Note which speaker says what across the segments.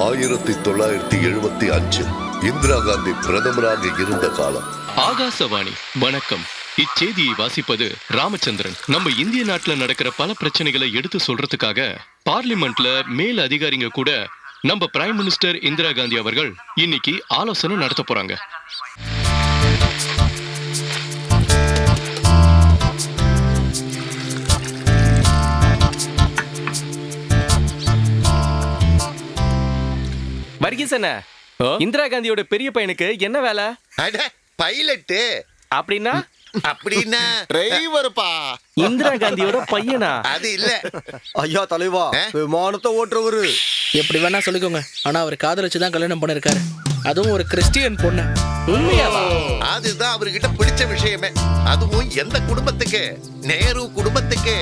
Speaker 1: 1975 இந்திரா காந்தி பிரதமராக இருந்த காலம்.
Speaker 2: ஆகாசவாணி வணக்கம். இச்செய்தியை வாசிப்பது ராமச்சந்திரன். நம்ம இந்திய நாட்டுல நடக்கிற பல பிரச்சனைகளை எடுத்து சொல்றதுக்காக பார்லிமெண்ட்ல மேல் அதிகாரிங்க கூட நம்ம பிரைம் மினிஸ்டர் இந்திரா காந்தி அவர்கள் இன்னைக்கு ஆலோசனை நடத்த போறாங்க.
Speaker 3: வர்கீசன, இந்திரா காந்தியோட பெரிய பையனுக்கு என்ன வேலை?
Speaker 4: பைலட்.
Speaker 3: அப்படின்னா
Speaker 4: அப்படின்னா டிரைவர்ப்பா.
Speaker 3: இந்திரா காந்தியோட பையனா?
Speaker 4: அது இல்ல
Speaker 5: ஐயா தலைவா, விமானத்தை ஓட்டுறவரு.
Speaker 6: எப்படி வேணா சொல்லிக்கோங்க, ஆனா அவர் காதலிச்சுதான் கல்யாணம் பண்ணிருக்காரு, அதுவும் ஒரு கிறிஸ்டியன் பொண்ணு.
Speaker 3: உண்மையாவா?
Speaker 4: அதுதான் அவர்கிட்ட பிடிச்ச விஷயமே. அதுவும் எந்த குடும்பத்துக்கு? நேரு குடும்பத்துக்கு.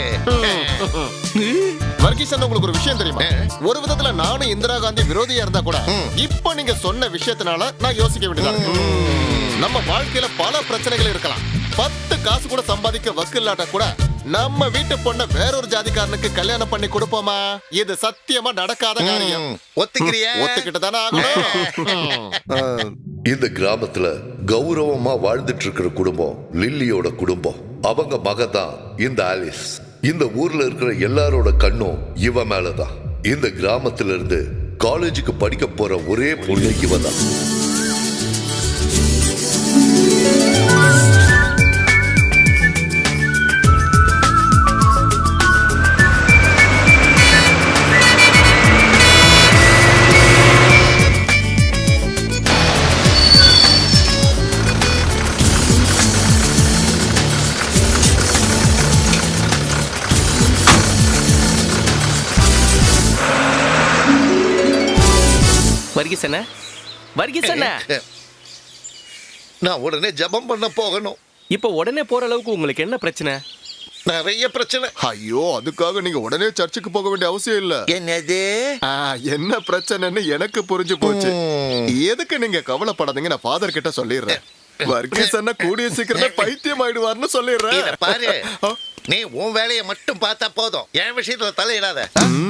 Speaker 7: வர்கீசன், உங்களுக்கு ஒரு விஷயம் தெரியுமா? ஒரு விதத்துல நானும் இந்திரா காந்தி விரோதியா இருந்தா கூட இப்ப நீங்க சொன்ன விஷயத்தினால நான் யோசிக்க வேண்டியதா இருக்கு. நம்ம வாழ்க்கையில பல பிரச்சனைகள் இருக்கலாம். 10 காசு கூட சம்பாதிக்க வக்கு இல்லாட்டா கூட நம்ம வீட்டு பொண்ண வேறொரு ஜாதிக்காரனுக்கு கல்யாணம் பண்ணி கொடுப்போமா? இது சத்தியமா நடக்காத காரியம்.
Speaker 4: ஒத்துக்கிறியா?
Speaker 7: ஒத்துக்கிட்டு தானே ஆகணும்.
Speaker 1: இந்த கிராமத்துல கௌரவமா வாழ்ந்துட்டு இருக்கிற குடும்பம் லில்லியோட குடும்பம். அவங்க மகதான் இந்த ஆலிஸ். இந்த ஊர்ல இருக்கிற எல்லாரோட கண்ணும் இவ மேலதான். இந்த கிராமத்துல இருந்து காலேஜுக்கு படிக்க போற ஒரே பொண்ணு இவதான்.
Speaker 3: வர்கீசன, வர்கீசன,
Speaker 4: நான் உடனே ஜபம் பண்ண போகணும்.
Speaker 3: இப்ப உடனே போற அளவுக்கு உங்களுக்கு என்ன பிரச்சனை?
Speaker 4: நிறைய பிரச்சனை.
Speaker 7: ஐயோ, அதுக்காக நீங்க உடனே சர்ச்சுக்கு போக வேண்டிய அவசியம் இல்ல.
Speaker 4: என்னது?
Speaker 7: என்ன பிரச்சனைன்னு எனக்கு புரிஞ்சு போச்சு. எதுக்கு நீங்க கவலைப்படாதீங்க, நான் ஃபாதர் கிட்ட சொல்லிடுறேன். வர்கீசன்னா கூடிய சீக்கிரமே பைத்தியம் ஆயிடுவார்னு சொல்லிடுறேன்.
Speaker 4: பாரு, நீ உன் வேலையை மட்டும் பார்த்தா போதும், என் விஷயத்துல தலையிடாத.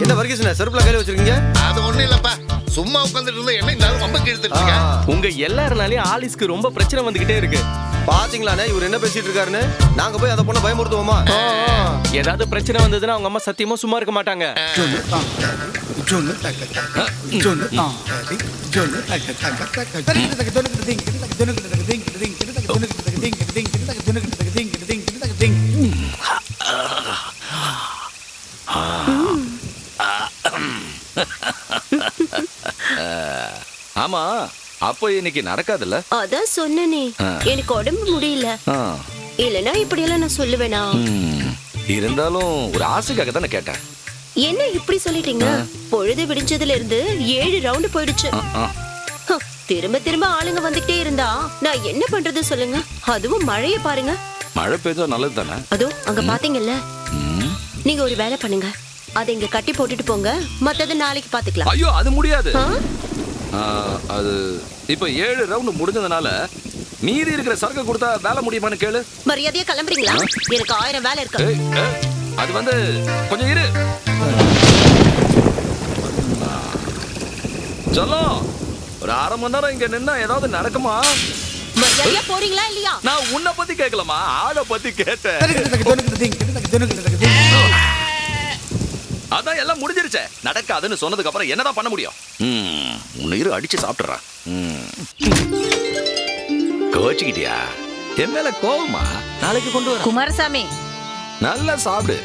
Speaker 5: என்ன வர்கீசன, செருப்புல கையில வச்சிருக்கீங்க?
Speaker 4: அது ஒண்ணு இல்லப்பா, சும்மா உட்காந்துட்டு இருந்தா என்ன இந்த ரொம்ப கிழித்துட்டு இருக்க.
Speaker 3: உங்க எல்லாருனாலையும் ஆலிஸ்க்கு ரொம்ப பிரச்சனை வந்துகிட்டே இருக்கு.
Speaker 5: பாத்தீங்களானே இவர் என்ன பேசிட்டு இருக்காருன்னு? நாங்க போய் அதை பொண்ண பயமுறுத்துவோமா?
Speaker 3: ஏதாவது பிரச்சனை வந்ததுன்னா அவங்க அம்மா சத்தியமா சும்மா இருக்க மாட்டாங்க.
Speaker 8: ஆமா, அப்போ இன்னைக்கு நடக்காதுல்ல?
Speaker 9: அதான் சொன்னனே, எனக்கு உடம்பு முடியல. இல்லனா இப்படி எல்லாம் நான் சொல்லுவேனா?
Speaker 8: இருந்தாலும் ஒரு ஆசைக்காக தானே கேட்டேன்.
Speaker 9: என்ன இப்படி சொல்லிட்டீங்க? பொழுது விடிஞ்சதுல இருந்து 7 ரவுண்ட் போயிடுச்சு. திரும்ப திரும்ப ஆளுங்க வந்துட்டே இருந்தா நான் என்ன பண்றது சொல்லுங்க? அதுவும் மழைய பாருங்க.
Speaker 8: மழை பெய்தா நல்லது தானே?
Speaker 9: அதோ அங்க பாத்தீங்கல்ல, நீங்க ஒரு வேலை பண்ணுங்க, அதை இங்க கட்டி போட்டுட்டு போங்க, மத்தது நாளைக்கு பாத்துக்கலாம்.
Speaker 8: ஐயோ, அது முடியாது. அது இப்ப 7 ரவுண்ட் முடிஞ்சதுனால மீறி இருக்கிற சரக்கு கொடுத்தா வேலை முடியுமான்னு கேளு.
Speaker 9: மரியாதையா கிளம்புறீங்களா? எனக்கு 1000 வேலை இருக்கு.
Speaker 8: அது கொஞ்சம் இரு. சொல்லும், ஒரு 1/2 மணி நேரம் இங்க நின்னா ஏதாவது நடக்குமா?
Speaker 9: மரியாதையா போறீங்களா இல்லையா?
Speaker 8: நான் உன்னை பத்தி கேட்கலாமா, ஆளை பத்தி கேட்டேன். அதான் எல்லாம் முடிஞ்சிருச்சே. நடக்காதுன்னு சொன்னதுக்கு அப்புறம் என்னதான் பண்ண முடியும்? உன்னை இரு, அடிச்சு சாப்பிட்டுறான். கோச்சுக்கிட்டியா? என் மேல கோவமா? நாளைக்கு கொண்டு வர.
Speaker 10: குமாரசாமி,
Speaker 8: நல்லா சாப்பிடு.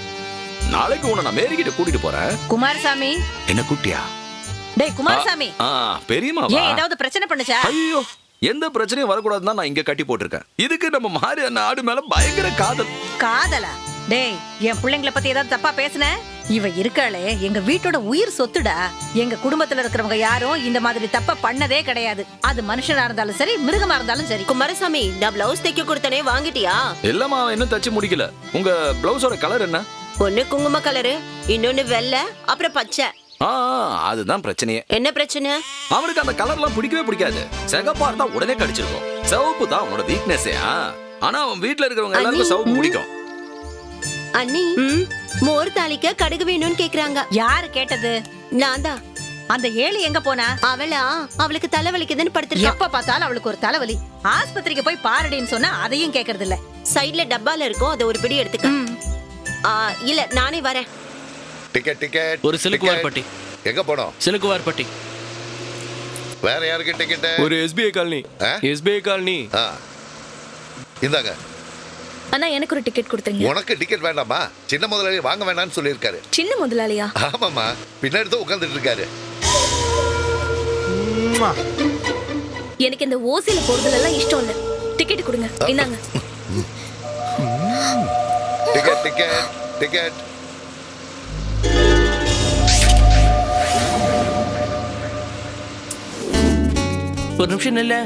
Speaker 8: நாளைக்கு உன்னை நான் மேரிக்கிட்ட கூட்டிட்டு போறேன்.
Speaker 10: குமாரசாமி.
Speaker 8: என்ன குட்டியா?
Speaker 10: டேய் குமாரசாமி,
Speaker 8: பெரியமா
Speaker 10: ஏதாவது பிரச்சனை பண்ணுச்சா?
Speaker 8: ஐயோ, எந்த பிரச்சனையும் வரக்கூடாதுன்னு நான் இங்க கட்டி போட்டிருக்கேன். இதுக்கு நம்ம மாறி அந்த ஆடு மேல பயங்கர காதல்.
Speaker 10: காதலா? டேய், என் பிள்ளைங்களை பத்தி ஏதாவது தப்பா பேசுன? இவ இருக்காளே எங்க வீட்டோட உயிர் சொத்துடா. எங்க குடும்பத்துல இருக்கிறவங்க யாரும் இந்த மாதிரி தப்ப பண்ணதே கிடையாது. அது மனுஷனா இருந்தாலும் சரி, மிருகமா இருந்தாலும் சரி.
Speaker 9: குமாரசாமி, நான் பிளவுஸ் தைக்க கொடுத்தனே, வாங்கிட்டியா?
Speaker 8: இல்லம்மா, இன்னும் தச்சு முடிக்கல. உங்க பிளவுஸோட கலர் என்ன?
Speaker 9: ஒண்ணு குங்கும கலரு, இன்னொன்னு வெள்ளை, அப்புறம் பச்சை.
Speaker 8: அதுதான் பிரச்சனையே.
Speaker 9: என்ன பிரச்சனை?
Speaker 8: அவனுக்கு அந்த கலர்லாம் பிடிக்கவே பிடிக்காது. சிகப்பா இருந்தா உடனே கடிச்சிருக்கும். சிவப்பு தான் அவனோட வீக்னஸே. ஆனா அவன் வீட்டுல இருக்கிறவங்க எல்லாருக்கும் சிவப்பு பிடிக்கும்.
Speaker 9: அண்ணி, மோர் தாளிக்க கடுகு வேணும்னு கேக்குறாங்க.
Speaker 10: யாரு கேட்டது?
Speaker 9: நான் தான்.
Speaker 10: அந்த ஏழி எங்க போனா?
Speaker 9: அவளுக்கு தலைவலிக்குதுன்னு படுத்திருக்கா.
Speaker 10: எப்ப பார்த்தாலும் அவளுக்கு ஒரு தலைவலி. ஆஸ்பத்திரிக்கு போய் பாருடின்னு சொன்னா அதையும் கேக்குறது இல்ல.
Speaker 9: சைடுல டப்பால இருக்கும், அதை ஒரு பிடி எடுத்துக்க. இல்ல நானே வரேன்.
Speaker 4: டிக்கெட்
Speaker 3: ஒரு சிலுக்குவார் பட்டி.
Speaker 1: எங்க போனோம்?
Speaker 3: சிலுக்குவார் பட்டி.
Speaker 4: வேற யாருக்கு டிக்கெட்?
Speaker 3: ஒரு எஸ்பிஐ காலனி. SBI colony.
Speaker 1: இந்தாங்க.
Speaker 9: அண்ணா எனக்கு ஒரு டிக்கெட் கொடுத்துருங்க.
Speaker 1: உனக்கு டிக்கெட் வேண்டாமா? சின்ன முதலாளி வாங்க வேண்டாம்னு சொல்லியிருக்காரு.
Speaker 9: சின்ன முதலாளியா?
Speaker 1: ஆமாமா, பின்னாடி தான் உட்கார்ந்துட்டு இருக்காரு.
Speaker 9: எனக்கு இந்த ஓசில போறதுல எல்லாம் இஷ்டம் இல்ல. டிக்கெட் கொடுங்க. இந்தாங்க.
Speaker 1: டிக்கெட்.
Speaker 3: ஒரு நிமிஷம் இல்ல,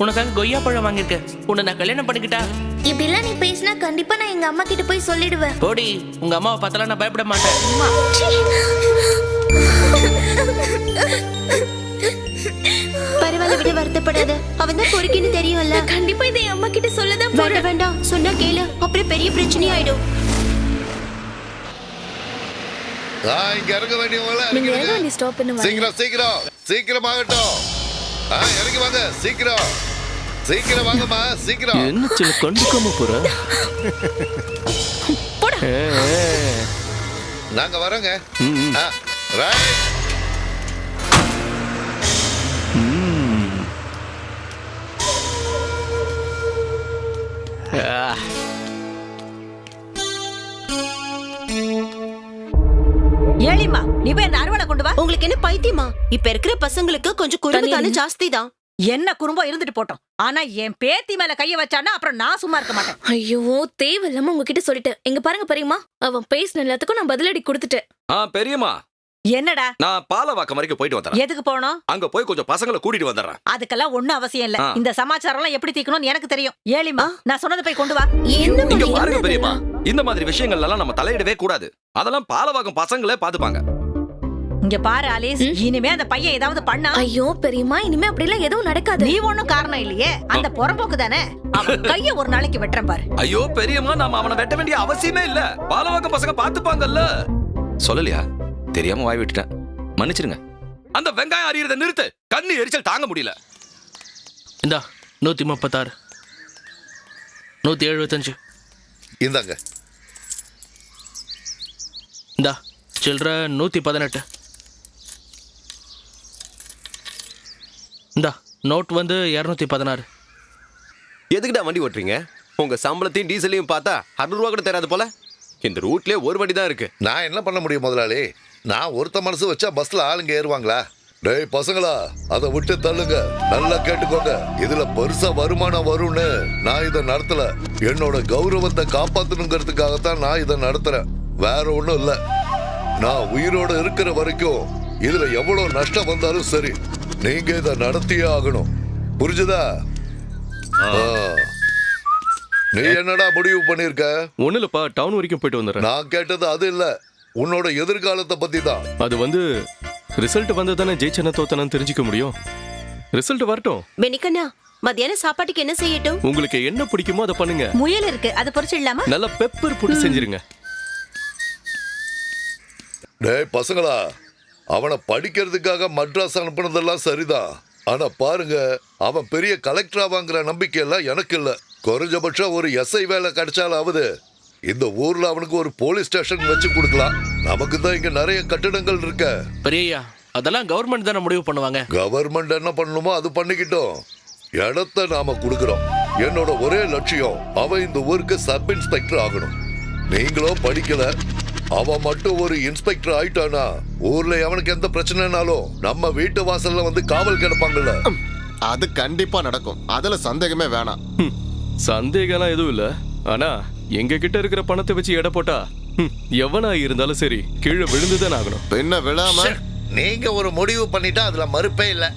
Speaker 3: உனக்காக கொய்யா பழம் வாங்கியிருக்கேன். உன்னை நான் கல்யாணம் பண்ணிக்கிட்டா?
Speaker 9: இப்படி எல்லாம் நீ பேசினா கண்டிப்பா நான் எங்க அம்மா கிட்ட போய் சொல்லிடுவேன்.
Speaker 3: போடி, உங்க அம்மாவை பார்த்தாலும் நான் பயப்பட மாட்டேன்.
Speaker 9: பரவாயில்ல, விட வருத்தப்படாத. அவன் தான் பொறுக்கின்னு தெரியும்ல. கண்டிப்பா இதை அம்மா கிட்ட சொல்லதான். வேண்டாம், சொன்னா கேளு, அப்புறம் பெரிய பிரச்சனை ஆயிடும்.
Speaker 1: இங்க இறங்க வேண்டியவங்கள
Speaker 9: ஸ்டாப் பண்ணுங்க.
Speaker 1: சீக்கிரம் ஆகட்டும். இறங்கி வாங்க, சீக்கிரம் வாங்கம்மா, சீக்கிரம்.
Speaker 3: என்ன சின்ன கண்டுக்காம போற?
Speaker 1: நாங்க வரோங்க. ரைட்.
Speaker 10: ஏழிமா, நீ போய் அந்த அறுவடை கொண்டு வா.
Speaker 9: உங்களுக்கு என்ன பைத்தியமா? இப்ப இருக்கிற பசங்களுக்கு கொஞ்சம் குறும்புதானே ஜாஸ்தி தான்.
Speaker 10: என்ன குறும்போ இருந்துட்டு போட்டோம். ஆனா என் பேத்தி மேல கைய வச்சானா அப்புறம் நான் சும்மா இருக்க மாட்டேன்.
Speaker 9: ஐயோ, தேவையில்லாம உங்ககிட்ட சொல்லிட்டேன். எங்க பாருங்க பெரியம்மா, அவன் பேசின எல்லாத்துக்கும் நான் பதிலடி கொடுத்துட்டேன்.
Speaker 8: பெரியம்மா,
Speaker 10: என்னடா?
Speaker 8: நான் பாலவாக்கம் வரைக்கும் போயிட்டு வந்துறேன்.
Speaker 10: எதுக்கு போகணும்?
Speaker 8: அங்க போய் கொஞ்சம் பசங்களை கூட்டிட்டு வந்துடுறேன்.
Speaker 10: அதுக்கெல்லாம் ஒண்ணும் அவசியம் இல்ல. இந்த சமாச்சாரம் எல்லாம் எப்படி தீக்கணும்னு எனக்கு தெரியும். ஏழிமா, நான் சொன்னதை போய் கொண்டு வா.
Speaker 8: இங்க பாருங்க பெரியம்மா, இந்த மாதிரி விஷயங்கள் எல்லாம் நம்ம தலையிடவே கூடாது. அதெல்லாம் பாலவாக்கம் பசங்களே பாத்துப்பாங்க.
Speaker 10: இங்க பாரு ஆலிஸ், இனிமே அந்த பையன் ஏதாவது பண்ணா.
Speaker 9: ஐயோ பெரியம்மா, இனிமே அப்படி எல்லாம் எதுவும் நடக்காது.
Speaker 10: நீ ஒண்ணும் காரணம் இல்லையே, அந்த புறம்போக்கு தானே. அவன் கைய ஒரு நாளைக்கு வெட்டுறேன் பாரு.
Speaker 8: ஐயோ பெரியம்மா, நாம அவனை வெட்ட வேண்டிய அவசியமே இல்ல. பாலவாக்கம் பசங்க பாத்துப்பாங்கல்ல. சொல்லலையா? தெரியாம வாய் விட்டுட்டேன், மன்னிச்சிருங்க. அந்த வெங்காயம் அறியறத நிறுத்து, கண்ணு எரிச்சல் தாங்க முடியல.
Speaker 3: இந்தா 136, 175.
Speaker 1: இந்தாங்க.
Speaker 3: இந்தா சில்லற 118. இந்தா நோட் வந்து 216.
Speaker 5: எதுக்குடா வண்டி ஓட்டுறீங்க? உங்க சம்பளத்தையும் டீசலையும் பார்த்தா 100 ரூபா கூட தராது போல. இந்த ரூட்லயே ஒரு வண்டி தான் இருக்கு.
Speaker 1: நான் என்ன பண்ண முடியும் முதலாளி? நான் ஒருத்த மனசு வச்சா பஸ்ல ஆளுங்க ஏறுவாங்களா? டேய் பசங்களா, அதை விட்டு தள்ளுங்க. நல்லா கேட்டுக்கோங்க, இதுல பெருசா வருமானம் வரும்னு நான் இதை நடத்தல. என்னோட கௌரவத்தை காப்பாத்தணுங்கிறதுக்காகத்தான் நான் இதை நடத்துறேன். வேற ஒண்ணும் இல்ல. நான் உயிரோட இருக்கிற வரைக்கும் இதுல எவ்வளவு நஷ்டம் வந்தாலும் சரி, நீங்க இதை நடத்தியே ஆகணும். புரிஞ்சுதா? நீ என்னடா முடிவு பண்ணிருக்க?
Speaker 2: ஒண்ணு இல்லப்பா, டவுன் வரைக்கும் போயிட்டு வந்துடுறேன்.
Speaker 1: நான் கேட்டது அது இல்ல, உன்னோட எதிர்காலத்தை பத்தி தான்.
Speaker 2: அது வந்து ரிசல்ட் வந்து தானே ஜெயிச்சன தோத்தனன்னு தெரிஞ்சுக்க முடியும். ரிசல்ட் வரட்டும்.
Speaker 9: பெனிக்கண்ணா, மத்தியான சாப்பாட்டுக்கு என்ன செய்யட்டும்?
Speaker 2: உங்களுக்கு என்ன பிடிக்குமோ அதை பண்ணுங்க.
Speaker 10: முயல் இருக்கு, அதை பொரிச்சிடலாமா?
Speaker 2: நல்ல பெப்பர் போட்டு செஞ்சிருங்க.
Speaker 1: டேய் பசங்களா, அவனை படிக்கிறதுக்காக மட்ராஸ் அனுப்புனதெல்லாம் சரிதான். ஆனா பாருங்க, அவன் பெரிய கலெக்டரா வாங்குற நம்பிக்கை எல்லாம் எனக்கு இல்ல. குறைஞ்சபட்சம் ஒரு எஸ்ஐ வேலை கிடைச்சாலாவது இந்த ஊர்ல அவனுக்கு ஒரு போலீஸ் ஸ்டேஷன் வச்சு கொடுக்கலாம். நமக்கு தான் இங்க நிறைய கட்டிடங்கள் இருக்க.
Speaker 3: பெரியய்யா, அதெல்லாம் கவர்மெண்ட் தானே முடிவு பண்ணுவாங்க.
Speaker 1: கவர்மெண்ட் என்ன பண்ணணுமோ அது பண்ணிக்கிட்டோம். இடத்தை நாம கொடுக்கிறோம். என்னோட ஒரே லட்சியம், அவன் இந்த ஊருக்கு சப் இன்ஸ்பெக்டர் ஆகணும். நீங்களும் படிக்கல, அவன் மட்டும் ஒரு இன்ஸ்பெக்டர் ஆயிட்டானா ஊர்ல அவனுக்கு எந்த பிரச்சனைனாலும் நம்ம வீட்டு வாசல்ல வந்து காவல் கிடப்பாங்கல்ல.
Speaker 7: அது கண்டிப்பா நடக்கும், அதுல சந்தேகமே வேணாம்.
Speaker 2: சந்தேகம்லாம் எதுவும் இல்ல. ஆனா எங்க கிட்ட இருக்கிற பணத்தை வச்சு எடை போட்டா எவனா இருந்தாலும் சரி கீழே விழுந்துதான் ஆகணும்.
Speaker 7: பின்ன விழாம
Speaker 4: நீங்க ஒரு முடிவு பண்ணிட்டா அதுல மறுப்பே இல்ல.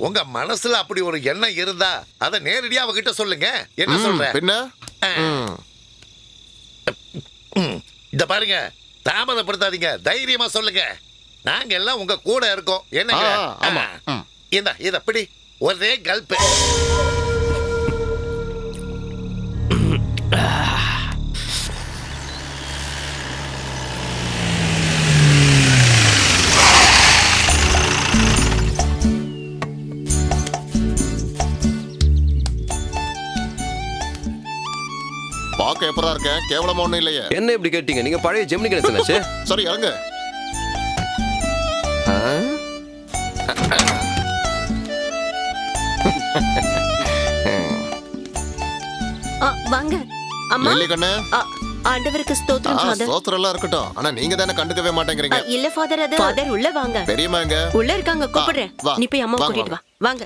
Speaker 4: உங்க மனசுல அப்படி ஒரு எண்ணம் இருந்தா அதை நேரடியா அவகிட்ட சொல்லுங்க. என்ன சொல்ற?
Speaker 7: பின்ன
Speaker 4: இத பாருங்க, தாமதப்படுத்தாதீங்க, தைரியமா சொல்லுங்க. நாங்க எல்லாம் உங்க கூட இருக்கோம். என்ன?
Speaker 7: ஆமா.
Speaker 4: இத பிடி, ஒரே கல்ப்.
Speaker 7: பார்க்க எப்படா இருக்கேன்? கேவலமா ஒண்ணும் இல்லையே.
Speaker 5: என்ன இப்படி கேட்டீங்க? நீங்க பழைய ஜெமினி கணேசனாச்சே.
Speaker 7: சரி இறங்கு.
Speaker 9: வாங்க அம்மா.
Speaker 7: லெல்லி கண்ணு.
Speaker 9: ஆண்டவருக்கு ஸ்தோத்திரம் ஃபாதர்.
Speaker 7: ஸ்தோத்திரம் எல்லாம் இருக்கட்டும். ஆனா நீங்க தானே கண்டுக்கவே மாட்டேங்கிறீங்க.
Speaker 9: இல்ல ஃபாதர், அது ஃபாதர் உள்ள வாங்க.
Speaker 7: பெரியம்மா எங்க?
Speaker 9: உள்ள இருக்காங்க, கூப்பிடுறேன்.
Speaker 7: வா.
Speaker 9: நீ போய் அம்மா
Speaker 7: வாங்க,
Speaker 9: கூட்டிட்டு வா. வாங்க.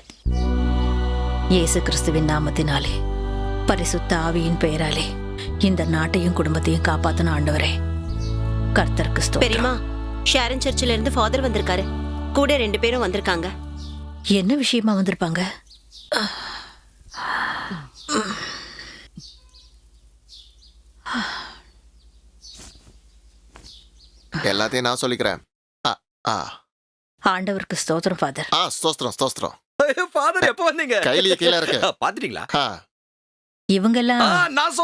Speaker 10: இயேசு கிறிஸ்துவின் நாமத்தினாலே, பரிசுத்த ஆவியின் பெயராலே இந்த நாட்டையும் குடும்பத்தையும் காப்பாத்தன ஆண்டவரே, கர்த்தருக்கு ஸ்தோத்திரம்.
Speaker 9: பெரியம்மா, ஷேரன் சர்ச்சில இருந்து ஃபாதர் வந்திருக்காரு. கூட 2 பேரும் வந்திருக்காங்க.
Speaker 10: என்ன விஷயமா வந்திருப்பாங்க?
Speaker 7: எல்லாத்தையும் நான் சொல்லிக்கிறேன்.
Speaker 10: ஆண்டவருக்கு ஸ்தோத்திரம் ஃபாதர்.
Speaker 7: ஸ்தோத்திரம் ஸ்தோத்திரம்.
Speaker 8: ஃபாதர் எப்ப வந்தீங்க?
Speaker 7: கையிலேயே கீழே இருக்கு.
Speaker 8: பாத்துட்டீங்களா?
Speaker 10: இவங்கெல்லாம்
Speaker 8: நான்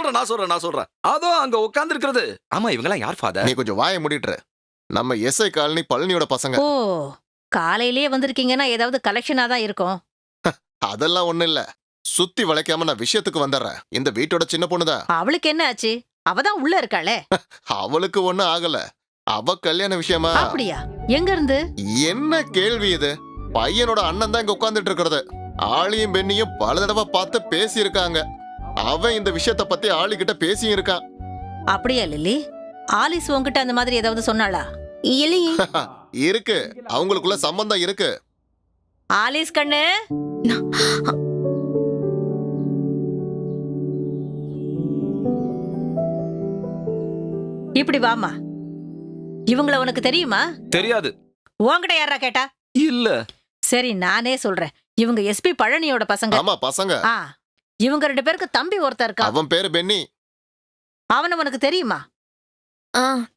Speaker 8: சொல்றேன். அதோ அங்க உட்கார்ந்து இருக்கிறது. ஆமா, இவங்கெல்லாம் யார் ஃபாதர்?
Speaker 7: நீ கொஞ்சம் வாயை மூடிட்டு. நம்ம எஸ்ஐ காலனி பழனியோட பசங்க.
Speaker 10: ஓ, காலையிலேயே வந்திருக்கீங்கன்னா ஏதாவது கலெக்ஷனா தான் இருக்கும்.
Speaker 7: அதெல்லாம் ஒண்ணு இல்ல. சுத்தி வளைக்காம நான் விஷயத்துக்கு வந்துடுறேன். இந்த வீட்டோட சின்ன பொண்ணுதான்.
Speaker 10: அவளுக்கு என்ன ஆச்சு? அவதான் உள்ள இருக்காளே.
Speaker 7: அவளுக்கு ஒண்ணும் ஆகல. அவ கல்யாண விஷயமா?
Speaker 10: அப்படியா? எங்க இருந்து?
Speaker 7: என்ன கேள்வி இது? பையனோட அண்ணன் தான் இங்க உட்கார்ந்துட்டு இருக்கிறது. ஆளியும் பெண்ணியும் பல தடவை பார்த்து பேசி இருக்காங்க. அவன் இந்த விஷயத்த பத்தி ஆளிகிட்ட பேசியும் இருக்கான்.
Speaker 10: அப்படியா லில்லி? ஆலிஸ் உன்கிட்ட அந்த மாதிரி ஏதாவது சொன்னாளா?
Speaker 9: இல்லையே.
Speaker 7: இருக்கு, அவங்களுக்குள்ள சம்பந்தம் இருக்கு.
Speaker 10: ஆலிஸ் கண்ணு, இப்படி வாமா. இவங்கள உனக்கு தெரியுமா?
Speaker 8: தெரியாது.
Speaker 10: உன்கிட்ட யாரா கேட்டா?
Speaker 8: இல்ல.
Speaker 10: சரி, நானே சொல்றேன். இவங்க எஸ்பி பழனியோட பசங்க.
Speaker 7: ஆமா பசங்க.
Speaker 10: இவங்க 2 பேருக்கு தம்பி ஒருத்தர் இருக்கா.
Speaker 7: அவன் பேரு பென்னி.
Speaker 10: அவன உனக்கு தெரியுமா?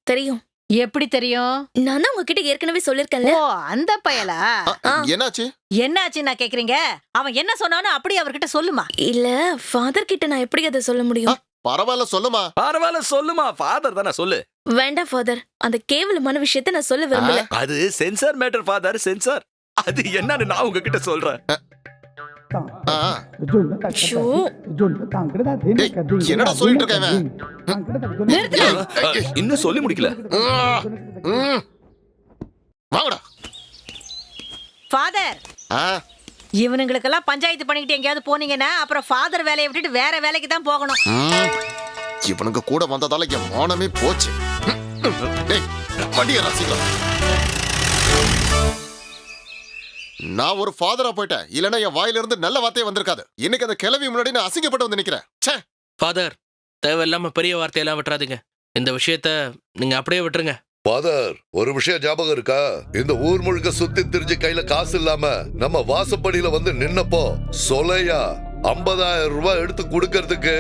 Speaker 9: தெரியும்.
Speaker 10: எப்படி தெரியும்?
Speaker 9: நான் தான் உங்ககிட்ட ஏற்கனவே சொல்லிருக்கேன்ல.
Speaker 10: ஓ, அந்த பயலா?
Speaker 7: என்னாச்சு?
Speaker 10: என்னாச்சு நான் கேக்குறீங்க? அவன் என்ன சொன்னானோ அப்படி அவர்கிட்ட சொல்லுமா.
Speaker 9: இல்ல ஃபாதர் கிட்ட நான் எப்படி அதை சொல்ல முடியும்?
Speaker 7: பரவாயில்ல சொல்லுமா.
Speaker 8: ஃபாதர் தானே, சொல்லு.
Speaker 9: வேண்டாம் ஃபாதர், அந்த கேவலமான விஷயத்தை நான் சொல்ல விரும்பல.
Speaker 8: அது சென்சார் மேட்டர் ஃபாதர், சென்சார். அது என்னன்னு நான் உங்ககிட்ட சொல்றேன்.
Speaker 7: என்னடா சொல்லிட்டு இருக்கேன்?
Speaker 8: இன்னும் சொல்லி முடிக்கல.
Speaker 7: வாங்கடா
Speaker 10: ஃபாதர். இவனுங்களுக்கெல்லாம் பஞ்சாயத்து பண்ணிக்கிட்டு எங்கேயாவது போனீங்கன்னா அப்புறம் ஃபாதர் வேலையை விட்டுட்டு வேற வேலைக்கு தான் போகணும்.
Speaker 7: இவனுங்க கூட வந்ததால என் மானமே போச்சு. நான் ஒரு ஃபாதரா போயிட்டேன். இல்லன்னா என் வாயில இருந்து நல்ல வார்த்தையே வந்திருக்காது. இன்னைக்கு அந்த கிளவி முன்னாடி நான் அசிங்கப்பட்டு வந்து நிக்கிறேன்.
Speaker 6: ஃபாதர், தேவையில்லாம பெரிய வார்த்தையெல்லாம் விட்டுறாதீங்க. இந்த விஷயத்த நீங்க அப்படியே விட்டுருங்க.
Speaker 1: ஃபாதர், ஒரு விஷயம் ஞாபகம் இருக்கா? இந்த ஊர் முழுக்க சுத்தி திரிஞ்சு கையில காசு இல்லாம நம்ம வாசப்படியில வந்து நின்னப்போ சொலையா 50,000 ரூபாய் எடுத்து கொடுக்கறதுக்கு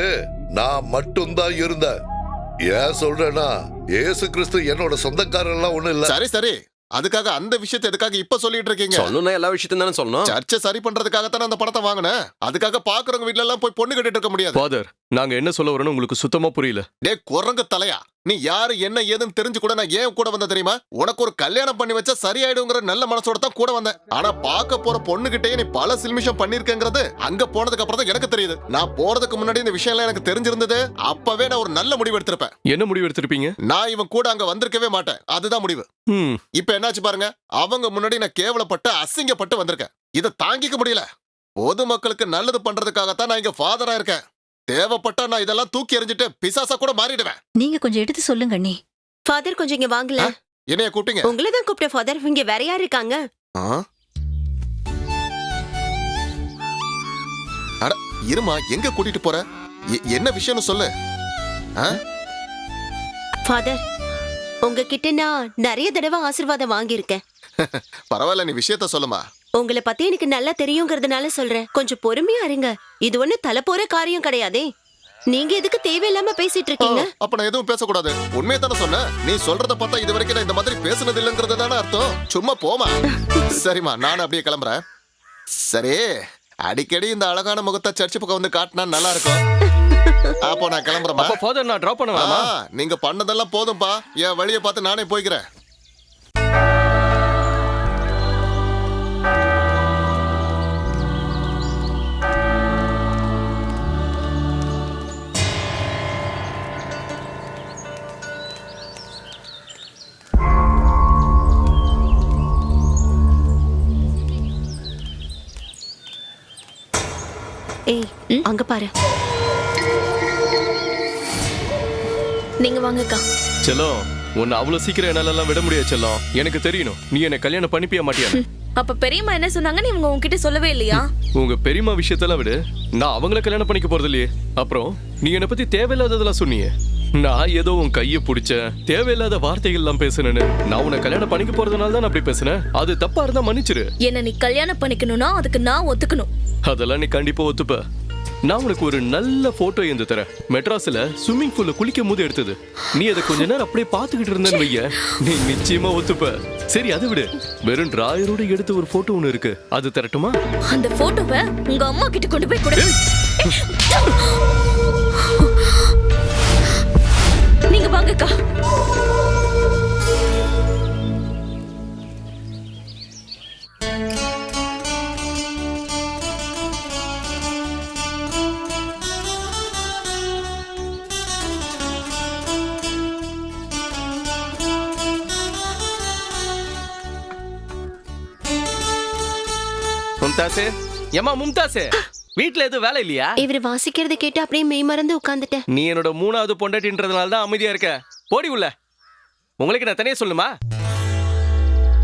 Speaker 1: நான் மட்டும்தான் இருந்தேன். ஏன் சொல்றேன்னா, ஏசு கிறிஸ்து என்னோட சொந்தக்காரன் எல்லாம் ஒண்ணும் இல்ல.
Speaker 7: சரி அதுக்காக அந்த விஷயத்தை எதுக்காக இப்ப சொல்லிட்டு இருக்கீங்க?
Speaker 5: சொல்லணும்னா எல்லா விஷயத்தையும் தானே சொல்லணும்.
Speaker 7: சர்ச்சை சரி பண்றதுக்காகத்தானே அந்த படத்தை வாங்கினேன். அதுக்காக பாக்குறவங்க வீட்ல எல்லாம் போய் பொண்ணு கட்டிட்டு இருக்க முடியாது.
Speaker 2: ஃபாதர், நாங்க என்ன சொல்ல வரோன்னு உங்களுக்கு சுத்தமா புரியல.
Speaker 7: டே குரங்கு தலையா, நீ யாரு என்ன ஏதுன்னு தெரிஞ்சு கூட நான் ஏன் கூட வந்த தெரியுமா? உனக்கு ஒரு கல்யாணம் பண்ணி வச்சா சரியாயிடுங்கிற நல்ல மனசோட தான் கூட வந்தேன். ஆனா பாக்க போற பொண்ணுகிட்டே நீ பல சில்மிஷம் பண்ணிருக்கேங்கிறது அங்க போனதுக்கு அப்புறம் தான் எனக்கு தெரியுது. நான் போறதுக்கு முன்னாடி இந்த விஷயம் எல்லாம் எனக்கு தெரிஞ்சிருந்தது. அப்பவே நான் ஒரு நல்ல முடிவு எடுத்திருப்பேன்.
Speaker 2: என்ன முடிவு எடுத்திருப்பீங்க?
Speaker 7: நான் இவன் கூட அங்க வந்திருக்கவே மாட்டேன். அதுதான் முடிவு. இப்ப என்னாச்சு பாருங்க. அவங்க முன்னாடி நான் கேவலப்பட்டு அசிங்கப்பட்டு வந்திருக்கேன். இதை தாங்கிக்க முடியல. பொதுமக்களுக்கு நல்லது பண்றதுக்காகத்தான் நான் இங்க ஃபாதரா இருக்கேன். தேவைப்பட்டா நான் இதெல்லாம் தூக்கி எறிஞ்சிட்டு பிசாசா கூட மாறிடுவேன்.
Speaker 10: நீங்க கொஞ்சம் எடுத்து சொல்லுங்க அண்ணி.
Speaker 9: ஃபாதர், கொஞ்சம் இங்க வாங்கல.
Speaker 7: என்னைய கூப்பிட்டீங்க?
Speaker 9: உங்களை தான் கூப்பிட்டேன் ஃபாதர். இங்க வேற யார் இருக்காங்க?
Speaker 7: அட இருமா, எங்க கூட்டிட்டு போற? என்ன விஷயம்னு சொல்லு.
Speaker 9: ஃபாதர், உங்ககிட்ட நான் நிறைய தடவை ஆசீர்வாதம் வாங்கியிருக்கேன்.
Speaker 7: பரவாயில்ல, நீ விஷயத்த சொல்லுமா.
Speaker 9: உங்களை பத்தி எனக்கு நல்லா தெரியுங்கிறதுனால சொல்றேன். கொஞ்சம் பொறுமையா இருங்க. இது ஒண்ணு தலை போற காரியம் கிடையாதே. நீங்க எதுக்கு தேவையில்லாம பேசிட்டு இருக்கீங்க?
Speaker 7: அப்ப நான் எதுவும் பேசக்கூடாது. உண்மையை தானே சொன்னேன். நீ சொல்றத பார்த்தா இது வரைக்கும் நான் இந்த மாதிரி பேசுனது இல்லைங்கிறது தானே அர்த்தம். சும்மா போமா. சரிம்மா, நானும் அப்படியே கிளம்புறேன். சரி, அடிக்கடி இந்த அழகான முகத்தை சர்ச்சு பக்கம் வந்து காட்டினா நல்லா இருக்கும். அப்போ நான் கிளம்புறேன்.
Speaker 2: ஃபாதர், நான் டிராப் பண்ண வேணாமா?
Speaker 7: நீங்க பண்ணதெல்லாம் போதும்பா. என் வழியை பார்த்து நானே போய்க்கிறேன்.
Speaker 9: அங்க பாரு. நீங்க வாங்கக்கா.
Speaker 2: செல்லம் உன்னை அவ்வளவு சீக்கிரம் என்னால விட முடியாது செல்லம். எனக்கு தெரியணும் நீ என்ன கல்யாணம் பண்ணிப்பிய மாட்டியா.
Speaker 9: அப்ப பெரியம்மா என்ன சொன்னாங்கன்னு இவங்க உங்ககிட்ட சொல்லவே இல்லையா?
Speaker 2: உங்க பெரியம்மா விஷயத்தெல்லாம் விடு, நான் அவங்கள கல்யாணம் பண்ணிக்க போறது இல்லையே. அப்புறம் நீ என்னை பத்தி தேவையில்லாததெல்லாம் சொன்னியே. நான் ஏதோ உன் கையை பிடிச்ச தேவையில்லாத வார்த்தைகள் எல்லாம் பேசுனேன்னு. நான் உன்னை கல்யாணம் பண்ணிக்க போறதுனால தான் அப்படி பேசுனேன். அது தப்பா இருந்தா மன்னிச்சிரு.
Speaker 9: என்ன நீ கல்யாணம் பண்ணிக்கணும்னா அதுக்கு நான் ஒத்துக்கணும்.
Speaker 2: அதெல்லாம் நீ கண்டிப்பா ஒத்துப்ப. நான் உனக்கு ஒரு நல்ல போட்டோ எடுத்து தரேன். மெட்ராஸ்ல ஸ்விம்மிங் பூல்ல குளிக்கும் போது எடுத்தது. நீ அதை கொஞ்ச நேரம் அப்படியே பாத்துக்கிட்டு இருந்தேன்னு வைய, நீ நிச்சயமா ஒத்துப்ப. சரி அதை விடு, வெறும் டிராயரோட எடுத்த ஒரு போட்டோ ஒண்ணு இருக்கு, அது தரட்டுமா?
Speaker 9: அந்த போட்டோவை உங்க அம்மா கிட்ட கொண்டு போய் கொடு. நீங்க வாங்கக்கா.
Speaker 3: மும்தாசே, ஏமா மும்தாசே, வீட்ல எதுவும் வேலை இல்லையா?
Speaker 9: இவர் வாசிக்கிறத கேட்டு அப்படியே மெய் மறந்து உட்கார்ந்துட்டேன்.
Speaker 3: நீ என்னோட 3வது பொண்டாட்டின்றதுனால தான் அமைதியா இருக்க. போடி உள்ள. உங்களுக்கு நான் தனியா சொல்லுமா?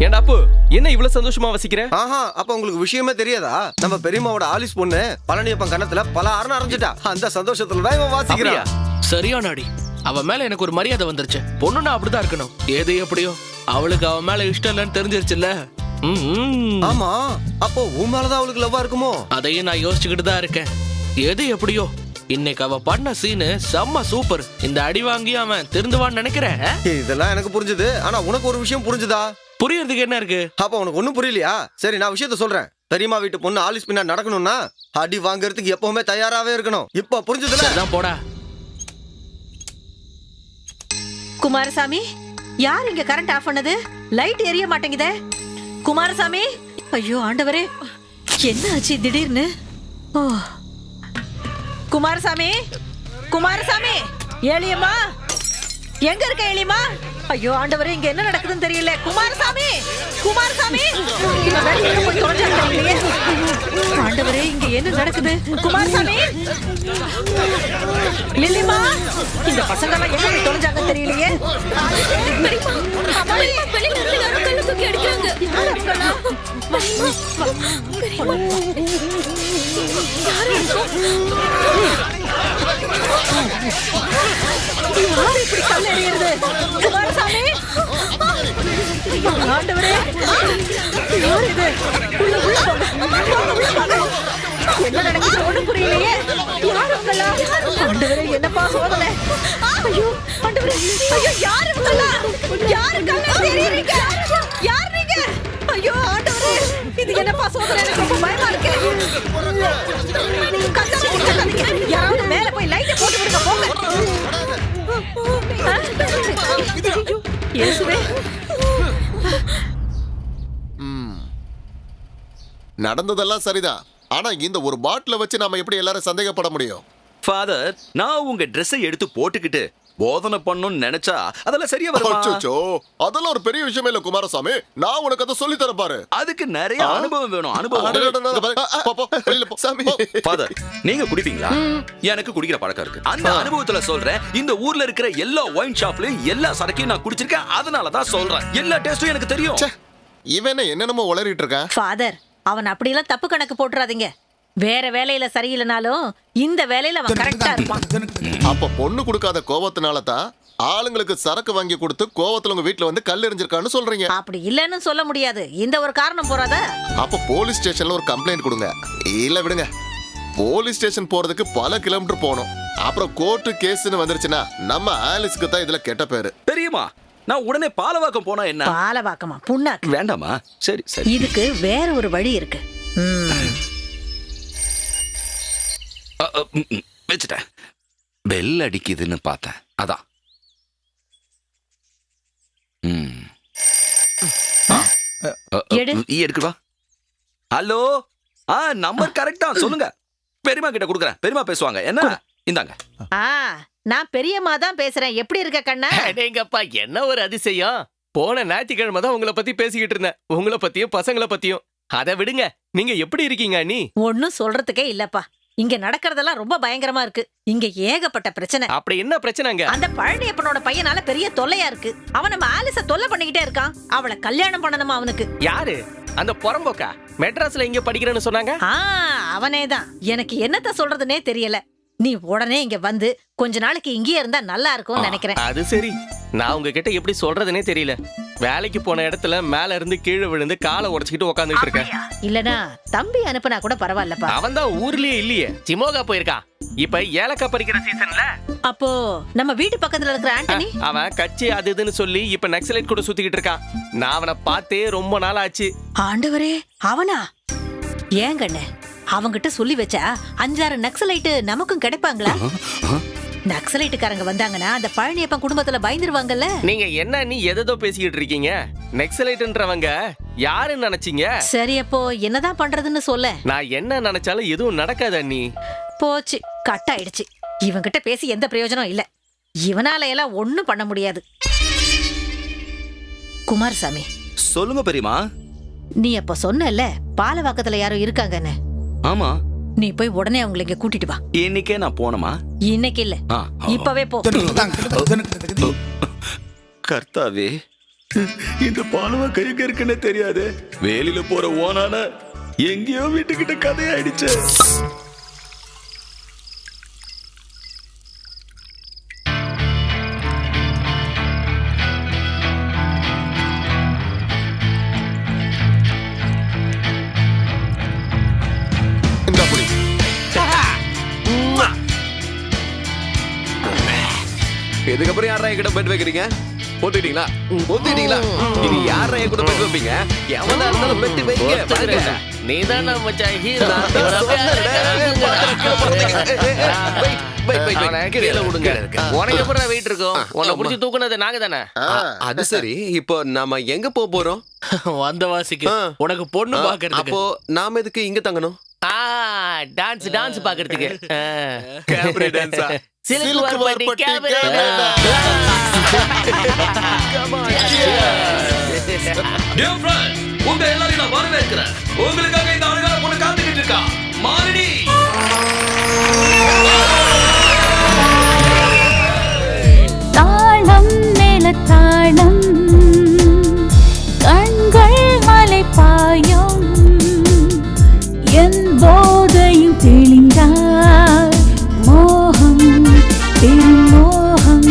Speaker 3: ஏண்டா அப்பு, என்ன இவ்வளவு சந்தோஷமா வசிக்கிற?
Speaker 5: ஆஹா, அப்ப உங்களுக்கு விஷயமே தெரியாதா? நம்ம பெரியம்மாவோட ஆலிஸ் பொண்ணு பழனியப்பன் கண்ணத்துல பல ஆரணம் அரைஞ்சிட்டா. அந்த சந்தோஷத்துல தான் இவன் வாசிக்கிறான்.
Speaker 6: சரியான அடி. அவ மேல எனக்கு ஒரு மரியாதை வந்துருச்சு. பொண்ணுன்னா அப்படிதான் இருக்கணும். ஏது எப்படியோ அவளுக்கு அவ மேல இஷ்டம் இல்லைன்னு தெரிஞ்சிருச்சுல்ல.
Speaker 5: ஆமா, அப்போ உன் மேலதான் அவளுக்கு லவ்வா இருக்குமோ?
Speaker 6: அதையும் நான் யோசிச்சுக்கிட்டு தான் இருக்கேன். எது எப்படியோ இன்னைக்கு அவ பண்ண சீனு செம்ம சூப்பர். இந்த அடி வாங்கி அவன் திருந்துவான்னு நினைக்கிறேன்.
Speaker 5: இதெல்லாம் எனக்கு புரிஞ்சுது. ஆனா உனக்கு ஒரு விஷயம் புரிஞ்சுதா?
Speaker 6: புரியறதுக்கு என்ன இருக்கு?
Speaker 5: அப்ப உனக்கு ஒண்ணும் புரியலையா? சரி, நான் விஷயத்த சொல்றேன். பெரியம்மா வீட்டு பொண்ணு ஆலிஸ் பின்னா நடக்கணும்னா அடி வாங்குறதுக்கு எப்பவுமே தயாராவே இருக்கணும். இப்ப புரிஞ்சதுல?
Speaker 6: அதான் போடா.
Speaker 10: குமாரசாமி, யார் இங்க கரண்ட் ஆஃப் பண்ணது? லைட் எரிய மாட்டேங்குதே. குமாரசாமி, ஐயோ ஆண்டவரே, என்ன ஆச்சு திடீர்னு? ஓ, குமாரசாமி, குமாரசாமி, ஏலியம்மா, எங்க இருக்க ஏலியம்மா? ஐயோ ஆண்டவரே, இங்க என்ன நடக்குதுன்னு தெரியல. குமாரசாமி, குமாரசாமி, இவன் வெளியில போய் தொலைஞ்சான்னு தெரியலையே. ஆண்டவரே, இங்க என்ன நடக்குது? குமாரசாமி, லில்லிமா, இந்த பசங்க எல்லாம் எங்க போய் தொலைஞ்சாங்கன்னு தெரியலையே. இப்படி கல் எறியறது? குமாரசாமி, ஆண்டவரே, யார் இது? உள்ள உள்ள போங்க. என்ன நடக்குது ஒண்ணும் புரியலையே. யார் உங்களா? ஆண்டவரே, என்னப்பா சோதனை? ஐயோ ஆண்டவரே, ஐயோ யார் உங்களா? யாரு கல்ல எறியறீங்க? யார் நீங்க? ஐயோ ஆண்டவரே, இது என்னப்பா சோதனை? எனக்கு ரொம்ப பயமா இருக்கு. யாராவது மேல போய் லைட்டை போட்டு விடுங்க போங்க. இயேசுவே,
Speaker 7: நடந்ததெல்லாம் சரிதான். ஆனா இந்த ஒரு பாட்டில வச்சு நாம எப்படி எல்லாரும் சந்தேகப்பட முடியும்?
Speaker 8: ஃபாதர், நான் உங்க ட்ரெஸ்ஸை எடுத்து போட்டுக்கிட்டு போதனை பண்ணணும்னு நினைச்சா அதெல்லாம் சரியா வருமா?
Speaker 7: அச்சச்சோ, அதெல்லாம் ஒரு பெரிய விஷயமே இல்ல குமாரசாமி. நான் உனக்கு அதை சொல்லி தரேன் பாரு.
Speaker 8: அதுக்கு நிறைய அனுபவம் வேணும். ஃபாதர், நீங்க குடிப்பீங்களா? எனக்கு குடிக்கிற பழக்கம் இருக்கு. அந்த அனுபவத்துல சொல்றேன். இந்த ஊர்ல இருக்கிற எல்லா ஒயின் ஷாப்லயும் எல்லா சரக்கையும் நான் குடிச்சிருக்கேன். அதனால தான் சொல்றேன். எல்லா டேஸ்டும் எனக்கு தெரியும்.
Speaker 7: இவன் என்னென்னமோ உளறிட்டு இருக்கான்.
Speaker 10: ஃபாதர், அவன் அப்படியெல்லாம் தப்பு கணக்கு போட்டுறாதீங்க. வேற வேலையில சரியில்லைனாலும் இந்த வேலையில அவன் கரெக்டா இருப்பான்.
Speaker 7: அப்ப பொண்ணு கொடுக்காத கோவத்தினால தான் ஆளுங்களுக்கு சரக்கு வாங்கி கொடுத்து கோவத்துல உங்க வீட்டுல வந்து கல் எறிஞ்சிருக்கான்னு சொல்றீங்க.
Speaker 10: அப்படி இல்லன்னு சொல்ல முடியாது. இந்த ஒரு காரணம் போறாத.
Speaker 7: அப்ப போலீஸ் ஸ்டேஷன்ல ஒரு கம்ப்ளைண்ட் கொடுங்க. இல்ல விடுங்க, போலீஸ் ஸ்டேஷன் போறதுக்கு பல கிலோமீட்டர் போகணும். அப்புறம் கோர்ட்டு கேஸ்னு வந்துருச்சுன்னா நம்ம ஆலிஸ்க்கு தான் இதுல கெட்ட பேரு.
Speaker 8: தெரியுமா? நான் உடனே பாலவாக்கம் போனா என்ன?
Speaker 10: பாலவாக்கமா? புண்ணாக்கு
Speaker 8: வேண்டாமா? சரி சரி,
Speaker 10: இதுக்கு வேற ஒரு வழி இருக்கு.
Speaker 8: வச்சுட்டேன். பெல் அடிக்குதுன்னு பார்த்தேன், அதான். எடுக்குவா. ஹலோ, நம்பர் கரெக்டா சொல்லுங்க. பெரியமா கிட்ட கொடுக்குறேன். பெரியமா பேசுவாங்க. என்ன? இந்தாங்க.
Speaker 10: நான் பெரியம்மா தான் பேசுறேன். எப்படி இருக்க கண்ணா?
Speaker 3: அடேங்கப்பா, என்ன ஒரு அதிசயம். போன ஞாயிற்றுக்கிழமை தான் உங்களை பத்தி பேசிக்கிட்டு இருந்தேன். உங்களை பத்தியும் பசங்களை பத்தியும். அதை விடுங்க, நீங்க எப்படி இருக்கீங்க? நீ
Speaker 10: ஒன்னும் சொல்றதுக்கே இல்லப்பா. இங்க நடக்கிறதெல்லாம் ரொம்ப பயங்கரமா இருக்கு. இங்க ஏகப்பட்ட பிரச்சனை.
Speaker 3: அப்படி என்ன பிரச்சனைங்க?
Speaker 10: அந்த பழனியப்பனோட பையனால பெரிய தொல்லையா இருக்கு. அவன் நம்ம ஆலிஸ தொல்லை பண்ணிக்கிட்டே இருக்கான். அவளை கல்யாணம் பண்ணணுமா அவனுக்கு.
Speaker 3: யாரு? அந்த புறம்போக்கா? மெட்ராஸ்ல இங்க படிக்கிறேன்னு சொன்னாங்க.
Speaker 10: அவனேதான். எனக்கு என்னத்த சொல்றதுன்னே தெரியல. நீ உடனே இங்க வந்து கொஞ்ச நாளைக்கு இங்கேயே இருந்தா நல்லா இருக்கும்னு நினைக்கிறேன்.
Speaker 3: அது சரி. நான் உங்ககிட்ட எப்படி சொல்றதுனே தெரியல. வேலைக்கு போன இடத்துல மேல இருந்து கீழே விழுந்து காலை உடைச்சிக்கிட்டு உட்காந்துட்டு இருக்கேன்.
Speaker 10: இல்லனா தம்பி அனுப்புனா கூட பரவாயில்லப்பா.
Speaker 3: அவன் தான் ஊர்லயே இல்லையே, சிமோகா போயிருக்கான். இப்ப ஏலக்காய் பறிக்கிற சீசன்ல.
Speaker 10: அப்போ நம்ம வீட்டு பக்கத்துல இருக்கிற ஆண்டனி
Speaker 3: அவன் கட்சி அது இதுன்னு சொல்லி இப்ப நக்சலைட் கூட சுத்திக்கிட்டு இருக்கான். நான் அவனை பார்த்தே ரொம்ப நாள் ஆச்சு.
Speaker 10: ஆண்டவரே, அவனா? ஏங்கண்ணே, அவங்கிட்ட சொல்லி வச்சா 5-6 நக்சலைட்டு நமக்கும் கிடைப்பாங்களா? நக்சலைட்டுக்காரங்க வந்தாங்கன்னா அந்த பழனியப்பன் குடும்பத்துல பயந்துருவாங்கல்ல.
Speaker 3: நீங்க என்ன நீ எதோ பேசிக்கிட்டு இருக்கீங்க? நக்சலைட்ன்றவங்க யாருன்னு நினைச்சீங்க?
Speaker 10: சரி, அப்போ என்னதான் பண்றதுன்னு சொல்ல.
Speaker 3: நான் என்ன நினைச்சாலும் எதுவும் நடக்காத நீ.
Speaker 10: போச்சு, கட் ஆயிடுச்சு. இவங்கிட்ட பேசி எந்த பிரயோஜனம் இல்ல. இவனால எல்லாம் ஒண்ணும் பண்ண முடியாது. குமாரசாமி,
Speaker 8: சொல்லுங்க பெரியமா.
Speaker 10: நீ அப்ப சொன்னல பாலவாக்கத்துல யாரோ இருக்காங்கன்னு.
Speaker 8: ஆமா,
Speaker 10: நீ போய் உடனே அவங்களை இங்க கூட்டிட்டு வா.
Speaker 8: இன்னைக்கே நான் போனமா?
Speaker 10: இன்னைக்கு இல்ல, இப்பவே போ.
Speaker 8: கர்த்தாவே, இந்த பாலவா கைங்க இருக்குன்னு தெரியாது. வேலியில போற ஓனான எங்கேயோ வீட்டுக்கிட்ட கதையாயிடுச்சு.
Speaker 11: இதுக்கப்புறம் யாரா என்கிட்ட பெட் வைக்கிறீங்க? ஒத்துக்கிட்டீங்களா? ஒத்துக்கிட்டீங்களா? இனி யாரா என் கூட பெட் வைப்பீங்க? எவனா இருந்தாலும் பெட் வைங்க.
Speaker 6: நீதான் நம்ம ஹீரோ. கீழே விடுங்க. உனக்கு எப்படி வெயிட் இருக்கும்? உன்னை புடிச்சு தூக்குனது நாங்க தானே.
Speaker 11: அது சரி, இப்போ நாம எங்க போறோம்?
Speaker 6: வந்தவாசிக்கு உனக்கு பொண்ணு பாக்குறதுக்கு.
Speaker 11: அப்போ நாம எதுக்கு இங்க தங்கணும்?
Speaker 6: டான்ஸ் பாக்குறதுக்கு.
Speaker 11: கேபரே டான்ஸா?
Speaker 6: சிலுக்கு வார்பட்டி கேபரே.
Speaker 8: டியர் ஃப்ரெண்ட்ஸ், உங்க எல்லாரையும் நான் வரவேற்கிறேன். உங்களுக்காக இந்த அழகான பொண்ணு காத்துக்கிட்டு இருக்கா. மாலினி.
Speaker 12: தாளம் மேல தாளம், கண்கள் மலை பாயும், என் போதையும் தெளிந்தார். மோகம் திருமோகம்,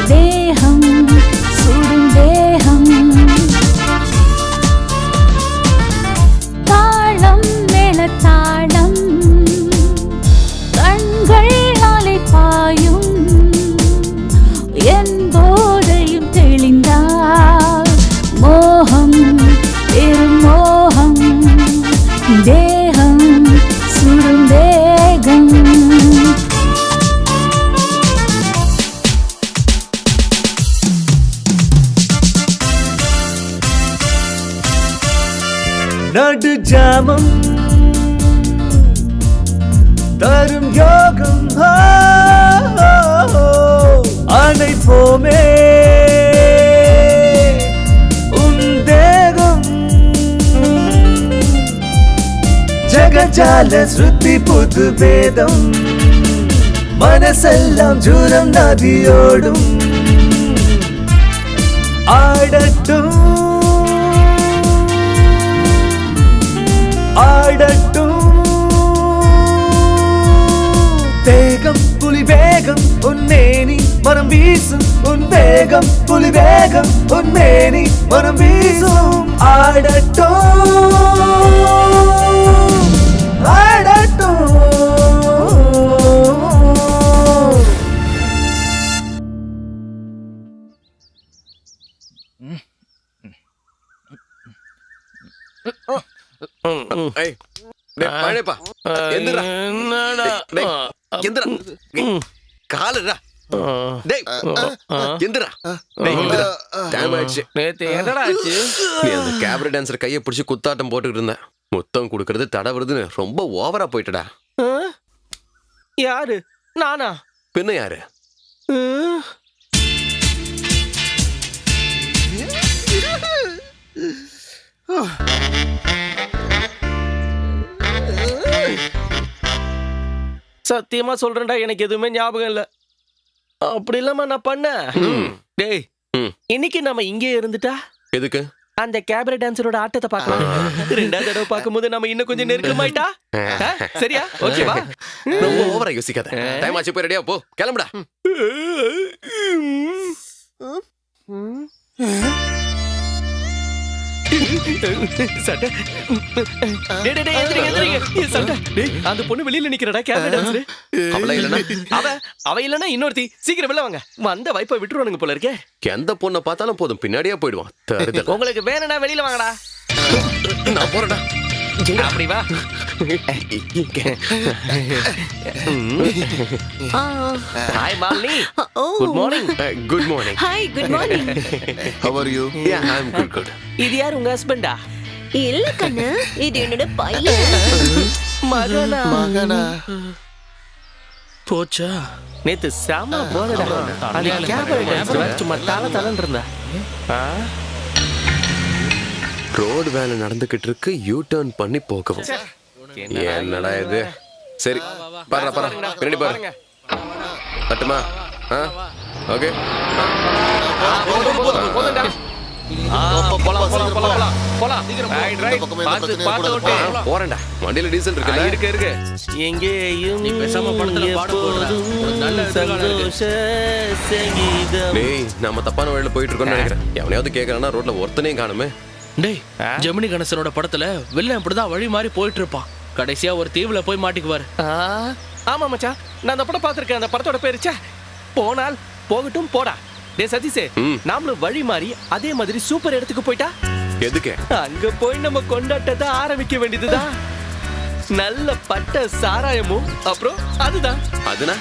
Speaker 12: தேகம் சுடும் தேகம். தாளம் மேல தாளம், கண்கள் மலை பாயும், என் போதையும் தெளிந்தார். மோகம் திருமோகம், தேகம் சுடும் தேகம்.
Speaker 13: நடு ஜாமம் தரும் யோகம், அணைப்போமே உன் தேகம். ஜகஜால ஸ்ருதி புது வேதம், மனசெல்லாம் ஜூரம் நதியோடும். ஆடட்டும் ஆடட்டும் தேகம் புலி வேகம், உன்னேனி மனம் வீசும். உன் வேகம் புலி வேகம், உன்னேனி மனம் வீசும். ஆடட்டும் ஆடட்டும்.
Speaker 11: கையை பிடிச்சி குத்தாட்டம் போட்டுக்கிட்டு இருந்தேன். முத்தம் கொடுக்கறது தடவுறதுன்னு ரொம்ப ஓவரா போயிட்டடா.
Speaker 3: யாரு? நானா?
Speaker 11: பின்ன யாரு?
Speaker 3: சத்தியமா சொல்றேன்டா, எனக்கு எதுவுமே ஞாபகம் இல்ல. அப்படி இல்லாம நான் பண்ணேன். டேய், இன்னைக்கு நம்ம இங்கே இருந்துட்டா
Speaker 11: எதுக்கு?
Speaker 3: அந்த கேபரே டான்சரோட ஆட்டத்தை பார்க்கலாம். ரெண்டாவது தடவை பார்க்கும்போது நம்ம இன்னும் கொஞ்சம் நெருக்கமாயிட்டா. சரியா? ஓகேவா?
Speaker 11: ரொம்ப ஓவரா யோசிக்காத. டைம் ஆச்சு, போய் ரெடியா போ, கிளம்புடா.
Speaker 3: சட்டை. டேய், டேய், டேய், எந்திரிங்க, எந்திரிங்க. ஏய், சட்டை. டேய், அந்த பொண்ணு வெளியில நிக்கிறடா, கேபரே டான்சர்.
Speaker 11: அவள இல்லனா
Speaker 3: அவ இல்லனா இன்னொருத்தி. சீக்கிரம் வெளில வாங்க. வந்த வைப்பை விட்டுருவானுங்க போல இருக்கே.
Speaker 11: எந்த பொண்ணை பார்த்தாலும் போதும் பின்னாடியே போயிடுவான். தருதல.
Speaker 3: உங்களுக்கு வேணும்னா வெளியில வாங்கடா.
Speaker 11: நான் போறேன்டா.
Speaker 3: அப்படி வா. Hi Malini. Good morning.
Speaker 11: Good morning.
Speaker 9: Hi, good morning.
Speaker 7: How are you?
Speaker 11: Yeah, I'm good.
Speaker 3: இது யார், உங்க ஹஸ்பண்டா?
Speaker 9: இல்ல கண்ணு, இது என்னோட பையன்.
Speaker 3: மகனா?
Speaker 6: போச்சா?
Speaker 3: நேத்து செம போதடா. அது கேபரே டான்சர் சும்மா தலன்னு இருந்தா.
Speaker 11: ரோடு வேலை நடந்துகிட்டு இருக்கு, யூ டர்ன் பண்ணி போகவும். என்னடா இது? சரி, பாரு பின்னாடி பாரு. கட்டுமா? ஓகே. போறேன்டா. வண்டியில டீசல் இருக்குல்ல?
Speaker 3: இருக்கு. எங்கேயும்
Speaker 6: நீ பேசாம படத்துல பாட போடுற. ஒரு நல்ல
Speaker 3: சந்தோஷ சங்கீதம்.
Speaker 11: டேய், நம்ம தப்பான வழியில போயிட்டு இருக்கோம்னு நினைக்கிறேன். எவனையாவது கேட்கறானா ரோட்ல ஒருத்தனையும் காணுமே.
Speaker 6: டேய், ஜெமினி கணேசனோட படத்துல வில்லன் இப்படிதான் வழி மாறி போயிட்டு இருப்பான். கடைசியா ஒரு தீவுல போய் மாட்டிக்குவாரு.
Speaker 3: ஆமா மச்சான், நான் அந்த படம் பார்த்திருக்கேன். அந்த படத்தோட பேருச்சா போனால் போகட்டும் போடா. டே சதீஷே, நாமளும் வழி மாறி அதே மாதிரி சூப்பர் இடத்துக்கு போயிட்டா
Speaker 11: எதுக்கு?
Speaker 3: அங்க போய் நம்ம கொண்டாட்டத்தை ஆரம்பிக்க வேண்டியதுதான். நல்ல பட்ட சாராயமும் அப்புறம் அதுதான்.
Speaker 11: அதுனா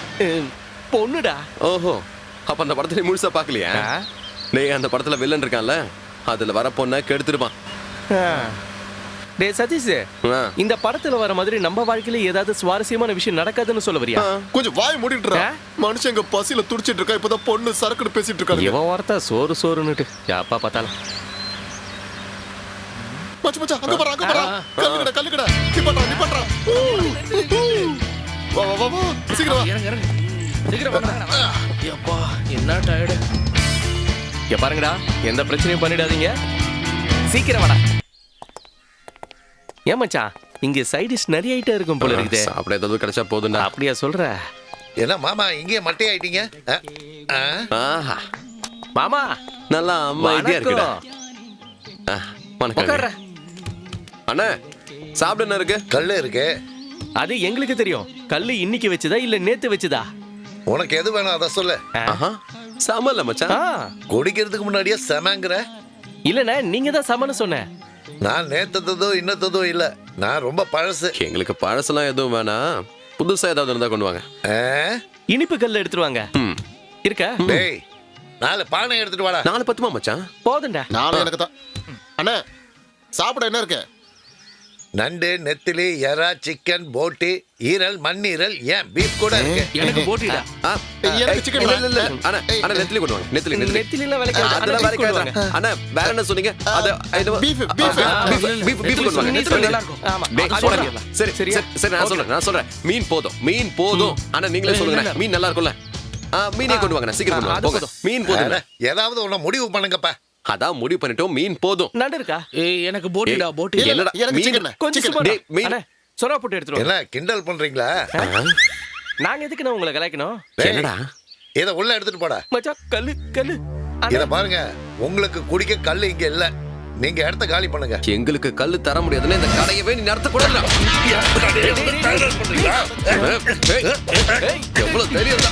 Speaker 3: பொண்ணுடா.
Speaker 11: ஓஹோ, அப்ப அந்த படத்துல முழுசா பாக்கலையா? டேய், அந்த படத்துல வில்லன் இருக்கான்ல, அதுல வர பொண்ண கெடுத்துடுவான்.
Speaker 3: டே சதீஷ், இந்த படத்துல வர மாதிரி நம்ம வாழ்க்கையில ஏதாவது சுவாரஸ்யமான விஷயம் நடக்காதுன்னு சொல்ல வரியா?
Speaker 7: கொஞ்சம் வாய் மூடிட்டு மனுஷங்க பசியில துடிச்சிட்டு இருக்கா. இப்பதான் பொண்ணு சரக்குன்னு பேசிட்டு இருக்காங்க.
Speaker 3: இவன் வார்த்தை சோறுன்னுட்டு யாப்பா பார்த்தாலும்.
Speaker 7: மச்சான் அங்க பாரு. கல்லுக்கடா. நிப்பட்றா. வா. சீக்கிரம் வா.
Speaker 6: இறங்கு. சீக்கிரம் வாங்க. அப்பா, என்ன டயர்டு.
Speaker 3: இங்க பாருங்கடா, எந்த பிரச்சனையும் பண்ணிடாதீங்க. சீக்கிரம் வாடா. ஏன் மச்சான், இங்க சைட் டிஷ் நிறைய ஐட்டம் இருக்கும் போல இருக்குது.
Speaker 11: சாப்பிட ஏதாவது கிடைச்சா போதும்டா.
Speaker 3: அப்படியா சொல்ற?
Speaker 4: என்ன மாமா இங்கே மட்டை ஆயிட்டீங்க?
Speaker 3: மாமா
Speaker 11: நல்லா அமைதியா இருக்குடா.
Speaker 3: வணக்கம்.
Speaker 11: அண்ணா, சாப்பிட என்ன இருக்கு?
Speaker 4: கல்லு இருக்கு.
Speaker 3: அது எங்களுக்கு தெரியும். கல்லு இன்னைக்கு வச்சதா இல்ல நேத்து வச்சதா?
Speaker 4: உனக்கு எது வேணும் அதை சொல்லு.
Speaker 11: சமல்ல மச்சான்.
Speaker 4: குடிக்கிறதுக்கு முன்னாடியே செமங்கிற.
Speaker 3: இல்லண்ணா, நீங்க தான் சமன்னு சொன்ன.
Speaker 4: நான் நேத்ததோ இன்னத்ததோ இல்ல, நான் ரொம்ப பழசு.
Speaker 11: எங்களுக்கு பழசெல்லாம் எதுவும் வேணாம், புதுசா ஏதாவது இருந்தா கொண்டு வாங்க.
Speaker 3: இனிப்பு கல்ல எடுத்துருவாங்க. இருக்கா?
Speaker 4: டேய், 4 பானை எடுத்துட்டு வாடா.
Speaker 11: 4 பத்துமா மச்சான்?
Speaker 3: போதும்டா.
Speaker 7: 4 எனக்கு தான். அண்ணா, சாப்பிட என்ன இருக்கு?
Speaker 4: நண்டு, நெத்திலி, எறா, சிக்கன், போட்டி, ஈரல், மண்ணீரல், ஏன் பீஃப் கூட இருக்கு.
Speaker 6: எனக்கு போட்டிடா.
Speaker 7: எனக்கு சிக்கன்
Speaker 11: இல்ல. அண்ணா நெத்திலி கொண்டு வாங்க. நெத்திலி
Speaker 3: நெத்திலில வேலைக்கு
Speaker 11: அதெல்லாம் வேலைக்கு ஆகாது. அண்ணா, வேற என்ன சொன்னீங்க? அது
Speaker 7: பீஃப்
Speaker 11: கொண்டு வாங்க. நெத்திலி
Speaker 3: நல்லா இருக்கும். ஆமா.
Speaker 11: சரி நான் சொல்றேன். மீன் போதும். அண்ணா நீங்களே சொல்லுங்க, மீன் நல்லா இருக்கும்ல? மீனே கொண்டு வாங்க. சீக்கிரம் கொண்டு வாங்க. போங்க. மீன் போதும்.
Speaker 4: ஏதாவது ஒண்ணு முடிவு பண்ணுங்கப்பா.
Speaker 11: அதான் முடிவு பண்ணிட்டோம், மீன் போதும்.
Speaker 3: நண்டு இருக்கா?
Speaker 6: எனக்கு போட்டிடா. போட்டி
Speaker 11: என்னடா
Speaker 7: மீன்?
Speaker 3: கொஞ்சம்
Speaker 11: மீன்
Speaker 3: சொரா போட்டு எடுத்துருவோம்.
Speaker 4: என்ன கிண்டல் பண்றீங்களா?
Speaker 3: நாங்க எதுக்கு நான் உங்களை கலாய்க்கணும்?
Speaker 11: என்னடா?
Speaker 4: இத உள்ள எடுத்துட்டு போடா.
Speaker 3: மச்சான், கல்லு.
Speaker 4: இத பாருங்க, உங்களுக்கு குடிக்க கல்லு இங்க இல்ல. நீங்க இடத்த காலி பண்ணுங்க.
Speaker 11: எங்களுக்கு கல்லு தர முடியாதுன்னு இந்த கடையவே நீ நடத்த கூடாது. எவ்வளவு தெரியும்?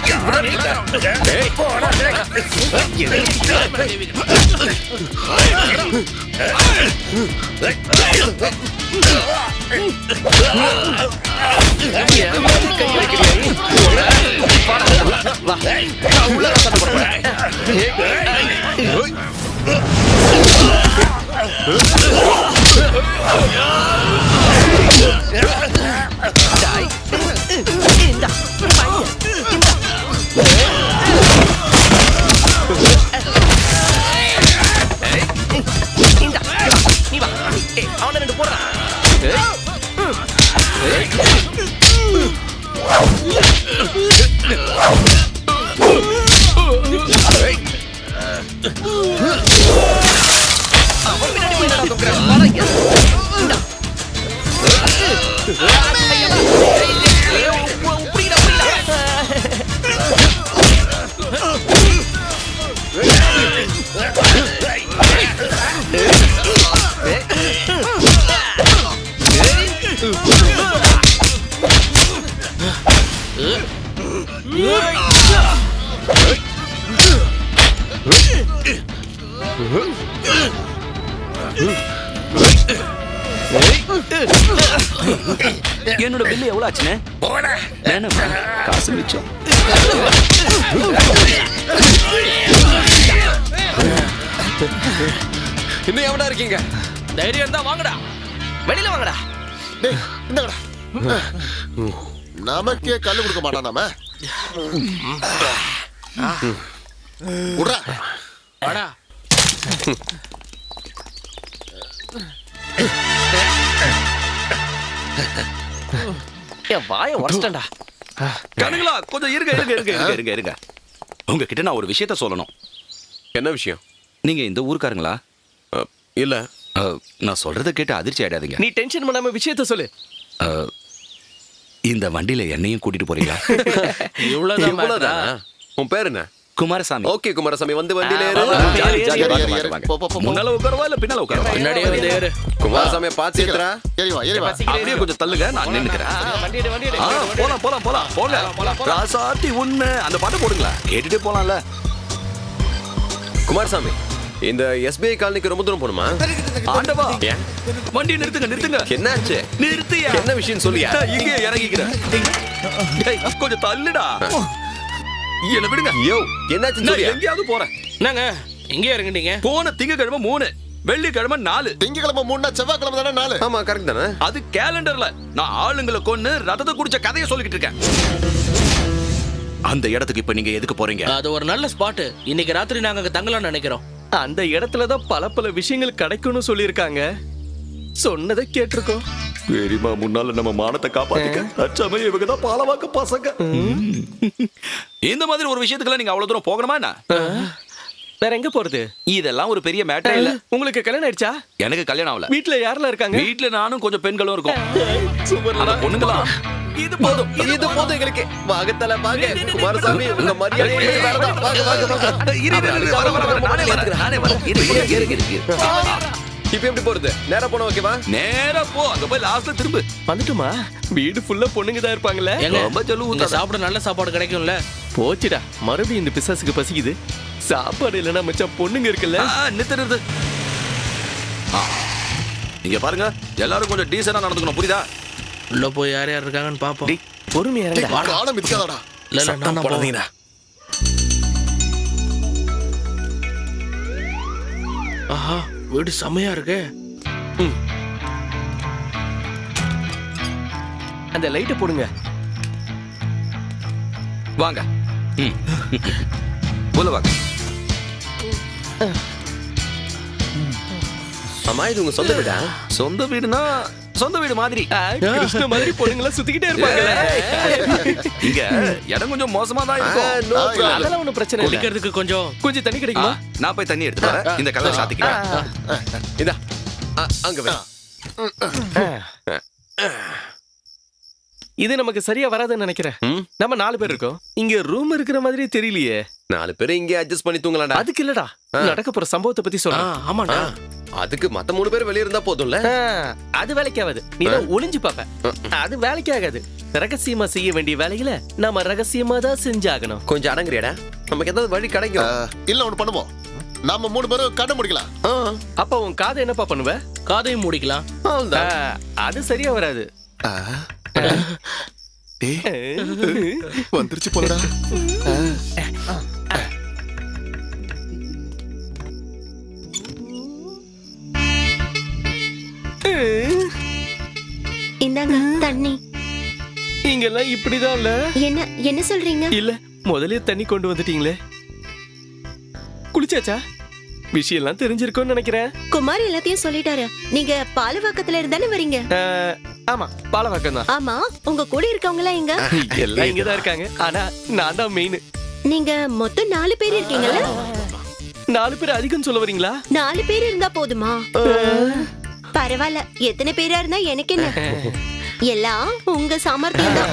Speaker 3: அவனை 2 போடுறான்.
Speaker 8: என்னோட பில்லு எவ்வளவு ஆச்சுன்னு வேணாம், காசு மிச்சம்.
Speaker 11: இன்னும் எவனா இருக்கீங்க?
Speaker 3: தைரியம் தான் வாங்கடா, வெளியில வாங்கடா.
Speaker 7: டேய் இந்தடா. நமக்கே கல்லு கொடுக்க மாட்டான் நாம. உட்றா.
Speaker 6: வாடா.
Speaker 3: என் வாயை உடச்சிட்டேன்டா.
Speaker 8: கணுங்களா, கொஞ்சம் இருங்க. உங்ககிட்ட நான் ஒரு விஷயத்த சொல்லணும்.
Speaker 11: என்ன விஷயம்?
Speaker 8: நீங்க இந்த ஊருக்காரங்களா?
Speaker 11: இல்ல.
Speaker 8: நான் சொல்றத கேட்டு அதிர்ச்சி ஆயிடாதீங்க.
Speaker 3: நீ டென்ஷன் பண்ணாம விஷயத்த சொல்லு.
Speaker 8: இந்த வண்டியில என்னையும் கூட்டிட்டு போறீங்களா?
Speaker 11: இவ்வளவுதானா? உன் பேர் என்ன?
Speaker 8: குமாரசாமி.
Speaker 11: ஓகே குமாரசாமி, வந்து வண்டியில ஏறு.
Speaker 8: ஜாலி, ஜாலி,
Speaker 7: ஏறு,
Speaker 8: வாங்க,
Speaker 7: ஏறு,
Speaker 8: வாங்க,
Speaker 7: ஏறு.
Speaker 8: வாங்க.
Speaker 7: போ, போ, போ.
Speaker 8: முன்னால உட்காரவா இல்ல பின்னால உட்காரவா?
Speaker 6: முன்னாடியே வந்து ஏறு.
Speaker 11: குமாரசாமியை பார்த்து ஏத்துறா.
Speaker 7: ஏறி வா, ஏறி வா.
Speaker 8: அப்படியே கொஞ்சம் தள்ளுங்க, நான் நின்னுக்கிறேன். போலாம். ராசாத்தி உண்மை. அந்த பாட்டு போடுங்களா, கேட்டுட்டே போலாம்ல.
Speaker 11: குமாரசாமி, இந்த SBI காலனிக்கு ரொம்ப தூரம் போகணுமா?
Speaker 8: ஆண்டவா,
Speaker 11: ஏன்?
Speaker 8: வண்டியை நிறுத்துங்க.
Speaker 11: என்னாச்சு?
Speaker 8: நிறுத்தியா?
Speaker 11: என்ன விஷயம் சொல்லியா?
Speaker 8: இங்கே இறங்கிக்கிறேன். டேய், கொஞ்சம் தள்ளுடா. என்ன விடுங்க.
Speaker 11: யோ, என்னாச்சு
Speaker 8: நான்
Speaker 11: சொல்லியா?
Speaker 8: எங்கேயாவது போறேன்.
Speaker 6: என்னங்க இங்கே இறங்கிட்டீங்க?
Speaker 8: போன திங்கக்கிழமை 3, வெள்ளிக்கிழமை 4.
Speaker 7: திங்கக்கிழமை 3, செவ்வாய்க்கிழமை தானே 4.
Speaker 11: ஆமா, கரெக்ட் தானே?
Speaker 8: அது கேலண்டர்ல. நான் ஆளுங்களை கொன்னு ரத்தத்தை குடிச்ச கதையை சொல்லிக்கிட்டு இருக்கேன். அந்த இடத்துக்கு இப்ப நீங்க எதுக்கு போறீங்க?
Speaker 6: அது ஒரு நல்ல ஸ்பாட். இன்னைக்கு ராத்திரி நாங்க அங்க தங்கலாம்னு நினைக்கிறோம்.
Speaker 3: அந்த இடத்துல தான் பல விஷயங்கள் கிடைக்கும்னு சொல்லியிருக்காங்க. சொன்னதை கேட்டிருக்கோம்.
Speaker 8: பெரியமா முன்னால நம்ம மானத்தை காப்பாத்திக்க அச்சமே இவங்க தான் பாலவாக்க பசங்க. இந்த மாதிரி ஒரு விஷயத்துக்குலாம் நீங்க அவ்வளவு தூரம் போகணுமா என்ன?
Speaker 3: வேற எங்க போறது?
Speaker 8: இதெல்லாம் ஒரு பெரிய மேட்டர் இல்ல.
Speaker 3: உங்களுக்கு கல்யாணம் ஆயிடுச்சா?
Speaker 8: எனக்கு கல்யாணம் ஆகல.
Speaker 3: வீட்ல யாரெல்லாம் இருக்காங்க?
Speaker 8: வீட்ல நானும் கொஞ்சம் பெண்களும் இருக்கோம்.
Speaker 3: சூப்பர்ல
Speaker 8: பொண்ணுங்களா?
Speaker 11: இது போதும் எங்களுக்கு. வாங்கத்தல வாங்க. குமாரசாமி, உங்க மரியாதை வேறதான். வாங்க. இப்ப எப்படி போறது? நேரா போன ஓகேவா?
Speaker 8: நேரா போ, அங்க போய் லாஸ்ட்ல திரும்ப
Speaker 3: வந்துட்டுமா? வீடு ஃபுல்லா பொண்ணுங்க தான் இருப்பாங்கல்ல.
Speaker 6: ரொம்ப சொல்லுங்க, சாப்பிட நல்ல சாப்பாடு கிடைக்கும்ல.
Speaker 3: போச்சுடா, மறுபடியும் இந்த பிசாசுக்கு பசிக்குது. சாப்பாடு இல்லைன்னா மச்சான் பொண்ணுங்க இருக்குல்ல.
Speaker 8: நிறுத்து. இங்க பாருங்க, எல்லாரும் கொஞ்சம் டீசெண்டா நடந்துக்கணும், புரியுதா?
Speaker 6: உள்ள போய் யார் யார் இருக்காங்கன்னு பாப்போம்.
Speaker 3: பொறுமையா இருங்க.
Speaker 7: காலம் மிதிக்காதடா.
Speaker 6: இல்ல நான் போறேன். ஆஹா, வீடு செமையா இருக்கு.
Speaker 3: அந்த லைட்டை போடுங்க.
Speaker 8: வாங்க. உள்ள வாங்க.
Speaker 11: அம்மா, இது உங்க சொந்த வீடா?
Speaker 8: சொந்த வீடுனா சொந்த வீடு மாதிரி.
Speaker 3: கிருஷ்ண மாதிரி பொண்ணுங்களா சுத்திக்கிட்டே இருப்பாங்கல்ல.
Speaker 8: இங்க இடம் கொஞ்சம் மோசமா தான் இருக்கும்.
Speaker 3: அதெல்லாம் ஒண்ணும் பிரச்சனை இல்ல.
Speaker 6: குடிக்கிறதுக்கு கொஞ்சம்
Speaker 8: தண்ணி கிடைக்குமா? நான் போய் தண்ணி எடுத்து வரேன். இந்த கதவை சாத்திக்கிறேன்.
Speaker 11: இதா, அங்க வை.
Speaker 3: இது நமக்கு சரியா வராதுன்னு நினைக்கிறேன். நம்ம 4 பேர் இருக்கோம். இங்க ரூம் இருக்கிற மாதிரி தெரியலையே.
Speaker 11: 4 பேர் இங்கே அட்ஜஸ்ட் பண்ணி தூங்கலாம்டா.
Speaker 3: அதுக்கு இல்லடா, நடக்க போற சம்பவத்தை பத்தி சொல்றேன்.
Speaker 6: ஆமாடா.
Speaker 11: அதுக்கு மத்த 3 பேர் வெளிய இருந்தா போதும்ல.
Speaker 3: அது வேலைக்கு ஆகாது. நீ தான் ஒளிஞ்சு பாப்ப. அது வேலைக்கு ஆகாது. ரகசியமா செய்ய வேண்டிய வேலைகளை நாம ரகசியமா தான் செஞ்சாகணும்.
Speaker 11: கொஞ்சம் அடங்குறியாடா? நமக்கு ஏதாவது வழி கிடைக்கும்.
Speaker 7: இல்ல ஒண்ணு பண்ணுவோம். நாம 3 பேரும் கண்ண முடிக்கலாம்.
Speaker 3: அப்ப உன் காதை என்னப்பா பண்ணுவ?
Speaker 6: காதையும் மூடிக்கலாம்.
Speaker 3: அது சரியா வராது.
Speaker 7: வந்துருச்சு போலடா.
Speaker 9: இந்தாங்க தண்ணி.
Speaker 3: இங்கெல்லாம் இப்படிதான் இல்ல.
Speaker 9: என்ன சொல்றீங்க?
Speaker 3: இல்ல, முதல்ல தண்ணி கொண்டு வந்துட்டீங்களே. குளிச்சாச்சா? விஷயம் எல்லாம் தெரிஞ்சிருக்கும்னு நினைக்கிறேன்.
Speaker 9: குமார் எல்லாத்தையும் சொல்லிட்டாரு. நீங்க பாலவாக்கத்துல இருந்தானே வரீங்க?
Speaker 3: ஆமா, பாலவாக்கம் தான்.
Speaker 9: ஆமா, உங்க கூட இருக்கவங்க எல்லாம் எங்க?
Speaker 3: எல்லாம் இங்கதான் இருக்காங்க. ஆனா நான் தான் மெயின்.
Speaker 9: நீங்க மொத்தம் 4 பேர் இருக்கீங்கல்ல?
Speaker 3: 4 பேர் அதிகம் சொல்ல வரீங்களா?
Speaker 9: 4 பேர் இருந்தா போதுமா? பரவாயில்ல, எத்தனை பேரா இருந்தா எனக்கு என்ன. எல்லாம் உங்க சாமர்த்தியம் தான்.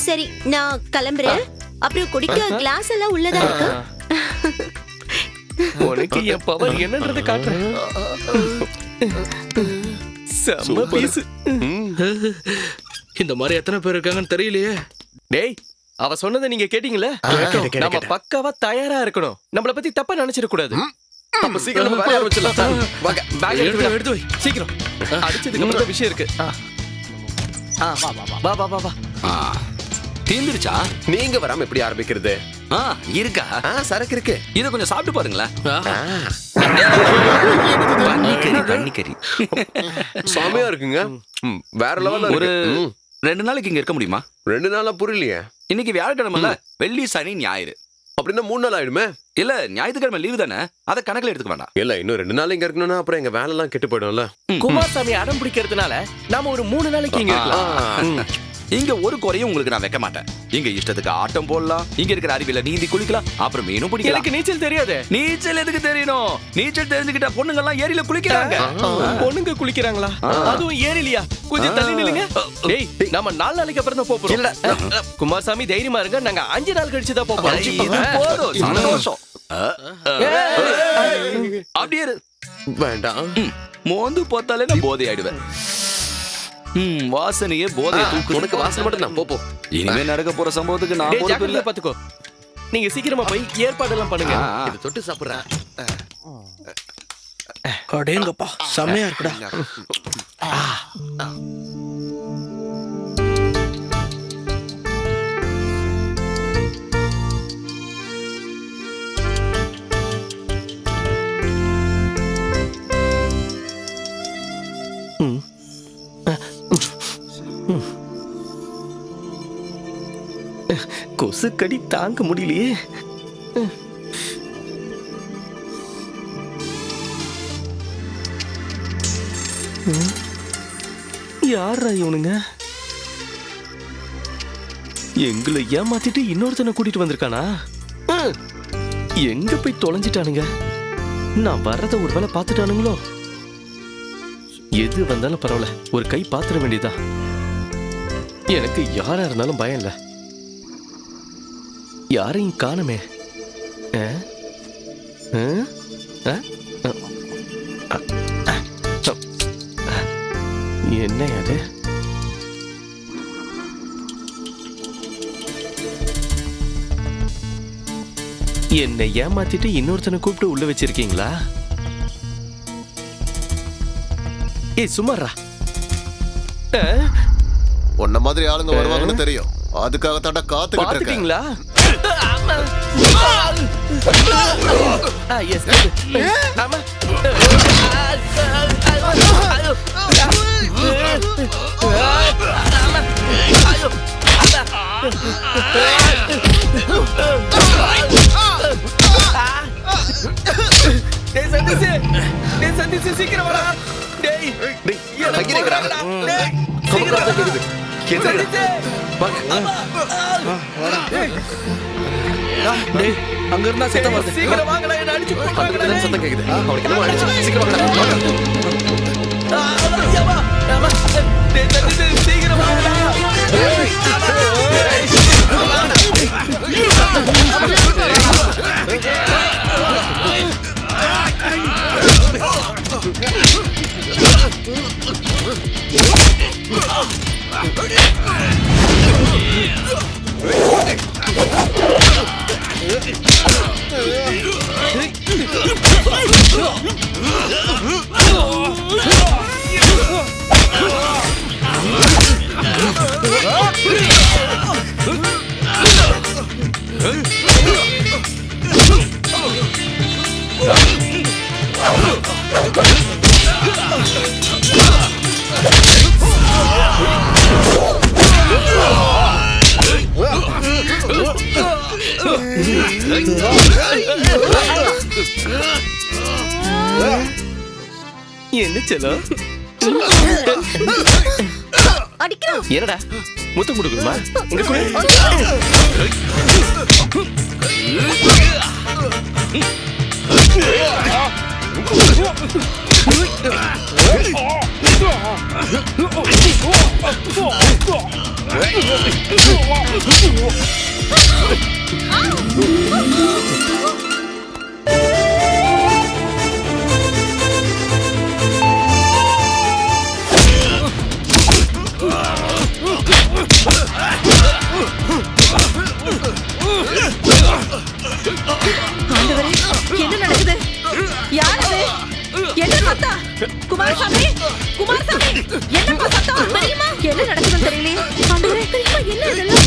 Speaker 9: சரி, நான் கிளம்புறேன். அப்புறம் குடிக்க கிளாஸ் எல்லாம் உள்ளதா இருக்கு.
Speaker 3: உனக்கு என் பவர் என்னன்றதை காட்டுறேன். செம்ம பீஸ்.
Speaker 6: இந்த மாதிரி எத்தனை பேர் இருக்காங்கன்னு தெரியலையே.
Speaker 3: டேய், அவ சொன்னதை நீங்க கேட்டீங்களா? நம்ம பக்காவா தயாரா இருக்கணும். நம்மள பத்தி தப்பா நினைச்சிட கூடாது.
Speaker 11: அப்ப சீக்கிரம் நம்ம வேலைய ஆரம்பிச்சிடலாம். வாங்க.
Speaker 3: பேக் எடுத்து வை சீக்கிரம். அடிச்சதுக்கு அப்புறம் தான் விஷயம் இருக்கு. வா வா வா வா.
Speaker 8: தீந்துருச்சா?
Speaker 11: நீங்க வராம எப்படி ஆரம்பிக்கிறது?
Speaker 8: இருக்கா?
Speaker 11: சரக்கு இருக்கு.
Speaker 8: இத கொஞ்சம் சாப்பிட்டு பாருங்களேன். பன்னிக்கறி
Speaker 11: செமையா இருக்குங்க. வேற லெவல்ல
Speaker 8: ஒரு
Speaker 11: இருக்கு.
Speaker 8: 2 நாளைக்கு இங்க இருக்க முடியுமா?
Speaker 11: 2 நாளா புரியலையே.
Speaker 8: இன்னைக்கு வியாழக்கிழமைல, வெள்ளி சனி ஞாயிறு.
Speaker 11: அப்படின்னா 3 நாள் ஆயிடுமே.
Speaker 8: இல்ல ஞாயிற்றுக்கிழமை லீவு தானே, அதை கணக்குல எடுத்துக்க வேண்டாம்.
Speaker 11: இல்ல இன்னும் 2 நாள் இங்க இருக்கணும்னா அப்புறம் எங்க வேலை எல்லாம் கெட்டு போயிடும்ல.
Speaker 3: குமாரசாமி அடம் பிடிக்கிறதுனால நாம ஒரு 3 நாளைக்கு இங்க இருக்கலாம்.
Speaker 8: இங்க ஒரு குறையும் உங்களுக்கு நான் வைக்க மாட்டேன். இங்க இஷ்டத்துக்கு ஆட்டம் போடலாம், இங்க இருக்கிற அருவியில நீந்தி குளிக்கலாம், அப்புறம் மீனும் பிடிக்கலாம்.
Speaker 3: எனக்கு நீச்சல் தெரியாது.
Speaker 8: நீச்சல் எதுக்கு தெரியணும்? நீச்சல் தெரிஞ்சுக்கிட்ட பொண்ணுங்க எல்லாம் ஏரியில குளிக்கிறாங்க.
Speaker 3: பொண்ணுங்க குளிக்கிறாங்களா? அதுவும் ஏரியிலையா? கொஞ்சம் தள்ளி நில்லுங்க. டேய், நாம 4 நாளைக்கு அப்புறம் தான் போறோம்.
Speaker 8: இல்ல
Speaker 3: குமாரசாமி தைரியமா இருங்க, நாங்க 5 நாள் கழிச்சு தான் போறோம்.
Speaker 8: இது போதும், சந்தோஷம். அப்படியே இரு.
Speaker 11: வேண்டாம்.
Speaker 8: மோந்து பார்த்தாலே நான் போதை ஆயிடுவேன். வாசனையே போதைய தூக்கு.
Speaker 11: உனக்கு வாசனை மட்டும் நான் போ.
Speaker 8: இனிமே நடக்க போற சம்பவத்துக்கு நான் பொறுப்பு இல்ல.
Speaker 3: பாத்துக்கோ. நீங்க சீக்கிரமா போய் ஏற்பாடு எல்லாம் பண்ணுங்க.
Speaker 11: இது தொட்டு சாப்பிடுறேன்.
Speaker 6: அடேங்கப்பா செமையா இருக்குடா.
Speaker 3: கொசு கடி தாங்க முடியலையே. யாரா இவனுங்க? எங்களை ஏமாத்திட்டு இன்னொருத்தனை கூட்டிட்டு வந்திருக்கானா? எங்க போய் தொலைஞ்சிட்டானுங்க? நான் வர்றத ஒரு வேளை பார்த்துட்டானுங்களோ? எது வந்தாலும் பரவாயில்ல, ஒரு கை பாத்திர வேண்டியதா. எனக்கு யாரா இருந்தாலும் பயம் இல்ல. யாரையும் காணுமே. என்ன அது? என்னை ஏமாத்திட்டு இன்னொருத்தனை கூப்பிட்டு உள்ள வச்சிருக்கீங்களா? ஏய் சுமாரா,
Speaker 7: உன்ன மாதிரி ஆளுங்க வருவாங்கன்னு தெரியும். அதுக்காக தாண்டா காத்துக்கிட்டு இருக்கேன்.
Speaker 3: பாத்துட்டீங்களா? ஆமா. சீக்கிரம் வரா. டேய்
Speaker 6: அங்க இருந்தா சத்தம் வருது.
Speaker 3: சீக்கிரம் வாங்கடா, என்ன அடிச்சு போறாங்கடா.
Speaker 11: சத்தம் கேக்குது. அவனுக்கு என்னமோ அடிச்சு. சீக்கிரம்
Speaker 3: சீக்கிரம் வாங்கடா. என்ன செல்லம்? என்னடா முத்தம் கொடுக்கணுமா? இங்க
Speaker 10: ஆண்டவரே, என்ன நடக்குது? யார் அது? என்ன சத்தம்? குமாரசாமி, குமாரசாமி, என்னப்பா சத்தம்? பெரியம்மா, என்ன நடக்குதுன்னு தெரியலையே. ஆண்டவரே, பெரியம்மா, என்ன இதெல்லாம்?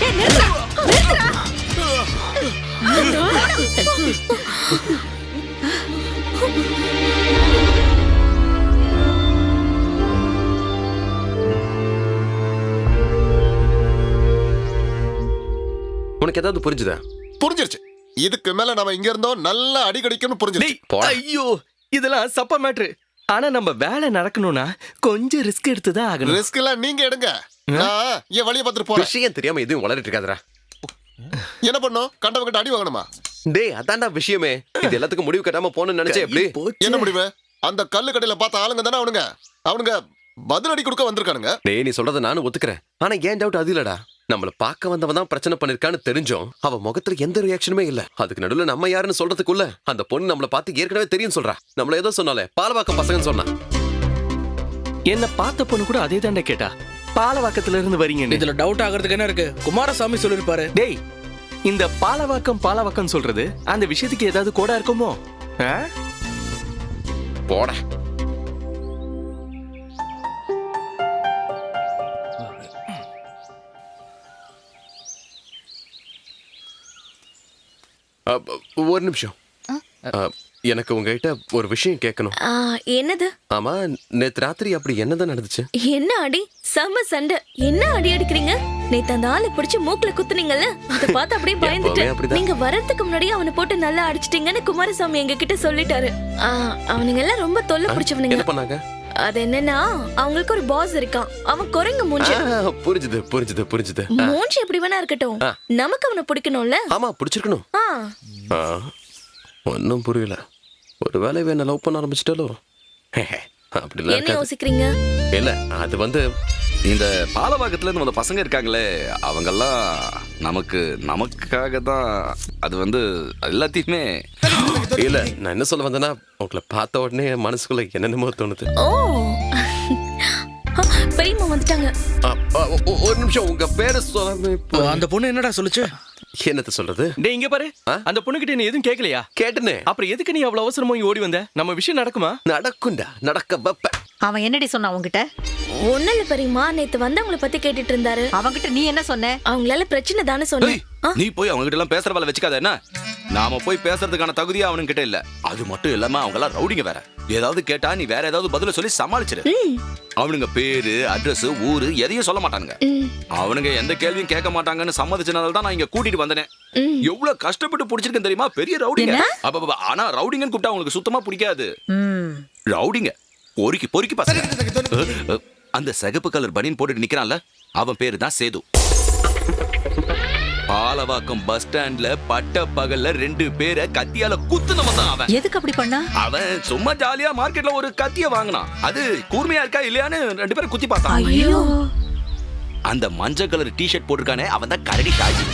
Speaker 10: ஏய், நிறுத்துடா, நிறுத்துடா.
Speaker 11: உனக்கு ஏதாவது புரிஞ்சுதா?
Speaker 7: புரிஞ்சிருச்சு. இதுக்கு மேல நம்ம இங்க இருந்தோம் நல்லா அடிக்கடிக்கணும் புரிஞ்சிருச்சு.
Speaker 11: போடா.
Speaker 3: ஐயோ இதெல்லாம் சப்ப மேட்ரு. ஆனா நம்ம வேலை நடக்கணும்னா கொஞ்சம் ரிஸ்க் எடுத்துதான் ஆகணும்.
Speaker 7: ரிஸ்க் எல்லாம் நீங்க எடுங்க. நான் என் வழியை பார்த்துட்டு போறேன்.
Speaker 11: விஷயம் தெரியாம எதுவும் வளரிட்டு இருக்காதடா.
Speaker 7: என்ன பண்ணும்? கண்டவங்கிட்ட அடி வாங்கணுமா?
Speaker 11: டேய், அதான்டா விஷயமே. இது எல்லாத்துக்கும் முடிவு கட்டாம போகணும்னு நினைச்சேன். எப்படி?
Speaker 7: என்ன முடிவு? அந்த கல்லு கடையில பார்த்த ஆளுங்க தானே அவனுங்க பதில் அடி கொடுக்க வந்திருக்கானுங்க.
Speaker 11: டேய், நீ சொல்றத நானும் ஒத்துக்கிறேன். ஆனா ஏன் டவுட் அது இல்லடா. நம்மள பார்க்க வந்தவன் தான் பிரச்சனை பண்ணிருக்கான்னு தெரிஞ்சோம். அவ முகத்துல எந்த ரியாக்ஷனுமே இல்ல. அதுக்கு நடுவுல நம்ம யாருன்னு சொல்றதுக்குள்ள அந்த பொண்ணு நம்மள பார்த்து ஏற்கனவே தெரியும் சொல்றா. நம்மள ஏதோ சொன்னாலே பாலவாக்கம் பசங்கன்னு சொன்னா.
Speaker 3: என்ன பார்த்த பொண்ணு கூட அதே தாண்டா கேட்டா. பாலவாக்கத்துல இருந்து வரீங்க.
Speaker 6: இதுல டவுட் ஆகிறதுக்கு என்ன இருக்கு? குமாரசாமி சொல்லிருப்பாரு.
Speaker 3: டேய், இந்த பாலவாக்கம் சொல்றது அந்த விஷயத்துக்கு ஏதாவது கோடா இருக்குமோ?
Speaker 11: போடா. ஒரு நிமிஷம். எனக்கு உங்ககிட்ட ஒரு விஷயம் கேட்கணும்.
Speaker 9: என்னது?
Speaker 11: ஆமா, நேத்து ராத்திரி அப்படி என்னதான் நடந்துச்சு?
Speaker 9: என்ன அடி? செம்ம சண்டை. என்ன அடி அடிக்கிறீங்க? நேத்து அந்த ஆளை பிடிச்சு மூக்குல குத்துனீங்கல்ல, அத பார்த்து அப்படியே பயந்துட்டேன். நீங்க வரதுக்கு முன்னாடி அவனை போட்டு நல்லா அடிச்சிட்டீங்கன்னு குமாரசாமி எங்க கிட்ட சொல்லிட்டாரு. அவனுங்க எல்லாம் ரொம்ப தொல்லை பிடிச்சவனுங்க.
Speaker 11: என்ன பண்ணாங்க?
Speaker 9: அது என்னன்னா, அவங்களுக்கு ஒரு பாஸ் இருக்கான். அவன் குரங்கு மூஞ்சி.
Speaker 11: புரிஞ்சுது.
Speaker 9: மூஞ்சி எப்படி வேணா இருக்கட்டும், நமக்கு அவனை பிடிக்கணும்ல.
Speaker 11: ஆமா, பிடிச்சிருக்கணும். ஒன்னும் புரியல. ஒரு வேலை வேணா லவ் பண்ண ஆரம்பிச்சிட்டாலோ? அப்படிலாம்
Speaker 9: என்ன யோசிக்கிறீங்க?
Speaker 11: இல்ல, அது வந்து
Speaker 8: இந்த பாலவாக்கத்துல இருந்து வந்த பசங்க இருக்காங்களே, அவங்கெல்லாம் நமக்காக தான். அது வந்து எல்லாத்தையுமே
Speaker 11: இல்ல, நான் என்ன சொல்ல வந்தேன்னா, உங்களை பார்த்த உடனே மனசுக்குள்ள என்னென்னமோ தோணுது.
Speaker 9: ஓ, பெரியம்மா வந்துட்டாங்க.
Speaker 11: ஒரு நிமிஷம், உங்க பேரை சொல்லாம
Speaker 6: அந்த பொண்ணு என்னடா சொல்லுச்சு?
Speaker 11: என்னத்த சொல்றது?
Speaker 3: டேய், இங்க பாரு. அந்த பொண்ணு கிட்ட நீ எதுவும் கேட்கலையா?
Speaker 11: கேட்டனே.
Speaker 3: அப்புறம் எதுக்கு நீ அவ்வளவு அவசரமா இங்க ஓடி வந்த? நம்ம விஷயம் நடக்குமா?
Speaker 11: நடக்கும்டா, நடக்க வைப்பேன்.
Speaker 10: அவன் என்னடி சொன்னான் உன்கிட்ட?
Speaker 9: ஒண்ணு இல்ல பெரியம்மா, நேத்து வந்தவங்களை பத்தி கேட்டுட்டு இருந்தாரு.
Speaker 10: அவன்கிட்ட நீ என்ன சொன்ன?
Speaker 9: அவங்களால பிரச்சனை தானே சொன்னேன்.
Speaker 8: நீ போய் அவங்க கிட்ட எல்லாம் பேசுற வேலை வச்சுக்காத. என்ன, நாம போய் பேசுறதுக்கான தகுதி அவனுங்க கிட்ட இல்ல. அது மட்டும் இல்லாம அவங்க எல்லாம் ரவுடிங்க வேற. ஏதாவது கேட்டா நீ வேற ஏதாவது பதில சொல்லி சமாளிச்சிரு. அவனுங்க பேரு, அட்ரஸ், ஊரு எதையும் சொல்ல மாட்டானுங்க. அவனுங்க எந்த கேள்வியும் கேட்க மாட்டாங்கன்னு சம்மதிச்சனால தான் நான் இங்க கூட்டிட்டு வந்தேன். எவ்வளவு கஷ்டப்பட்டு பிடிச்சிருக்கேன் தெரியுமா? பெரிய ரவுடிங்க. ஆனா ரவுடிங்கன்னு கூப்பிட்டா அவங்களுக்கு சுத்தமா பிடிக்காது. ரவுடிங்க பொறுக்கி பசங்க. அந்த சிகப்பு கலர் பனியன் போட்டுட்டு நிக்கிறான்ல, அவன் பேரு தான் சேது. பாலவாக்கம் பஸ் ஸ்டாண்ட்ல பட்ட பகல்ல 2 பேரை கத்தியால குத்துனவன் தான் அவன்.
Speaker 10: எதுக்கு அப்படி பண்ணா?
Speaker 8: அவன் சும்மா ஜாலியா மார்க்கெட்ல ஒரு கத்திய வாங்கினான். அது கூர்மையா இருக்கா இல்லையான்னு 2 பேரும் குத்தி பார்த்தான்.
Speaker 10: ஐயோ,
Speaker 8: அந்த மஞ்சள் கலர் டிஷர்ட் போட்டிருக்கானே, அவன் தான் கரடி ஷாஜி.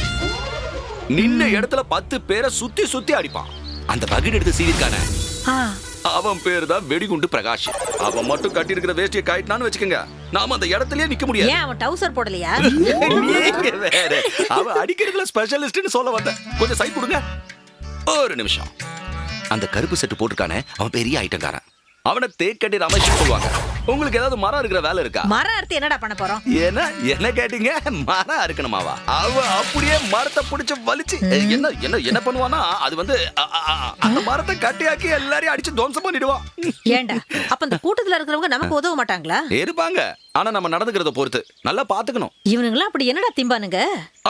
Speaker 8: நின்ன இடத்துல 10 பேரை சுத்தி அடிப்பான். அந்த பகட் எடுத்து சீவிருக்கானே, அவன் பேரு தான் வெடிகுண்டு பிரகாஷ். அவன் மட்டும் கட்டி இருக்கிற வேஷ்டியை காயிட்டான்னு வச்சுக்கோங்க, நாம அந்த இடத்துலயே நிக்க முடியாது.
Speaker 10: ஏன் அவன் டவுசர் போடலையா?
Speaker 8: நீங்க வேற. அவன் அடிக்கிறதுல ஸ்பெஷலிஸ்ட்னு சொல்ல வந்த. கொஞ்சம் சைட் கொடுங்க. ஒரு நிமிஷம். அந்த கருப்பு செட்டு போட்டுருக்கானே, அவன் பெரிய ஐட்டங்காரன். அவனை தேக்கட்டி ரமேஷ் சொல்லுவாங்க. உங்களுக்கு ஏதாவது மரம் இருக்கிற வேலை இருக்கா?
Speaker 10: மரம் அறுத்து என்னடா பண்ண போறோம்?
Speaker 8: என்ன கேட்டீங்க? மரம் அறுக்கணுமாவா? அவன் அப்படியே மரத்தை பிடிச்சு வலிச்சு என்ன பண்ணுவானா, அது வந்து அந்த மரத்தை கட்டியாக்கி எல்லாரையும் அடிச்சு துவம்சம் பண்ணிடுவான்.
Speaker 10: ஏண்டா, அப்ப இந்த கூட்டத்துல இருக்கிறவங்க நமக்கு உதவ மாட்டாங்களா?
Speaker 8: இருப்பாங்க, ஆனா நம்ம நடந்துக்கிறத பொறுத்து நல்லா பாத்துக்கணும்.
Speaker 10: இவனுங்களா அப்படி என்னடா திம்பானுங்க?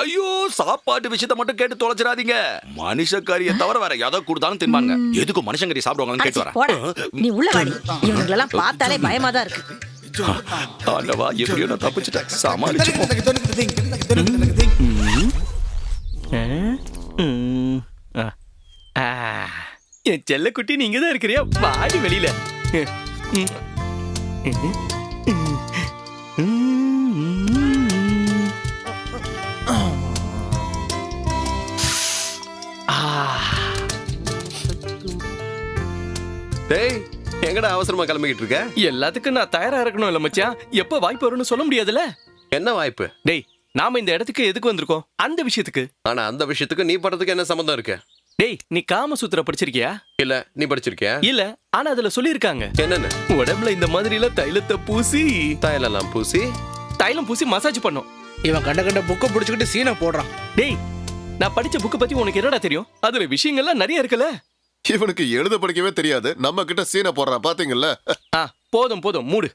Speaker 8: ஐயோ, சாப்பாட்டு விஷயத்த மட்டும் கேட்டு தொலைச்சிடாதீங்க. மனுஷக்கறியை தவிர வேற எதை கொடுத்தாலும் தின்பாங்க. எதுக்கு மனுஷங்கறி சாப்பிடுவாங்கன்னு கேட்டு வரேன்.
Speaker 10: நீ உள்ள வாடி. இவனுங்களெல்லாம் பார்த்தாலே பயமா தான் இருக்கு.
Speaker 8: ஆண்டவா, எப்படியோ நான் தப்பிச்சிட்டேன். சமாளிச்சுப்போம்.
Speaker 3: என் செல்ல குட்டி நீங்க தான் இருக்கிறியா? வாடி வெளியில.
Speaker 11: டேய், எங்கடா அவசரமா கிளம்பிக்கிட்டு இருக்க?
Speaker 3: எல்லாத்துக்கும் நான் தயாரா இருக்கணும் இல்ல மச்சான். எப்ப வாய்ப்பு வரும்னு சொல்ல முடியாதுல்ல.
Speaker 11: என்ன வாய்ப்பு?
Speaker 3: டேய், நாம இந்த இடத்துக்கு எதுக்கு வந்திருக்கோம்? அந்த விஷயத்துக்கு.
Speaker 11: ஆனா அந்த விஷயத்துக்கு நீ பண்றதுக்கு என்ன சம்பந்தம் இருக்கு?
Speaker 3: டேய், நீ காமசூத்திர படிச்சிருக்கியா?
Speaker 11: இல்ல, நீ படிச்சிருக்கியா?
Speaker 3: இல்ல, ஆனா அதுல சொல்லிருக்காங்க
Speaker 11: என்னன்னு?
Speaker 3: உடம்புல இந்த மாதிரி எல்லாம் தைலத்தை பூசி
Speaker 11: தைலம் பூசி
Speaker 3: தைலம் பூசி மசாஜ் பண்ணும்.
Speaker 6: இவன் கண்ட கண்ட புக்கை பிடிச்சிக்கிட்டு சீனை போடுறான்.
Speaker 3: டேய், நான் படிச்ச புக்க பத்தி உனக்கு என்னடா தெரியும்? அதுல விஷயங்கள்லாம் நிறைய இருக்குல்ல.
Speaker 7: இவனுக்கு எழுத படிக்கவே தெரியாது, நம்ம கிட்ட சீனை போடுறான் பாத்தீங்கல்ல.
Speaker 3: போதும் போதும், மூடு.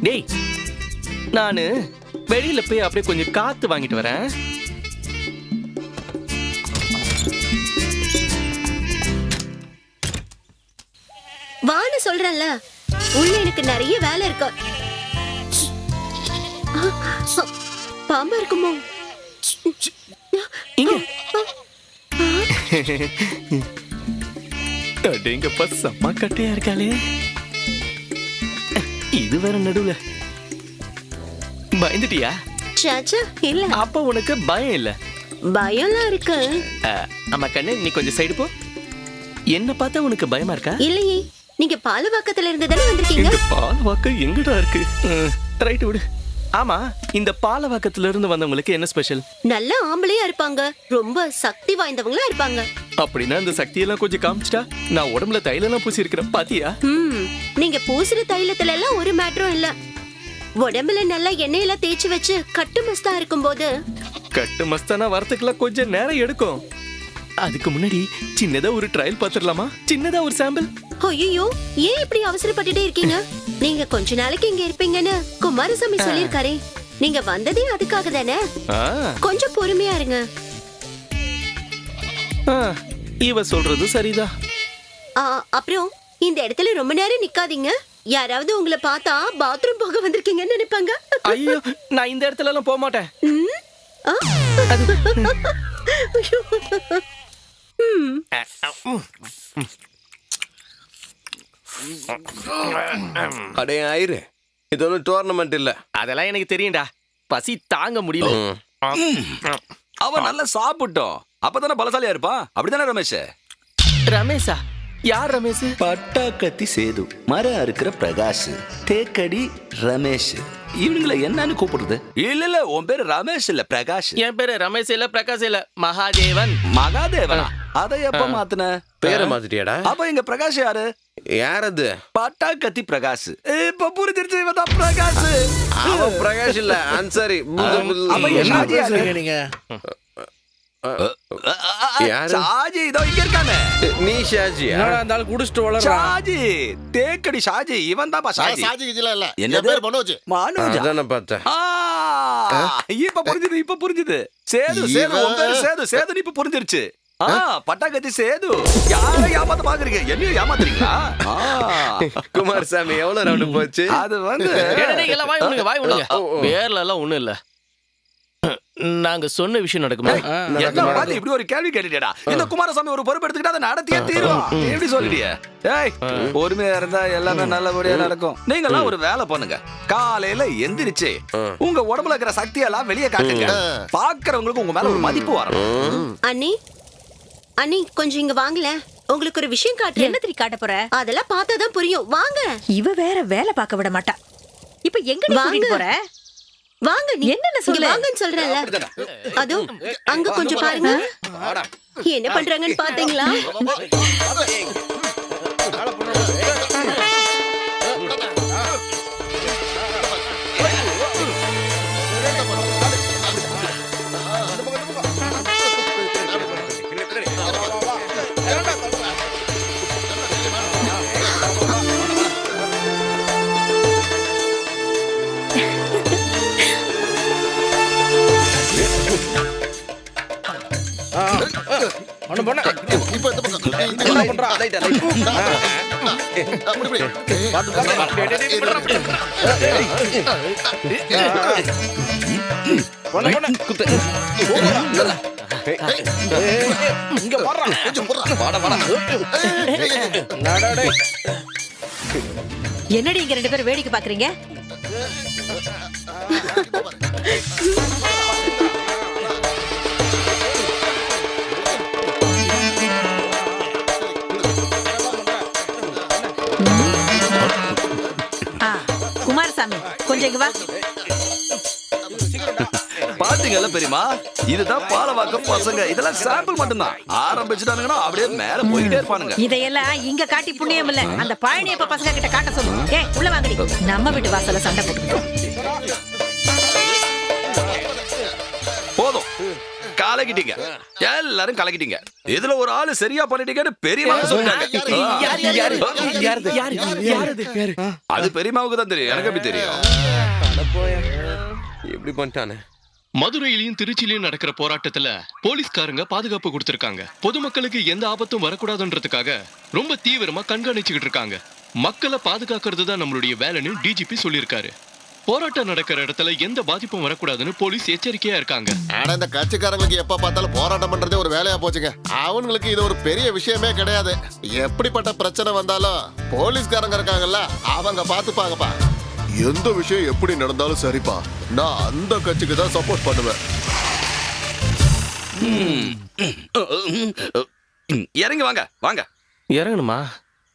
Speaker 3: டேய், நானு வெளியில போய் அப்படியே கொஞ்சம் காத்து வாங்கிட்டு வரேன்.
Speaker 9: வான்னு சொல்றேன்ல, உள்ள எனக்கு நிறைய வேலை இருக்கு. பாம்பா இருக்குமோ?
Speaker 3: இங்க அடேங்கப்பா, செம்ம கட்டையா இருக்காளே. இது வேற நடுவுல. பயந்துட்டியா?
Speaker 9: சாச்சா இல்ல.
Speaker 3: அப்ப உனக்கு பயம் இல்ல?
Speaker 9: பயம்லாம் இருக்கு.
Speaker 3: ஆமா கண்ணு, நீ கொஞ்சம் சைடு போ. என்ன பார்த்தா உனக்கு பயமா இருக்கா?
Speaker 9: இல்லையே, நீங்க பாலவாக்கத்துல இருந்து தானே வந்திருக்கீங்க.
Speaker 3: பாலவாக்கம் எங்கடா இருக்கு? ரைட் விடு. ஆமா, இந்த பாலவாக்கத்துல இருந்து வந்தவங்களுக்கு என்ன ஸ்பெஷல்?
Speaker 9: நல்ல ஆம்பளையா இருப்பாங்க, ரொம்ப சக்தி வாய்ந்தவங்களா இருப்பாங்க.
Speaker 3: அப்படின்னா இந்த சக்தியெல்லாம் கொஞ்சம் காமிச்சிட்டா. நான் உடம்புல தைலம் பூசி இருக்கிறேன் பாத்தியா?
Speaker 9: நீங்க பூசுற தைலத்துல எல்லாம் ஒரு மேட்டரும் இல்ல. உடம்புல நல்லா எண்ணெயெல்லாம் தேய்ச்சி வச்சு கட்டு மஸ்தா இருக்கும்போது.
Speaker 3: கட்டு மஸ்தானா வரத்துக்குலாம் கொஞ்சம் நேரம் எடுக்கும். அதுக்கு முன்னாடி சின்னதா ஒரு ட்ரையல் பாத்துடலாமா? சின்னதா ஒரு சாம்பிள்.
Speaker 9: ஐயோ, ஏன் இப்படி அவசரப்பட்டுட்டே இருக்கீங்க? நீங்க கொஞ்ச நாளைக்கு இங்க இருப்பீங்கன்னு குமாரசாமி சொல்லிருக்காரே. நீங்க வந்ததே அதுக்காக தானே. கொஞ்சம் பொறுமையா இருங்க.
Speaker 3: இவ சொல்றது சரிதான்.
Speaker 9: அப்புறம் இந்த இடத்துல ரொம்ப நேரம் நிக்காதீங்க. யாராவது உங்களை பார்த்தா பாத்ரூம் போக வந்திருக்கீங்கன்னு நினைப்பாங்க.
Speaker 3: ஐயோ, நான் இந்த இடத்துல எல்லாம் போக மாட்டேன்.
Speaker 11: அடே ஆயிரு, இது ஒன்றும் டோர்னமெண்ட் இல்ல.
Speaker 3: அதெல்லாம் எனக்கு தெரியும்டா. பசி தாங்க முடியல.
Speaker 8: அவன் நல்லா சாப்பிட்டோம், அப்பதானே பலசாலியா இருப்பான். அப்படிதானே ரமேஷ்?
Speaker 3: ரமேஷா? யார் ரமேஷ்?
Speaker 8: பட்டாக்கத்தி சேது, மர அறுக்கிற பிரகாஷ், தேக்கடி ரமேஷ். இவனுங்களை என்னன்னு கூப்பிடுறது? இல்ல, உன் பேரு ரமேஷ் இல்ல, பிரகாஷ்.
Speaker 3: என் பேரு ரமேஷ் இல்ல, பிரகாஷ் இல்ல, மகாதேவன்.
Speaker 8: மகாதேவனா? அதை எப்ப மாத்துன?
Speaker 11: பேரை மாத்திட்டியாடா?
Speaker 8: அப்ப இங்க பிரகாஷ் யாரு?
Speaker 11: யார் அது?
Speaker 8: பட்டாக்கத்தி பிரகாஷ். இப்ப புரிஞ்சிருச்சு, இவன் தான் பிரகாஷ்.
Speaker 11: அவன் பிரகாஷ் இல்ல, அன்சாரி.
Speaker 6: நீங்க
Speaker 8: ஷாஜி இதோ இங்க இருக்கானே.
Speaker 11: நீ ஷாஜியா?
Speaker 6: அந்த ஆள் குடிச்சிட்டு வளர்றான்.
Speaker 8: ஷாஜி, தேக்கடி ஷாஜி. இவன் தான் ஷாஜி.
Speaker 7: சாஜி கிஜில இல்ல,
Speaker 8: என்ன
Speaker 7: என் பேர் மனோஜ்.
Speaker 8: மனோஜ்.
Speaker 11: அதான் பார்த்தேன்.
Speaker 8: இப்ப புரிஞ்சுது. சேது, சேது, உன் பேரு சேது. சேது இப்ப புரிஞ்சிருச்சு. பட்டாக்கத்தி சேது. யாரை ஏமாத்த பாக்குறீங்க? என்னையும் ஏமாத்துறீங்களா?
Speaker 11: குமாரசாமி எவ்வளவு ரவுண்டு போச்சு?
Speaker 8: அது வந்து
Speaker 3: வாய் விடுங்க. பேர்ல எல்லாம் ஒண்ணும் இல்ல. நாங்க சொன்ன விஷயம் நடக்குமா?
Speaker 8: இப்படி ஒரு கேள்வி கேட்டுட்டா. இந்த குமாரசாமி ஒரு பொறுப்பு எடுத்துக்கிட்டா அதை நடத்தியே தீருவான். எப்படி சொல்லிட்டியே? ஏய், பொறுமையா இருந்தா எல்லாமே நல்லபடியா நடக்கும். நீங்க எல்லாம் ஒரு வேலை பண்ணுங்க. காலையில எந்திரிச்சு உங்க உடம்புல இருக்கிற சக்தியெல்லாம் வெளியே காட்டுங்க. பாக்குறவங்களுக்கு உங்க மேல ஒரு மதிப்பு வரணும்.
Speaker 9: அண்ணி, அண்ணி கொஞ்சம் இங்க வாங்கல. உங்களுக்கு ஒரு விஷயம் காட்டு.
Speaker 10: என்ன திரி காட்ட போற?
Speaker 9: அதெல்லாம் பார்த்தாதான் புரியும். வாங்க.
Speaker 10: இவ வேற வேலை பார்க்க விட மாட்டா. இப்ப எங்க நீ கூட்டிட்டு போற?
Speaker 9: வாங்க. நீ
Speaker 10: என்னன்னு சொல்லு.
Speaker 9: வாங்கன்னு சொல்றேன்ல. அதோ அங்க கொஞ்சம் பாருங்க. என்ன பண்றாங்கன்னு பாத்தீங்களா?
Speaker 10: என்னடி இங்க ரெண்டு பேரும் வேடிக்கை பாக்குறீங்க? ஆ, குமாரசாமி கொஞ்சம் இங்க வா.
Speaker 8: பாத்தீங்கல்ல பெரியமா, இதுதான் பாலவாக்க பசங்க. இதெல்லாம் சாம்பிள் மட்டும்தான். ஆரம்பிச்சுட்டானுங்கன்னா அப்படியே மேல போயிட்டே இருப்பானுங்க.
Speaker 10: இதையெல்லாம் இங்க காட்டி புண்ணியம் இல்ல, அந்த பழனியப்ப பசங்க கிட்ட காட்ட சொல்லு. ஏய் உள்ள வாங்கடி, நம்ம வீட்டு வாசல்ல சண்டை போட்டுக்கிட்டோம்.
Speaker 8: போதும், கலக்கிட்டீங்க, எல்லாரும் கலக்கிட்டீங்க. இதுல ஒரு ஆளு சரியா பண்ணிட்டீங்கன்னு பெரியமா சொல்லிட்டாங்க. அது பெரியமாவுக்கு தான் தெரியும், எனக்கு எப்படி தெரியும்?
Speaker 11: இப்படி பண்ணிட்டானே.
Speaker 2: மதுரையிலயும் திருச்சியிலயும் நடக்கிற போராட்டத்துல போலீஸ்காரங்க பாதுகாப்பு கொடுத்திருக்காங்க. பொதுமக்களுக்கு எந்த ஆபத்தும் வரக்கூடாதுன்றதுக்காக ரொம்ப தீவிரமா கண்காணிச்சுக்கிட்டு இருக்காங்க. மக்களை பாதுகாக்கிறது தான் நம்மளுடைய வேலைன்னு டிஜிபி சொல்லியிருக்காரு. போராட்டம் நடக்கிற இடத்துல எந்த பாதிப்பும் வரக்கூடாதுன்னு போலீஸ் எச்சரிக்கையா இருக்காங்க.
Speaker 7: ஆனா இந்த கட்சிக்காரங்களுக்கு எப்ப பார்த்தாலும் போராட்டம் பண்றதே ஒரு வேலையா போச்சுங்க. அவங்களுக்கு இது ஒரு பெரிய விஷயமே கிடையாது. எப்படிப்பட்ட பிரச்சனை வந்தாலும் போலீஸ்காரங்க இருக்காங்கல்ல, அவங்க பாத்துப்பாங்கப்பா. எந்த விஷயம் எப்படி நடந்தாலும் சரிப்பா, நான் அந்த கட்சிக்கு தான் சப்போர்ட் பண்ணுவேன்.
Speaker 8: இறங்கி வாங்க வாங்க.
Speaker 3: இறங்கணுமா?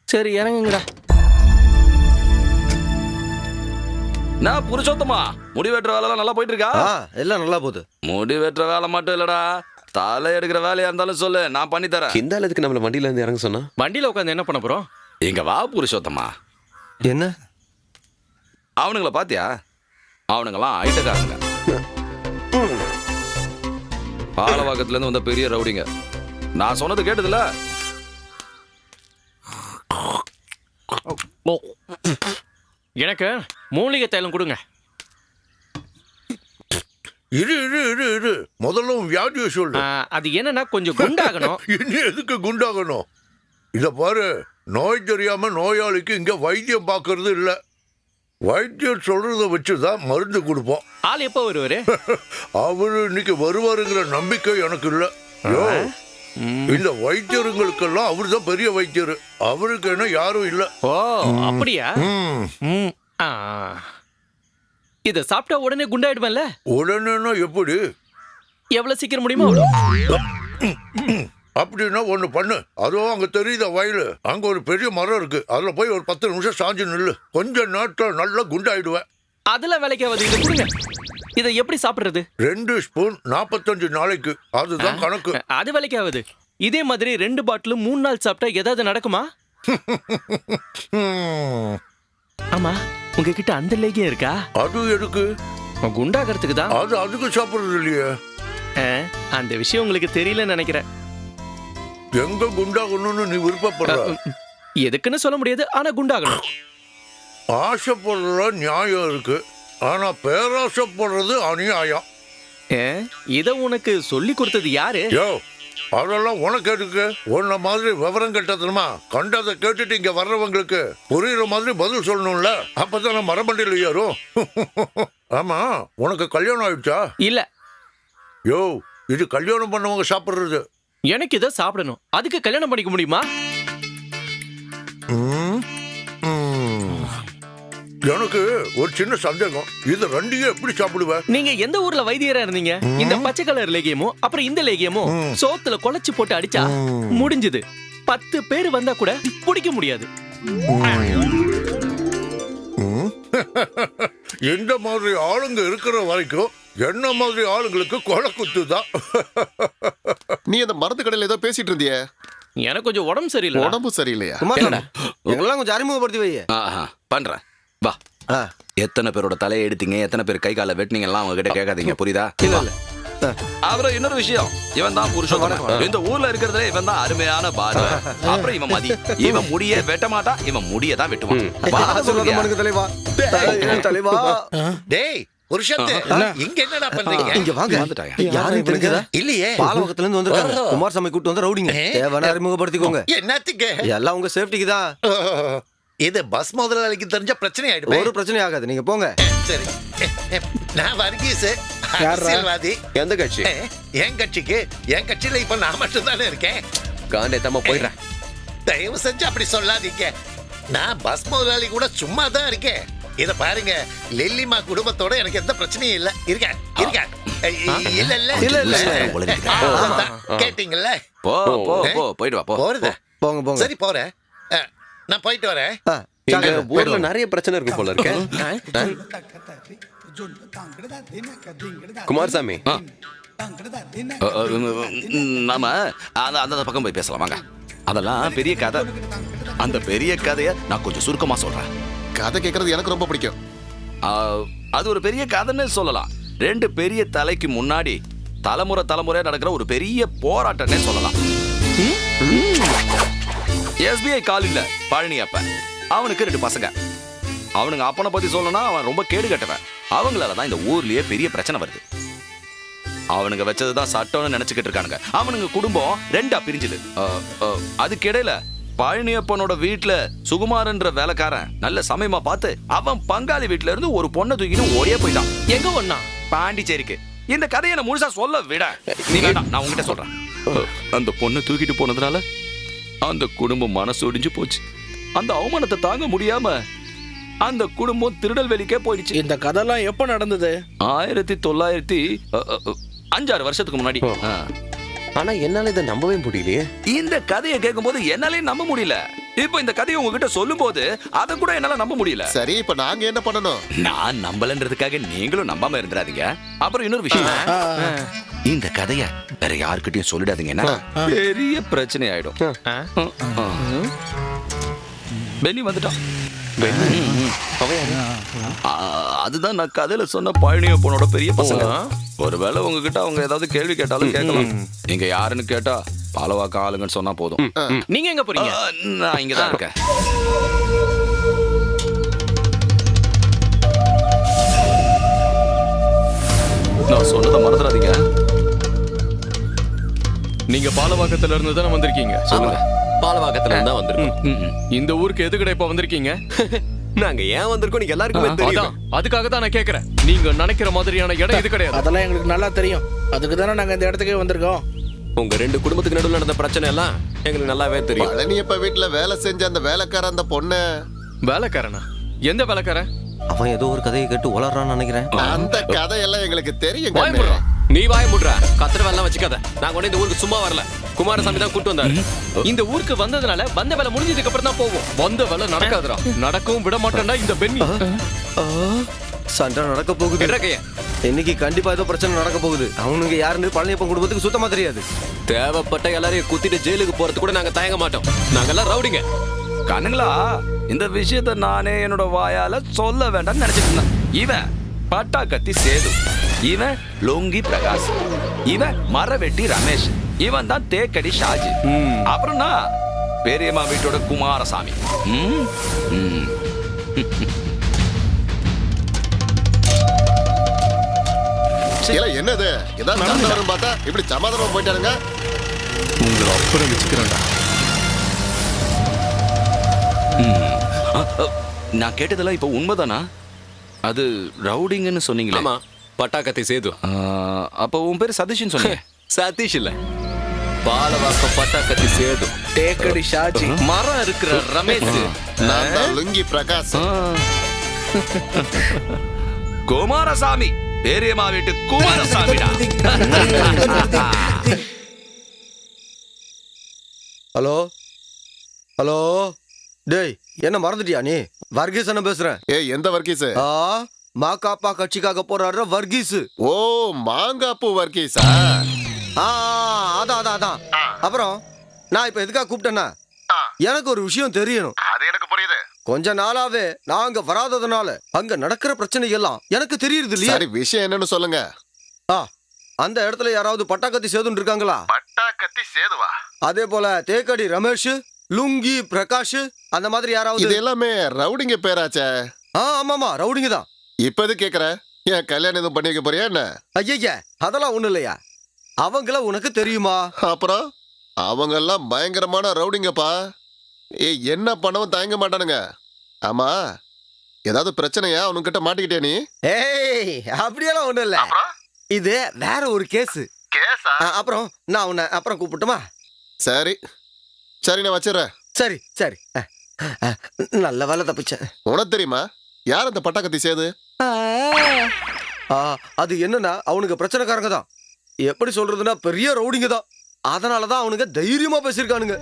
Speaker 3: சரி இறங்குங்கடா.
Speaker 8: நான் புருஷோத்தமா, முடி வெட்டுற வேலை நல்லா போயிட்டு இருக்கா?
Speaker 5: எல்லாம் நல்லா போகுது.
Speaker 8: முடி வெட்டுற வேலை மட்டும் இல்லடா, தலை எடுக்கிற வேலையா இருந்தாலும் சொல்லு, நான் பண்ணி தரேன்.
Speaker 11: இந்த அளவுக்கு நம்மள வண்டியில இருந்து இறங்க சொன்னா?
Speaker 3: வண்டியில உட்காந்து என்ன பண்ண போறோம்?
Speaker 8: இங்க வா புருஷோத்தமா.
Speaker 5: என்ன
Speaker 8: அவனுங்கள பாத்தியா? அவனுங்கெல்லாம் ஐட்டக்காரங்க. பாலவாக்கத்துல இருந்து வந்த பெரிய ரவுடிங்க. நான் சொன்னது கேட்டதுல?
Speaker 3: எனக்கு மூலிகை தைலம் கொடுங்க.
Speaker 1: இரு முதல்ல உன் வியாதியை சொல்லு.
Speaker 3: அது என்னன்னா கொஞ்சம் குண்டாகணும்.
Speaker 1: இன்னும் எதுக்கு குண்டாகணும்? இத பாரு, நோய் தெரியாம நோயாளிக்கு இங்க வைத்தியம் பார்க்கறது இல்ல. வைத்தியம் சொல்றத வச்சுதான் மருந்து கொடுப்போம்.
Speaker 3: ஆள் எப்போ வருவாரு?
Speaker 1: அவரு இன்னைக்கு வருவாருங்கிற நம்பிக்கை எனக்கு இல்ல. இந்த வைத்தியருங்களுக்கெல்லாம் அவரு தான் பெரிய வைத்தியர். அவருக்கு என்ன யாரும் இல்ல.
Speaker 3: ஓ அப்படியா? இத சாப்பிட்டா உடனே குண்டாயிடுவேன்ல?
Speaker 1: உடனேனா எப்படி?
Speaker 3: எவ்வளவு சீக்கிரம் முடியுமா அவ்வளோ?
Speaker 1: அப்படின்னா ஒண்ணு பண்ணு. அதுவும் அங்க தெரியுத வயலு, அங்க ஒரு பெரிய மரம் இருக்கு. அதுல போய் ஒரு 10 நிமிஷம் சாஞ்சு நில்லு. கொஞ்ச நாட்கள் நல்லா குண்டாயிடுவேன்.
Speaker 3: அதெல்லாம் வேலைக்காவது. இதை கொடுங்க. இதை எப்படி சாப்பிடுறது?
Speaker 1: 2 ஸ்பூன் 45 நாளைக்கு, அதுதான் கணக்கு.
Speaker 3: அது வேலைக்காவது. இதே மாதிரி 2 பாட்டில் 3 நாள் சாப்பிட்டா ஏதாவது நடக்குமா? ஆமா, உங்ககிட்ட அந்த லேகியம் இருக்கா?
Speaker 1: அது எதுக்கு?
Speaker 3: குண்டாகிறதுக்கு தான்.
Speaker 1: அது அதுக்கு சாப்பிடுறது இல்லையே.
Speaker 3: அந்த விஷயம் உங்களுக்கு தெரியலன்னு நினைக்கிறேன்.
Speaker 1: எங்க குண்டாகணும்னு நீ விருப்பப்படுற?
Speaker 3: எதுக்குன்னு சொல்ல முடியாது, ஆனா குண்டாகணும்.
Speaker 1: ஆசைப்படுற நியாயம் இருக்கு, ஆனா பேராசைப்படுறது அநியாயம்.
Speaker 3: இத உனக்கு சொல்லி கொடுத்தது யாரு?
Speaker 1: யோ, அதெல்லாம் உனக்கு எதுக்கு? உன்ன மாதிரி விவரம் கட்டணுமா? கண்டதை கேட்டுட்டு இங்க வர்றவங்களுக்கு புரியுற மாதிரி பதில் சொல்லணும்ல, அப்பதான் மரமண்டியில் ஏறும். ஆமா, உனக்கு கல்யாணம் ஆயிடுச்சா?
Speaker 3: இல்ல.
Speaker 1: யோ, இது கல்யாணம் பண்ணவங்க சாப்பிடுறது.
Speaker 3: எனக்கு இதை சாப்பிடணும், அதுக்கு கல்யாணம் பண்ணிக்க முடியுமா?
Speaker 1: எனக்கு ஒரு சின்ன சந்தேகம், இது ரெண்டையும் எப்படி சாப்பிடுவ?
Speaker 3: நீங்க எந்த ஊர்ல வைத்தியரா இருந்தீங்க? இந்த பச்சை கலர் லேகியமும் அப்புறம் இந்த லேகியமும் சோத்துல குழச்சி போட்டு அடிச்சா முடிஞ்சது. 10 பேர் வந்தா கூட பிடிக்க முடியாது.
Speaker 1: எந்த மாதிரி ஆளுங்க இருக்கிற வரைக்கும் என்ன மாதிரி ஆளுங்களுக்கு கொலை குத்துதான்.
Speaker 7: நீ அந்த மருந்து கடையில் ஏதோ பேசிட்டு இருந்தியே?
Speaker 3: எனக்கு கொஞ்சம் உடம்பு சரியில்லை.
Speaker 7: உடம்பு சரியில்லையா?
Speaker 5: எங்கெல்லாம் கொஞ்சம் அறிமுகப்படுத்தி வையே.
Speaker 8: பண்றேன் வா. எத்தனை பேரோட தலையை எடுத்தீங்க, எத்தனை பேர் கை கால வெட்டினீங்க எல்லாம் அவங்க கிட்ட கேட்காதீங்க, புரியுதா?
Speaker 5: இல்ல இல்ல.
Speaker 8: அப்புறம் இன்னொரு விஷயம், இவன் தான் புருஷோத்தமன். இந்த ஊர்ல இருக்கிறதுல இவன் தான் அருமையான பாரு. அப்புறம் இவன் மதி, இவன் முடிய வெட்ட மாட்டான், இவன் முடிய தான் வெட்டுவான்.
Speaker 5: தலைவா தலைவா.
Speaker 4: டேய் புருஷத்தே, இங்க என்னடா பண்றீங்க?
Speaker 5: இங்க வாங்க. யாரும் தெரிஞ்சதா?
Speaker 4: இல்லையே.
Speaker 5: பாலவகத்துல இருந்து வந்திருக்காங்க. குமாரசாமி கூட்டு வந்து ரவுடிங்க. தேவனா அறிமுகப்படுத்திக்கோங்க.
Speaker 4: என்னத்துக்கு?
Speaker 5: எல்லாம் உங்க சேஃப்டிக்கு தான்.
Speaker 4: இது பஸ் முதலாளிக்கு தெரிஞ்ச பிரச்சனை ஆயிடுமே.
Speaker 5: ஒரு பிரச்சனை ஆகாது, நீங்க போங்க.
Speaker 4: சரி, நான் வர்கீஸ், அரசியல்வாதி.
Speaker 11: எந்த கட்சி?
Speaker 4: என் கட்சிக்கு. என் கட்சியில இப்ப நான் மட்டும் தானே இருக்கேன்.
Speaker 11: காண்டே தம்மா போயிடுறேன்.
Speaker 4: தயவு செஞ்சு அப்படி சொல்லாதீங்க. நான் பஸ் முதலாளி கூட சும்மா தான் இருக்கேன். இத பாருங்க, லெல்லிமா குடும்பத்தோட எனக்கு எந்த பிரச்சனையும் இல்ல. இருக்க இல்ல அதான். கேட்டீங்கல்ல?
Speaker 8: போ போ போ போயிட்டு வா போ.
Speaker 4: போறதா?
Speaker 5: போங்க போங்க.
Speaker 4: சரி போறேன். நான் போயிட்டு வரேன்.
Speaker 11: எங்க ஊர்ல நிறைய பிரச்சனை இருக்கு போல இருக்க. குமாரசாமி,
Speaker 8: நாம அந்த பக்கம் போய் பேசலாம் வாங்க. அதெல்லாம் பெரிய கதை. அந்த பெரிய கதைய நான் கொஞ்சம் சுருக்கமா சொல்றேன்.
Speaker 7: கதை கேட்கறது எனக்கு ரொம்ப பிடிக்கும்.
Speaker 8: அது ஒரு பெரிய கதைன்னு சொல்லலாம். 2 பெரிய தலைக்கு முன்னாடி தலைமுறை நடக்கிற ஒரு பெரிய போராட்டம்னே சொல்லலாம். SBI காலில்ல பழனி அப்ப அவனுக்கு 2 பசங்க. அவனுங்க அப்பனை பத்தி சொல்லணும்னா அவன் ரொம்ப கேடு கட்டவன். அவங்களாலதான் இந்த ஊர்லயே பெரிய பிரச்சனை வருது. அவனுங்க வச்சதுதான் சட்டம்னு நினைச்சுக்கிட்டு இருக்கானுங்க. அவனுங்க குடும்பம் 2ஆ பிரிஞ்சுது. அதுக்கிடையில பழனியப்பனோட வீட்டுல சுகுமாரன்ற வேலைக்காரன் நல்ல சமயமா பார்த்து அவன் பங்காளி வீட்டுல இருந்து ஒரு பொண்ணை தூக்கின்னு ஓடியே போயிட்டான்.
Speaker 3: எங்க ஒண்ணா?
Speaker 8: பாண்டிச்சேரிக்கு. இந்த கதையை நான் முழுசா சொல்ல விட நீ வேண்டாம், நான் உங்ககிட்ட சொல்றேன். அந்த பொண்ணை தூக்கிட்டு போனதுனால அந்த குடும்பம் மனசு ஒடிஞ்சு போச்சு. அந்த அவமானத்தை தாங்க முடியாம அந்த குடும்பம் திருநெல்வேலிக்கே போயிடுச்சு.
Speaker 6: இந்த கதைலாம் எப்ப நடந்தது?
Speaker 8: 1905 வருஷத்துக்கு முன்னாடி.
Speaker 11: ஆனா என்னால இதை நம்பவே முடியலையே.
Speaker 8: இந்த கதையை கேட்கும்போது என்னாலே நம்ப முடியல. இப்போ இந்த கதையை உங்ககிட்ட சொல்லும் போது அதை கூட என்னால நம்ப முடியல.
Speaker 7: சரி, இப்ப நாங்க என்ன பண்ணணும்?
Speaker 8: நான் நம்பலன்றதுக்காக நீங்களும் நம்பாம இருந்துடாதீங்க. அப்புறம் இன்னொரு விஷயம், இந்த கதைய வேற யாருக்கிட்டையும் சொல்லிடாதீங்கன்னா பெரிய பிரச்சனை ஆயிடும். பென்னி வந்துட்டான். அதுதான் நான் கதையில சொன்ன பழனியப்பனோட பெரிய பசங்க. ஒருவேளை உங்ககிட்ட அவங்க ஏதாவது கேள்வி கேட்டாலும் கேட்கலாம். நீங்க யாருன்னு கேட்டா பாலவாக்க ஆளுங்கன்னு சொன்னா போதும்.
Speaker 3: நீங்க எங்க போறீங்க?
Speaker 8: நான் இங்கதான் இருக்கேன். நான் சொன்னதை மறந்துடாதீங்க.
Speaker 2: நீங்க பாலவாக்கத்துல இருந்து தானே வந்திருக்கீங்க? சொல்லுங்க.
Speaker 11: பாலவாக்கத்துல இருந்தா வந்திருக்கோம்.
Speaker 2: இந்த ஊருக்கு எதுக்கட இப்ப வந்திருக்கீங்க?
Speaker 11: நாங்க ஏன் வந்திருக்கோம் நீங்க எல்லாருக்குமே தெரியும்.
Speaker 2: அதுக்காக தான் நான் கேக்குறேன். நீங்க நினைக்கிற மாதிரியான இடம் இது கிடையாது.
Speaker 6: அதெல்லாம் எங்களுக்கு நல்லா தெரியும். அதுக்கு தானே நாங்க இந்த இடத்துக்கே வந்திருக்கோம்.
Speaker 11: உங்க 2 குடும்பத்துக்கு நடுவில் நடந்த பிரச்சனை எல்லாம் எங்களுக்கு நல்லாவே தெரியும்.
Speaker 7: பழனியப்ப வீட்டுல வேலை செஞ்ச அந்த வேலைக்காரன் அந்த பொண்ணு.
Speaker 2: வேலைக்காரனா? எந்த வேலைக்காரன்?
Speaker 5: அவன் ஏதோ ஒரு கதையை கேட்டு உளறான்னு நினைக்கிறேன்.
Speaker 7: அந்த கதையெல்லாம் எங்களுக்கு தெரியும்.
Speaker 11: நீ வாய முடுற. கத்திர வேலை வச்சுக்காத. நாங்க ஒண்ணு இந்த ஊருக்கு சும்மா வரல. குமாரசாமி தான் கூட்டு வந்தாரு.
Speaker 3: இந்த ஊருக்கு வந்ததுனால வந்த வேலை முடிஞ்சதுக்கு அப்புறம் தான் போவோம்.
Speaker 2: வந்த வேலை நடக்காதுடா. நடக்கவும் விட மாட்டேன்டா இந்த பென்னி.
Speaker 5: சண்டை நடக்க போகுது. இன்னைக்கு கண்டிப்பா ஏதோ பிரச்சனை நடக்க போகுது. அவனுங்க யாருன்னு பழனியப்பன் குடும்பத்துக்கு சுத்தமா தெரியாது.
Speaker 11: தேவைப்பட்ட எல்லாரையும் குத்திட்டு ஜெயிலுக்கு போறது கூட நாங்க தயங்க மாட்டோம். நாங்கெல்லாம் ரவுடிங்க.
Speaker 8: கண்ணுங்களா, இந்த விஷயத்த நானே என்னோட வாயால சொல்ல வேண்டாம்னு நினைச்சிட்டு இருந்தேன். இவன் பட்டா கத்தி சேது, இவன் லொங்கி பிரகாஷ், இவன் மரவெட்டி ரமேஷ், இவன் தான் தேக்கடி ஷாஜி, அப்புறம் நான் பெரியம்மா வீட்டோட குமாரசாமி.
Speaker 7: என்னது ஏதாவது பார்த்தா இப்படி சமாதானமா போயிட்டாருங்க.
Speaker 2: உங்களை அப்புறம் வச்சுக்கிறேன்டா.
Speaker 8: நான் கேட்டதெல்லாம் இப்ப உண்மைதானா? அது ரவுடிங்கன்னு சொன்னீங்களே.
Speaker 11: ஆமா, பட்டாக்கத்தி சேது.
Speaker 8: அப்ப உன் பேரு சதீஷ்னு சொன்னீங்க.
Speaker 11: சதீஷ் இல்ல, பாலவாக்கம் பட்டாக்கத்தி சேது.
Speaker 6: தேக்கடி ஷாஜி,
Speaker 2: மரம் இருக்கிற ரமேஷ்,
Speaker 7: நான் தான் லுங்கி பிரகாஷ்.
Speaker 8: குமாரசாமி, பெரியம்மா வீட்டு குமாரசாமிடா.
Speaker 5: ஹலோ ஹலோ, டேய் என்ன மறந்துட்டியா நீ? வர்கீஸ் என்ன பேசுறேன்.
Speaker 7: ஏய், எந்த வர்கீஸ்?
Speaker 5: மாக்காப்பா கட்சிக்காக போராடுற வர்கீஸ்.
Speaker 7: ஓ, மாங்காப்பு வர்கீஸா?
Speaker 5: அதான். அப்புறம் நான் இப்ப எதுக்காக கூப்பிட்டேன்னா, எனக்கு ஒரு விஷயம் தெரியணும்.
Speaker 7: அது எனக்கு புரியுது.
Speaker 5: கொஞ்ச நாளாவே நாங்க வராததுனால அங்க நடக்கிற பிரச்சனை எல்லாம் எனக்கு தெரியுது இல்லையா?
Speaker 7: சரி, விஷயம் என்னன்னு சொல்லுங்க.
Speaker 5: அந்த இடத்துல யாராவது பட்டாக்கத்தி சேதுன்னு இருக்காங்களா?
Speaker 7: பட்டாக்கத்தி சேதுவா?
Speaker 5: அதே போல தேக்கடி ரமேஷ், லுங்கி பிரகாஷ், அந்த மாதிரி யாராவது?
Speaker 7: இது எல்லாமே ரவுடிங்க பேராச்சே.
Speaker 5: ஆமாமா, ரவுடிங்க தான்.
Speaker 7: இப்ப எது கேக்குற? ஏன் கல்யாணம் எதுவும் பண்ணி வைக்க போறியா என்ன?
Speaker 5: ஐயா, அதெல்லாம் ஒண்ணு இல்லையா. அவங்கள உனக்கு தெரியுமா?
Speaker 7: அப்புறம் அவங்க எல்லாம் பயங்கரமான ரவுடிங்கப்பா. என்ன பண்ணவும் தயங்க மாட்டானுங்க. ஆமா, ஏதாவது பிரச்சனையா? அவனுக்கிட்ட மாட்டிக்கிட்டே நீ?
Speaker 5: ஏய், அப்படியெல்லாம் ஒண்ணு இல்ல. இது வேற ஒரு கேஸ். அப்புறம் நான் உன்னை அப்புறம் கூப்பிட்டுமா?
Speaker 7: சரி, நான் வச்சிடறேன்.
Speaker 5: சரி, நல்ல வேலை தப்பிச்சேன்.
Speaker 7: உனக்கு தெரியுமா யார் அந்த பட்டாக்கத்தி சேது?
Speaker 5: அது என்னன்னா அவனுக்கு பிரச்சனைக்காரங்க தான். எப்படி சொல்றதுன்னா பெரிய ரவுடிங்க தான். அதனாலதான் அவனுங்க தைரியமா பேசியிருக்கானுங்க.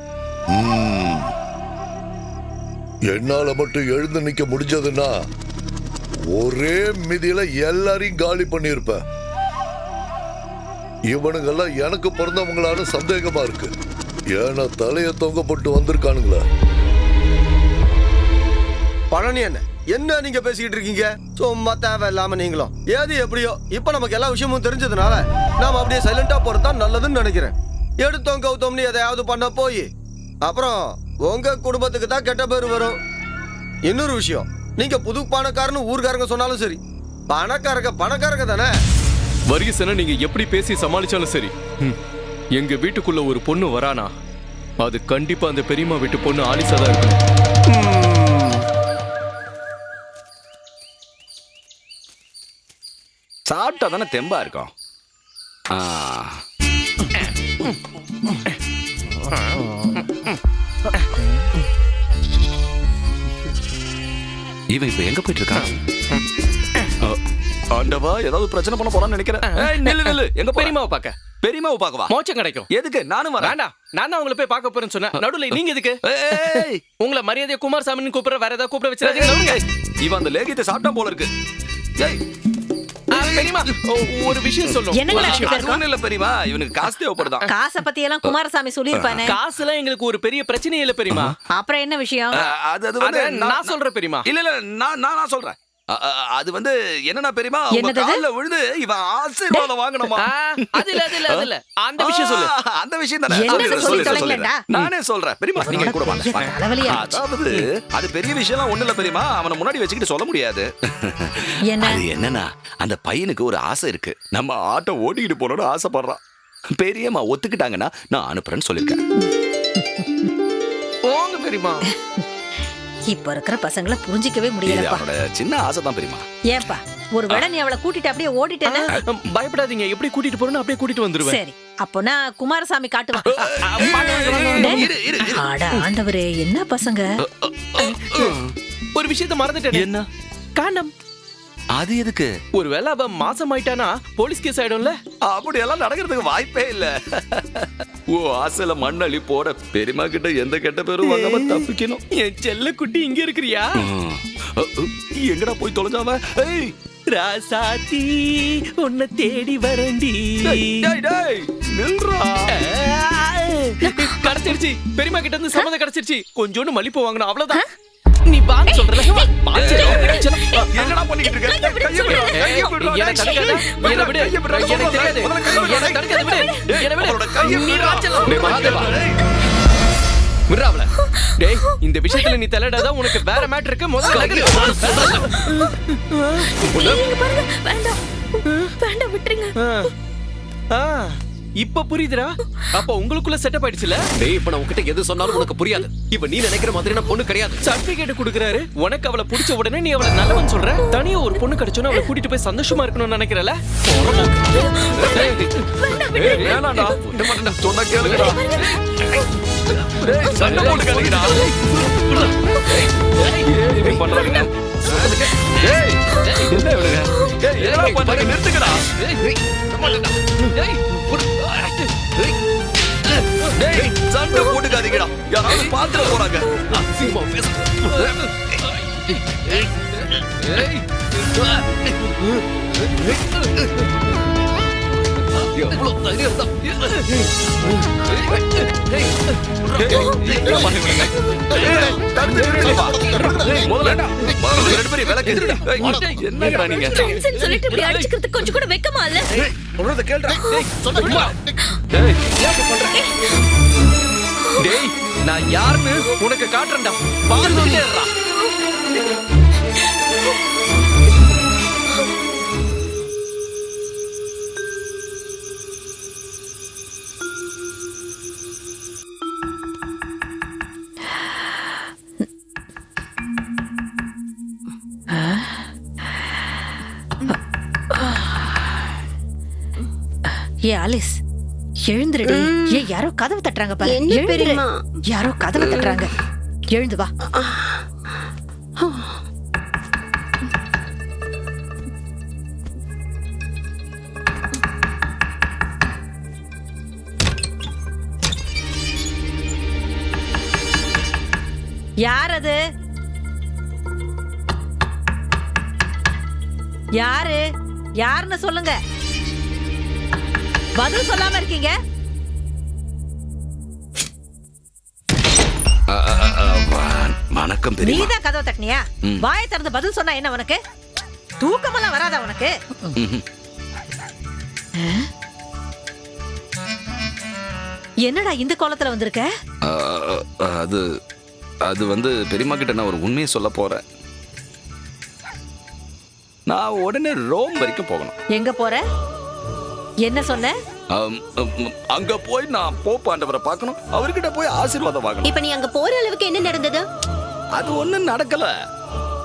Speaker 1: என்னால மட்டும் எழுந்து நிக்க முடிஞ்சதுன்னா ஒரே மிதியில எல்லாரையும் காலி பண்ணிருப்பேன். இவனுங்கெல்லாம் எனக்கு பிறந்தவங்களான சந்தேகமா இருக்கு. ஏன்னா தலைய தொங்கப்பட்டு வந்திருக்கானுங்களா?
Speaker 5: பழனி என்ன நீங்க பேசிக்கிட்டு இருக்கீங்க? சும்மா தேவையில்லாம நீங்களும். ஏது எப்படியோ இப்ப நமக்கு எல்லா விஷயமும் தெரிஞ்சதுனால நாம அப்படியே சைலண்டா போறதுதான் நல்லதுன்னு நினைக்கிறேன். எடுத்தோம் கவுத்தோம்னு எதையாவது பண்ண போய் அப்புறம் உங்க குடும்பத்துக்கு தான் கெட்ட பேர் வரும். இன்னொரு விஷயம், நீங்க புது பணக்காரன்னு ஊர்காரங்க சொன்னாலும் சரி, பணக்காரங்க தானே.
Speaker 2: வரிசனை நீங்க எப்படி பேசி சமாளிச்சாலும் சரி, எங்க வீட்டுக்குள்ள ஒரு பொண்ணு வரானா அது கண்டிப்பா அந்த பெரியம்மா வீட்டு பொண்ணு ஆலிசா தான் இருக்கணும்.
Speaker 8: சாப்பிட்டா தானே தெம்பா இருக்கும். இவன் இப்ப எங்க போயிட்டு இருக்கான்? ஆண்டவா, ஏதாவது பிரச்சனை பண்ண போறான்னு நினைக்கிறேன். நில்லு, எங்க
Speaker 3: பெரியம்மாவை பார்க்க.
Speaker 8: பெரியம்மாவை பார்க்கவா?
Speaker 3: மோச்சம் கிடைக்கும்.
Speaker 8: எதுக்கு? நானும் வரேன்.
Speaker 3: வேண்டாம், நான் தான் உங்களை போய் பார்க்க போறேன்னு சொன்னேன். நடுவுல நீங்க எதுக்கு? உங்களை மரியாதையா குமாரசாமின்னு கூப்பிடுற, வேற ஏதாவது கூப்பிட வச்சிடாதீங்க.
Speaker 8: இவன் அந்த லேகியத்தை சாப்பிட்டா போல இருக்கு.
Speaker 3: பெரியம்மா, ஒரு விஷயம் சொல்லும்.
Speaker 8: ஒண்ணு இல்ல பெரியம்மா, இவனுக்கு காசு தேவைப்படுதான்.
Speaker 10: காசை பத்தி எல்லாம் குமாரசாமி சொல்லிருப்பானே.
Speaker 3: காசுலாம் எங்களுக்கு ஒரு பெரிய பிரச்சனையே இல்ல பெரியம்மா.
Speaker 10: அப்புறம் என்ன விஷயம்?
Speaker 3: நான் சொல்றேன் பெரியம்மா.
Speaker 8: இல்ல நான் சொல்றேன். அது வந்து என்னன்னா பெரியமா, கால்ல விழுந்து இவன் ஆசீர்வாதம் வாங்கணுமா?
Speaker 3: அது இல்ல அந்த விஷயம் சொல்லு.
Speaker 8: அந்த விஷயம் தானே நானே சொல்றேன் பெரியமா, நீங்க கூட வாங்க. அதாவது அது பெரிய விஷயம்லாம் ஒண்ணு இல்ல பெரியமா, அவனை முன்னாடி வச்சுக்கிட்டு சொல்ல முடியாது. அது என்னன்னா, அந்த பையனுக்கு ஒரு ஆசை இருக்கு. நம்ம ஆட்டோ ஓட்டிக்கிட்டு போனோம்னு ஆசைப்படுறான். பெரியம்மா ஒத்துக்கிட்டாங்கன்னா நான் அனுப்புறேன்னு சொல்லிருக்கேன்.
Speaker 3: போங்க பெரியமா.
Speaker 10: இப்ப இருக்கிற பசங்களை புரிஞ்சிக்கவே முடியலப்பா.
Speaker 8: சின்ன ஆசை தான் பெரியமா.
Speaker 10: ஏன்பா ஒருவேளை நீ அவளை கூட்டிட்டு அப்படியே ஓடிட்டேன்னா?
Speaker 3: பயப்படாதீங்க, எப்படி கூட்டிட்டு போறேன்னு அப்படியே கூட்டிட்டு வந்துருவேன்.
Speaker 10: சரி, அப்போனா குமாரசாமி காட்டுவான். அட ஆண்டவரே, என்ன பசங்க.
Speaker 3: ஒரு விஷயத்தை மறந்துட்டேன்.
Speaker 8: என்ன?
Speaker 3: காண்டம்.
Speaker 8: அது எதுக்கு?
Speaker 3: ஒருவேளை அவ மாசம் ஆயிட்டானா போலீஸ் கேஸ் ஆயிடும்ல.
Speaker 8: அப்படி எல்லாம் நடக்கிறதுக்கு வாய்ப்பே இல்ல. ஓ ஆசையில மண்ணள்ளி போற பெரியமா கிட்ட எந்த கெட்ட பேரும் வாங்காம தப்பிக்கணும்.
Speaker 3: என் செல்ல குட்டி இங்க இருக்கிறியா?
Speaker 8: எங்கடா போய் தொலைஞ்சாவ?
Speaker 3: ராசாத்தி உன்னை தேடி வரண்டி. கிடைச்சிருச்சு, பெரியமா கிட்ட இருந்து சம்மதம் கிடைச்சிருச்சு. கொஞ்சோண்டு மல்லிப்பூ வாங்கணும், அவ்வளவுதான். நீ வாங்க சொல்றல.
Speaker 8: என்னடா பண்ணிட்டு இருக்க? கைய விடு.
Speaker 3: எனக்கு தடுக்காத. என்ன விடு. எனக்கு தெரியாது. எனக்கு தடுக்காத, விடு. என்ன விடு. நீ வாச்சல. டேய் மகாதேவா. விட்றாவல. டேய், இந்த விஷயத்துல நீ தலையிடாத. உனக்கு வேற மேட்டர் இருக்கு. முதல்ல
Speaker 9: வேண்டாம் விட்டுருங்க.
Speaker 3: இப்ப புரியுதுடா. அப்ப உங்களுக்குள்ள செட்டப் ஆயிடுச்சுல.
Speaker 11: டேய், இப்ப நான் உன்கிட்ட எது சொன்னாலும் உனக்கு புரியாது. இப்ப நீ நினைக்கிற மாதிரியான பொண்ணு கிடையாது.
Speaker 3: சர்டிபிகேட் கொடுக்கறாரு. உனக்கு அவளை பிடிச்ச உடனே நீ அவளை நல்லவன் சொல்ற. தனியா ஒரு பொண்ணு கிடைச்சோன்னா அவளை கூட்டிட்டு போய் சந்தோஷமா இருக்கணும்னு நினைக்கிறல.
Speaker 8: வேணாம்டா, சொன்னா கேளுடா. டேய், சண்டை போட்டுக்காதீங்கடா. ஏய் பண்றாங்க. டேய், என்ன விடுங்க. டேய், என்னடா பண்றீங்க? நிறுத்துங்கடா. டேய், சண்டை போட்டுக்காதீங்கடா. யாராவது பாத்துற போறாங்க. அசிங்கமா பேசுற. எவ்வளவு தைரியம் தான். என்னடா நீங்க
Speaker 9: சொல்லிட்டு இப்படி அடிச்சுக்கிறதுக்கு கொஞ்சம் கூட வெக்கமா இல்ல?
Speaker 3: டேய், நான் யாருன்னு உனக்கு காட்டுறேன்டா. பார்த்துட்டே இருடா.
Speaker 10: ஏ ஆலிஸ், எழுந்துருடி. ஏ யாரோ கதவு தட்டுறாங்க பாரு.
Speaker 9: என்ன பெரியம்மா?
Speaker 10: யாரோ கதவு தட்டுறாங்க. எழுந்து வா. யார் அது? யாரு? யாருன்னு சொல்லுங்க. பதில் சொல்லாம இருக்கீங்க.
Speaker 8: வணக்கம் பெரியமா.
Speaker 10: நீதான் கதவை தட்டினியா? வாயை திறந்து பதில் சொன்னா என்ன உனக்கு? தூக்கமெல்லாம் வராதா உனக்கு? என்னடா இந்த கோலத்துல வந்திருக்க?
Speaker 8: அது அது வந்து பெரியமா கிட்ட நான் ஒரு உண்மையை சொல்ல போறேன். நான் உடனே ரோம் வரைக்கும் போகணும்.
Speaker 10: எங்க போற? என்ன சொன்ன?
Speaker 8: அங்க போய் நான் போப் ஆண்டவரை பார்க்கணும், அவர்கிட்ட போய் ஆசீர்வாதம் வாங்கணும்.
Speaker 9: இப்ப நீ அங்க போற அளவுக்கு என்ன நடந்தது?
Speaker 8: அது ஒண்ணும் நடக்கல.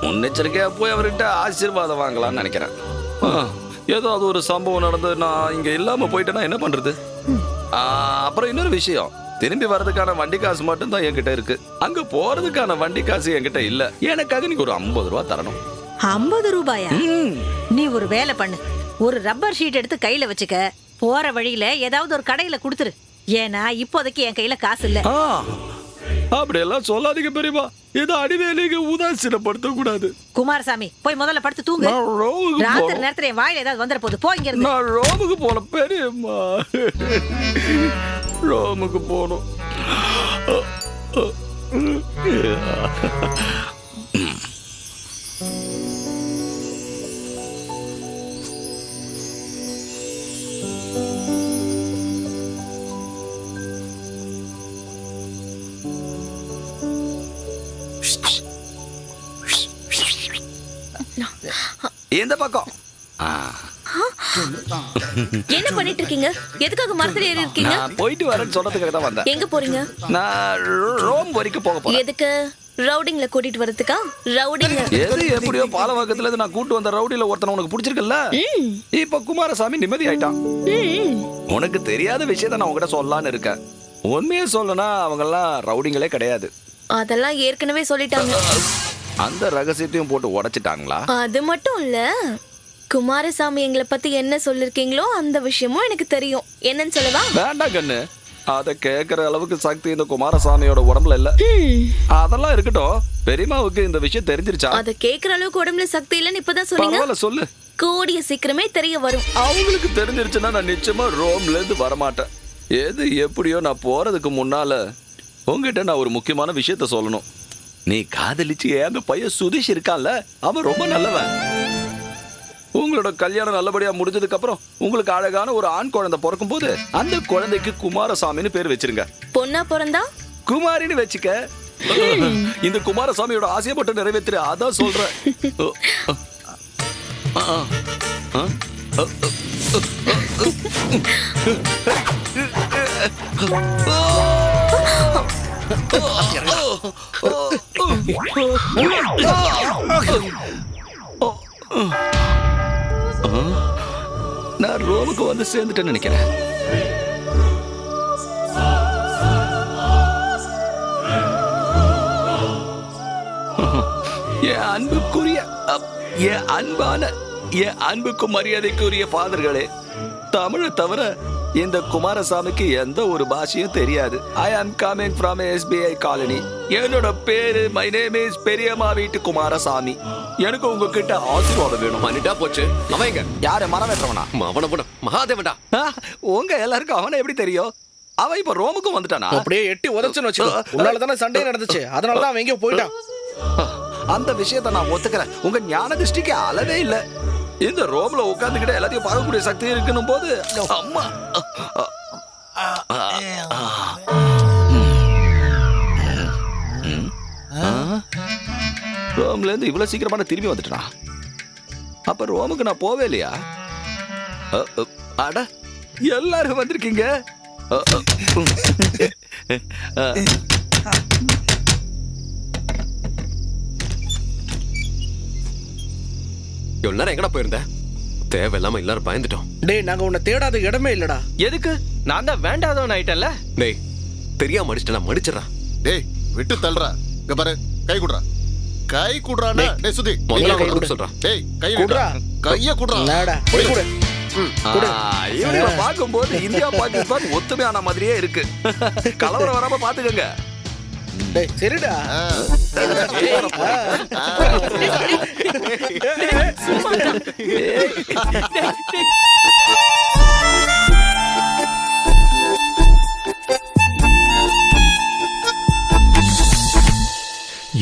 Speaker 8: முன்னெச்சரிக்கையா போய் அவர்கிட்ட ஆசீர்வாதம் வாங்கலாம்னு நினைக்கிறேன். ஏதோ அது ஒரு சம்பவம் நடந்து நான் இங்க இல்லாம போயிட்டேன்னா என்ன பண்றது? அப்புறம் இன்னொரு விஷயம், திரும்பி வர்றதுக்கான வண்டி காசு மட்டும் தான் என்கிட்ட இருக்கு. அங்க போறதுக்கான வண்டி காசு என்கிட்ட இல்ல. எனக்காக நீங்க ஒரு 50 ரூபா தரணும்.
Speaker 10: 50 ரூபாயா? நீ ஒரு வேலை பண்ணு, ஒரு ரப்பர் ஷீட் எடுத்து கையில வச்சுக்க. போற வழியில ஏதாவது ஒரு கடையில கொடுத்துரு. ஏன்னா இப்போதைக்கு என் கையில காசு இல்ல.
Speaker 8: அப்படியெல்லாம் சொல்லாதீங்க பெரியமா. இதை அடிவேலைக்கு உதாசீனப்படுத்த கூடாது.
Speaker 10: குமாரசாமி, போய் முதல்ல படுத்து தூங்கு. ராத்திரி நேரத்துல என் வாயில ஏதாவது வந்துற போது. போ இங்க இருந்து.
Speaker 8: நான் ரோமுக்கு போன பெரியம்மா, ரோமுக்கு போகணும். இந்த பக்கம்
Speaker 9: என்ன பண்ணிட்டு இருக்கீங்க? எதுக்காக மரத்துல ஏறி இருக்கீங்க?
Speaker 8: நான் போயிட்டு வரேன்னு சொன்னதுக்காக தான் வந்தேன்.
Speaker 9: எங்க போறீங்க?
Speaker 8: நான் ரோம் வரைக்கும் போக போறேன்.
Speaker 9: எதுக்கு? ரவுடிங்ல கூட்டிட்டு வரதுக்கா? ரவுடிங்க
Speaker 8: எது எப்படியோ பாலவாக்கத்துல இருந்து நான் கூட்டு வந்த ரவுடில ஒருத்தன் உனக்கு பிடிச்சிருக்கல. இப்ப குமாரசாமி நிம்மதி ஆயிட்டான். உனக்கு தெரியாத விஷயத்த நான் உங்ககிட்ட சொல்லலான்னு இருக்கேன். உண்மையை சொல்லனா அவங்க எல்லாம் ரவுடிங்களே கிடையாது.
Speaker 9: அதெல்லாம் ஏற்கனவே சொல்லிட்டாங்க.
Speaker 8: அந்த ரகசியத்தையும் போட்டு உடைச்சிட்டாங்களா?
Speaker 9: அது மட்டும் இல்ல, குமாரசாமி எங்களை பத்தி என்ன சொல்லிருக்கீங்களோ அந்த விஷயமும் எனக்கு தெரியும். என்னன்னு சொல்லவா?
Speaker 8: வேண்டாம் கண்ணு, அத கேக்குற அளவுக்கு சக்தி இந்த குமாரசாமியோட உடம்புல இல்ல. அதெல்லாம் இருக்கட்டும், பெரியமாவுக்கு இந்த விஷயம் தெரிஞ்சிருச்சா?
Speaker 9: அத கேக்குற அளவுக்கு உடம்புல சக்தி இல்லன்னு இப்பதான் சொன்னீங்க.
Speaker 8: சொல்லு.
Speaker 9: கூடிய சீக்கிரமே தெரிய வரும்.
Speaker 8: அவங்களுக்கு தெரிஞ்சிருச்சுன்னா நான் நிச்சயமா ரோம்ல இருந்து வரமாட்டேன். எது எப்படியோ நான் போறதுக்கு முன்னால உங்ககிட்ட நான் ஒரு முக்கியமான விஷயத்த சொல்லணும். நீ காதலிச்சு அந்த பையன் சுதீஷ் இருக்கான்ல, அவன் ரொம்ப நல்லவன். உங்களோட கல்யாணம் நல்லபடியா முடிஞ்சதுக்கு அப்புறம் உங்களுக்கு அழகான ஒரு ஆண் குழந்தை பிறக்கும் போது அந்த குழந்தைக்கு குமாரசாமின்னு பேர் வச்சிருங்க.
Speaker 9: பொண்ணா பிறந்தா
Speaker 8: குமாரின்னு வச்சுக்க. இந்த குமாரசாமியோட ஆசையை மட்டும் நிறைவேற்று, அதான் சொல்றேன். நான் ரோமுக்கு வந்து சேர்ந்துட்டேன்னு நினைக்கிறேன். என் அன்புக்குரிய, என் அன்பான, என் அன்புக்கு மரியாதைக்குரிய ஃபாதர்களே, தமிழை தவிர இந்த குமாரசாமிக்கு எந்த ஒரு பாஷையும் தெரியாது. ஐ ஆம் கமிங் ஃப்ரம் SBI காலனி. என்னோட பேரு, மை நேம் இஸ் பெரியம்மா வீட்டு குமாரசாமி. எனக்கு உங்ககிட்ட ஆசீர்வாதம் வேணும்.
Speaker 11: பண்ணிட்டா போச்சு. அவன் எங்க?
Speaker 8: யாரு? மரம் வெட்டுறவனா?
Speaker 11: அவன மகாதேவன்டா.
Speaker 8: உங்க எல்லாருக்கும் அவனை எப்படி தெரியும்? அவன் இப்ப ரோமுக்கும் வந்துட்டானா?
Speaker 6: அப்படியே எட்டி உதச்சுன்னு வச்சுக்கோ. உன்னால தானே சண்டை நடந்துச்சு, அதனாலதான் அவன் எங்கேயோ போயிட்டான்.
Speaker 8: அந்த விஷயத்தை நான் ஒத்துக்கிறேன். உங்க ஞான திருஷ்டிக்கு அளவே இல்ல. இந்த ரோம்ல உட்கார்ந்துகிட்ட எல்லாத்தையும் பார்க்கக்கூடிய சக்தி இருக்கணும் போது அம்மா ரோம்ல இருந்து இவ்வளவு சீக்கிரமா திரும்பி வந்துட்டா. அப்ப ரோமுக்கு நான் போவே இல்லையா? அட, எல்லாரும் வந்திருக்கீங்க.
Speaker 11: இவ்வளவு நேரம் எங்கடா போயிருந்த? தேவையில்லாம எல்லாரும் பயந்துட்டோம்.
Speaker 6: டேய், நாங்க உன்னை தேடாத இடமே இல்லடா.
Speaker 3: எதுக்கு? நான் தான் வேண்டாதவன் ஆயிட்டேன்ல.
Speaker 11: டேய், தெரியாம அடிச்சிட்டா மடிச்சிடறா.
Speaker 7: டேய், விட்டு தள்ளுறா. இங்க பாரு, கை குடுறா. கை குடுறானே. டேய் சுதி,
Speaker 11: முதல்ல கை குடு சொல்றா.
Speaker 7: டேய், கை குடுறா. கைய குடுறா.
Speaker 6: நாடா, போய் குடு.
Speaker 8: இவங்களை பார்க்கும்போது இந்தியா பாகிஸ்தான் ஒத்துமையான மாதிரியே இருக்கு. கலவரம் வராம பாத்துக்கங்க.
Speaker 6: சரிடா.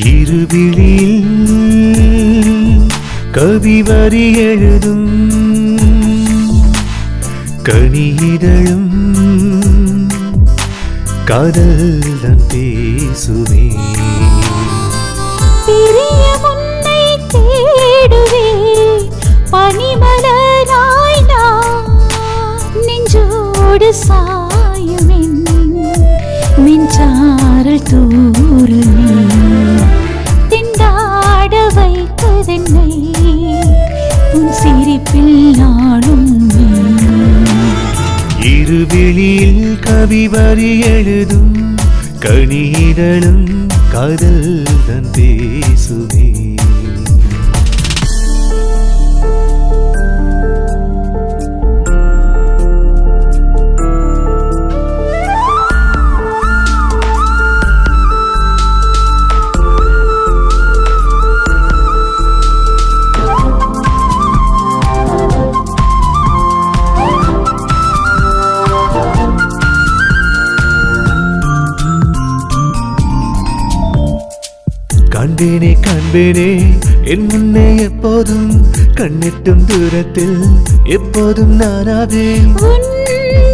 Speaker 13: இருவிழியில் கவி வரி எழுதும் கனியிதழும் காதல் தான் பேசுவே.
Speaker 12: பிரிய முன்னை தேடுவே பனிமலராய் நான் நெஞ்சோடு சாயுமென் மின்சாரல் தூருமே திண்டாட வைப்பதென்னை உன் சிரிப்பில் நாளும்
Speaker 13: இருவிழியில் கவி வரி எழுதும் கனியிதழும் காதல் தான் பேசுவே. கண்டேனே காண்பேனே என் முன்னே எப்போதும் கண்ணெட்டும் தூரத்தில் எப்போதும் நானாவே.
Speaker 12: உன்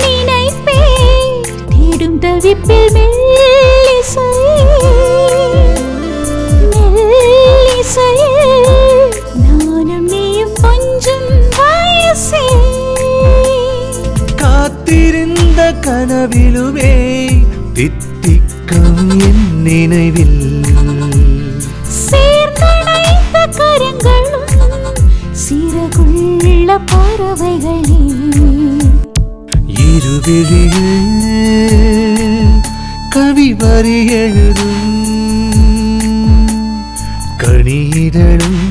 Speaker 12: நினைப்பே தேடும் தவிப்பில் மெல்லிசை மெல்லிசையே நானும் நீயும் கொஞ்சம் வயசே.
Speaker 13: காத்திருந்த கனவிலுமே தித்திக்கும் என் நினைவில்
Speaker 12: சேர்ந்தணைத்த கரங்களும் சிறகுள்ள பறவைகளே.
Speaker 13: இருவிழியில் கவி வரி எழுதும் கனியிதழும்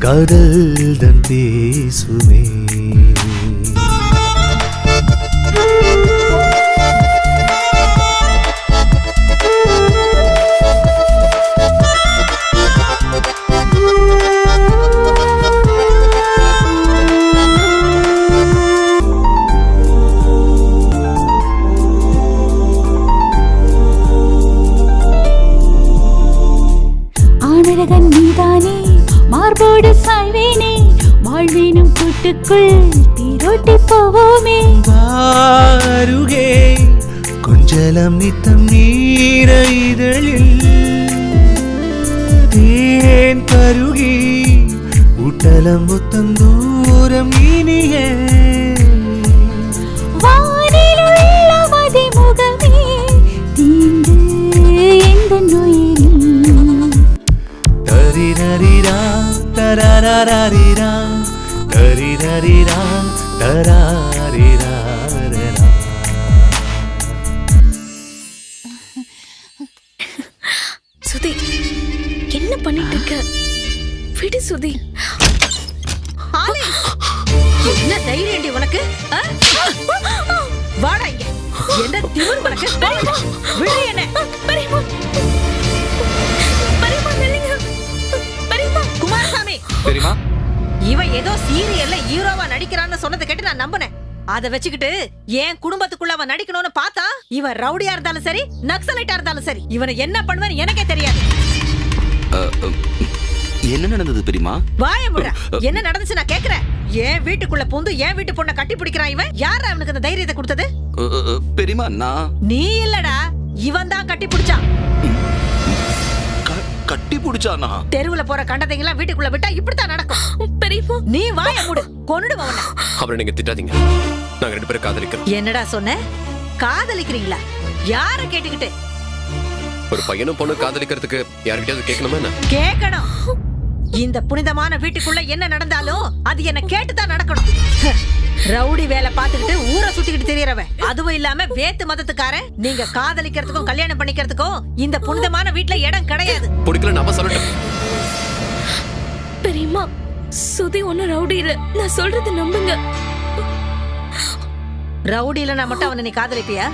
Speaker 13: காதல் தான் பேசுவே.
Speaker 12: ஆனழகன் நீதானே மார்போடு சாய்வேனே வாழ்வேனும் கூட்டுக்குள் தீரோட்டி போவோமே.
Speaker 13: வாருகே கொஞ்சலம் நித்தம் நீர இதழில் தேன் பருகி உட்டலம் முத்தம் தூரம் இனியே.
Speaker 12: வானிலுள்ள மதிமுகமே தீண்டு எந்த நோயிலும்
Speaker 13: தரிரரிரா தரரரிரா தரிரரிரா தரரிரா.
Speaker 9: சுதி என்ன பண்ணிட்டு இருக்க? விடு சுதி.
Speaker 10: என்ன தைரியம்டி உனக்கு? ஆ? வாடா இங்க. என்ன திமிரு உனக்கு? விடு என்ன? குமாரசாமி,
Speaker 8: தெரியுமா
Speaker 10: இவன் ஏதோ சீரியல்ல ஹீரோவா நடிக்கிறான்னு சொன்னதை கேட்டு நான் நம்பினேன். அதை வச்சுக்கிட்டு என் குடும்பத்துக்குள்ள அவன் நடிக்கணும்னு பார்த்தா இவன் ரவுடியா இருந்தாலும் சரி நக்சலைட்டா இருந்தாலும் சரி இவனை என்ன பண்ணுவேன்னு எனக்கே தெரியாது.
Speaker 8: என்ன நடந்தது பெரியமா?
Speaker 10: வாய முடா. என்ன நடந்துச்சு நான் கேக்குறேன். என் வீட்டுக்குள்ள பூந்து என் வீட்டு பொண்ணை கட்டி பிடிக்கிறான் இவன். யாரா அவனுக்கு அந்த தைரியத்தை கொடுத்தது?
Speaker 8: பெரியமா நான்
Speaker 10: நீ இல்லடா, இவன் தான் கட்டி பிடிச்சான்.
Speaker 8: கட்டி பிடிச்சானா?
Speaker 10: தெருவுல போற கண்டதைங்களாம் வீட்டுக்குள்ள விட்டா இப்படித்தான் நடக்கும். பெரியப்பா நீ வாய மூடு, கொன்னுடுவ அவனை.
Speaker 11: அவரை நீங்க திட்டாதீங்க. நாங்க 2 பேரும் காதலிக்கிறோம்.
Speaker 10: என்னடா சொன்ன? காதலிக்கிறீங்களா? யார கேட்டுக்கிட்டு?
Speaker 11: ஒரு பையனும் பொண்ணு காதலிக்கிறதுக்கு யார்கிட்டயாவது கேட்கணுமா என்ன?
Speaker 10: கேட்கணும். இந்த புனிதமான வீட்டுக்குள்ள என்ன நடந்தாலும் அது என்ன கேட்டுதான் நடக்கணும். ரவுடி வேலை பார்த்துக்கிட்டு ஊரை சுத்திக்கிட்டு தெரியறவன், அதுவும் இல்லாம வேத்து மதத்துக்காரன். நீங்க காதலிக்கிறதுக்கும் கல்யாணம் பண்ணிக்கிறதுக்கும் இந்த புனிதமான வீட்டுல இடம் கிடையாது.
Speaker 11: பிடிக்கல நாம சொல்லட்டும்.
Speaker 9: பெரியம்மா, சுதி ஒண்ணு ரவுடி இல்ல, நான் சொல்றது நம்புங்க.
Speaker 10: ரவுடி இல்லனா மட்டும் அவனை நீ காதலிப்பியா?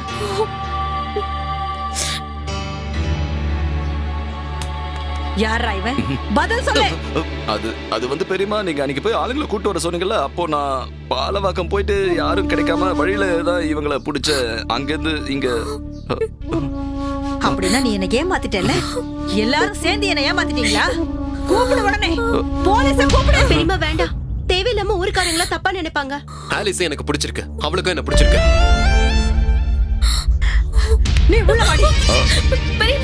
Speaker 10: யாரா இவன்? பதில் சொல்லு.
Speaker 8: அது வந்து பெரியமா, நீங்க அன்னைக்கு போய் ஆளுங்களை கூட்டு வர சொன்னீங்கல்ல, அப்போ நான் பாலவாக்கம் போயிட்டு யாரும் கிடைக்காம வழியில தான் இவங்கள பிடிச்ச அங்கிருந்து இங்க.
Speaker 10: அப்படின்னா நீ என்ன ஏமாத்திட்டல? எல்லாரும் சேர்ந்து என்ன ஏமாத்திட்டீங்களா? கூப்பிடு உடனே போலீஸ கூப்பிடு.
Speaker 9: பெரியமா வேண்டாம், தேவையில்லாம ஊருக்காரங்கள தப்பா நினைப்பாங்க.
Speaker 11: ஆலிஸ் எனக்கு பிடிச்சிருக்கு, அவளுக்கும் என்ன பிடிச்சிருக்கு.
Speaker 10: நீ உள்ள வாடி.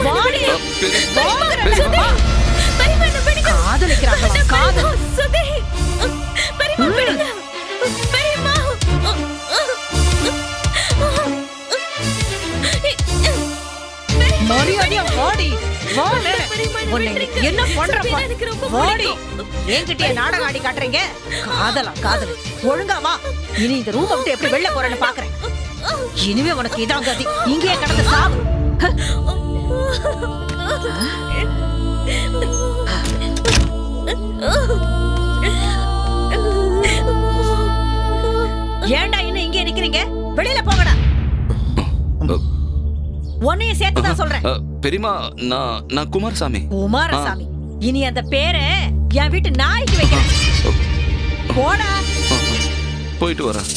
Speaker 10: வாடி. காதலிக்கிறாங்களா? காதல். மரியாதையா வாடி. வாடி. என்ன பண்றப்பா? வாடி. என்கிட்ட நாடகம் ஆடி காட்டுறீங்க? காதலா? காதல். ஒழுங்கா வா. இனி இந்த ரூம் விட்டு எப்படி வெளில போறேன்னு பாக்குறேன். இனிமே உனக்கு இதான் கதி. இங்கேயே கடந்து சாவு. ஏன்டா இன்னும் இங்கே நிக்கிறீங்க? வெளியில போங்கடா. உன்னையும் சேர்த்து தான் சொல்றேன்.
Speaker 8: பெரியமா, நான் குமாரசாமி.
Speaker 10: குமாரசாமி? இனி அந்த பேரை என் வீட்டு நாய்க்கு வைக்கிறேன். போடா.
Speaker 8: போயிட்டு வரேன்.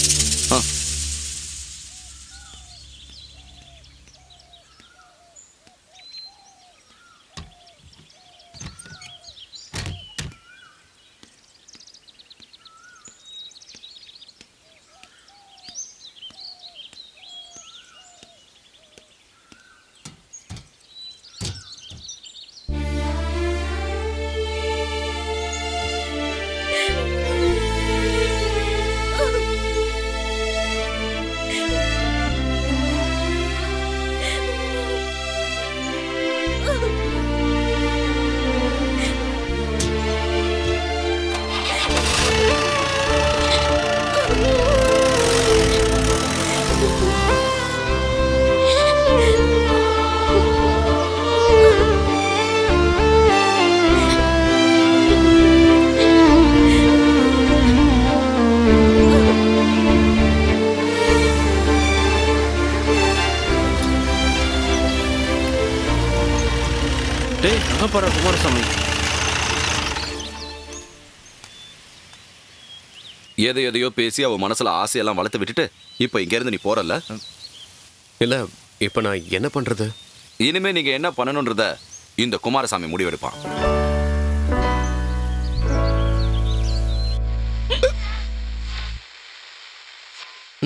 Speaker 8: குமாரசாமி, எதையோ பேசி அவ மனசுல ஆசையெல்லாம் வளர்த்து விட்டுட்டு இப்ப இங்க இருந்து நீ போறல?
Speaker 11: இல்ல, இப்ப நான் என்ன பண்றது?
Speaker 8: இனிமே நீங்க என்ன பண்ணணும்ன்றத இந்த குமாரசாமி முடிவெடுப்பான்.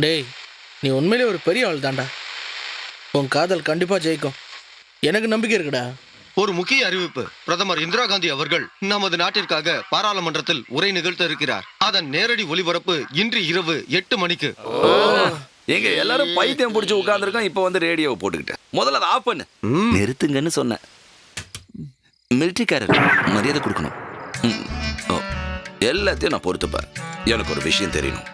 Speaker 6: டேய், நீ உண்மையிலே ஒரு பெரிய ஆள் தான்டா. உன் காதல் கண்டிப்பா ஜெயிக்கும், எனக்கு நம்பிக்கை இருக்குடா.
Speaker 2: ஒரு முக்கிய அறிவிப்பு. பிரதமர் இந்திரா காந்தி அவர்கள் நமது நாட்டிற்காக பாராளுமன்றத்தில் உரை நிகழ்த்த இருக்கிறார். அதன் நேரடி ஒளிபரப்பு இன்று இரவு 8 மணிக்கு.
Speaker 8: எங்க எல்லாரும் பைத்தியம் பிடிச்சு உட்கார்ந்துருக்கோம். இப்ப வந்து ரேடியோவை போட்டுக்கிட்டேன். முதல்ல அதை ஆஃப் பண்ணு. நிறுத்துங்கன்னு சொன்னேன். மிலிட்டரிக்காரர் மரியாதை கொடுக்கணும். எல்லாத்தையும் நான் பொறுத்துப்பேன். எனக்கு ஒரு விஷயம் தெரியணும்.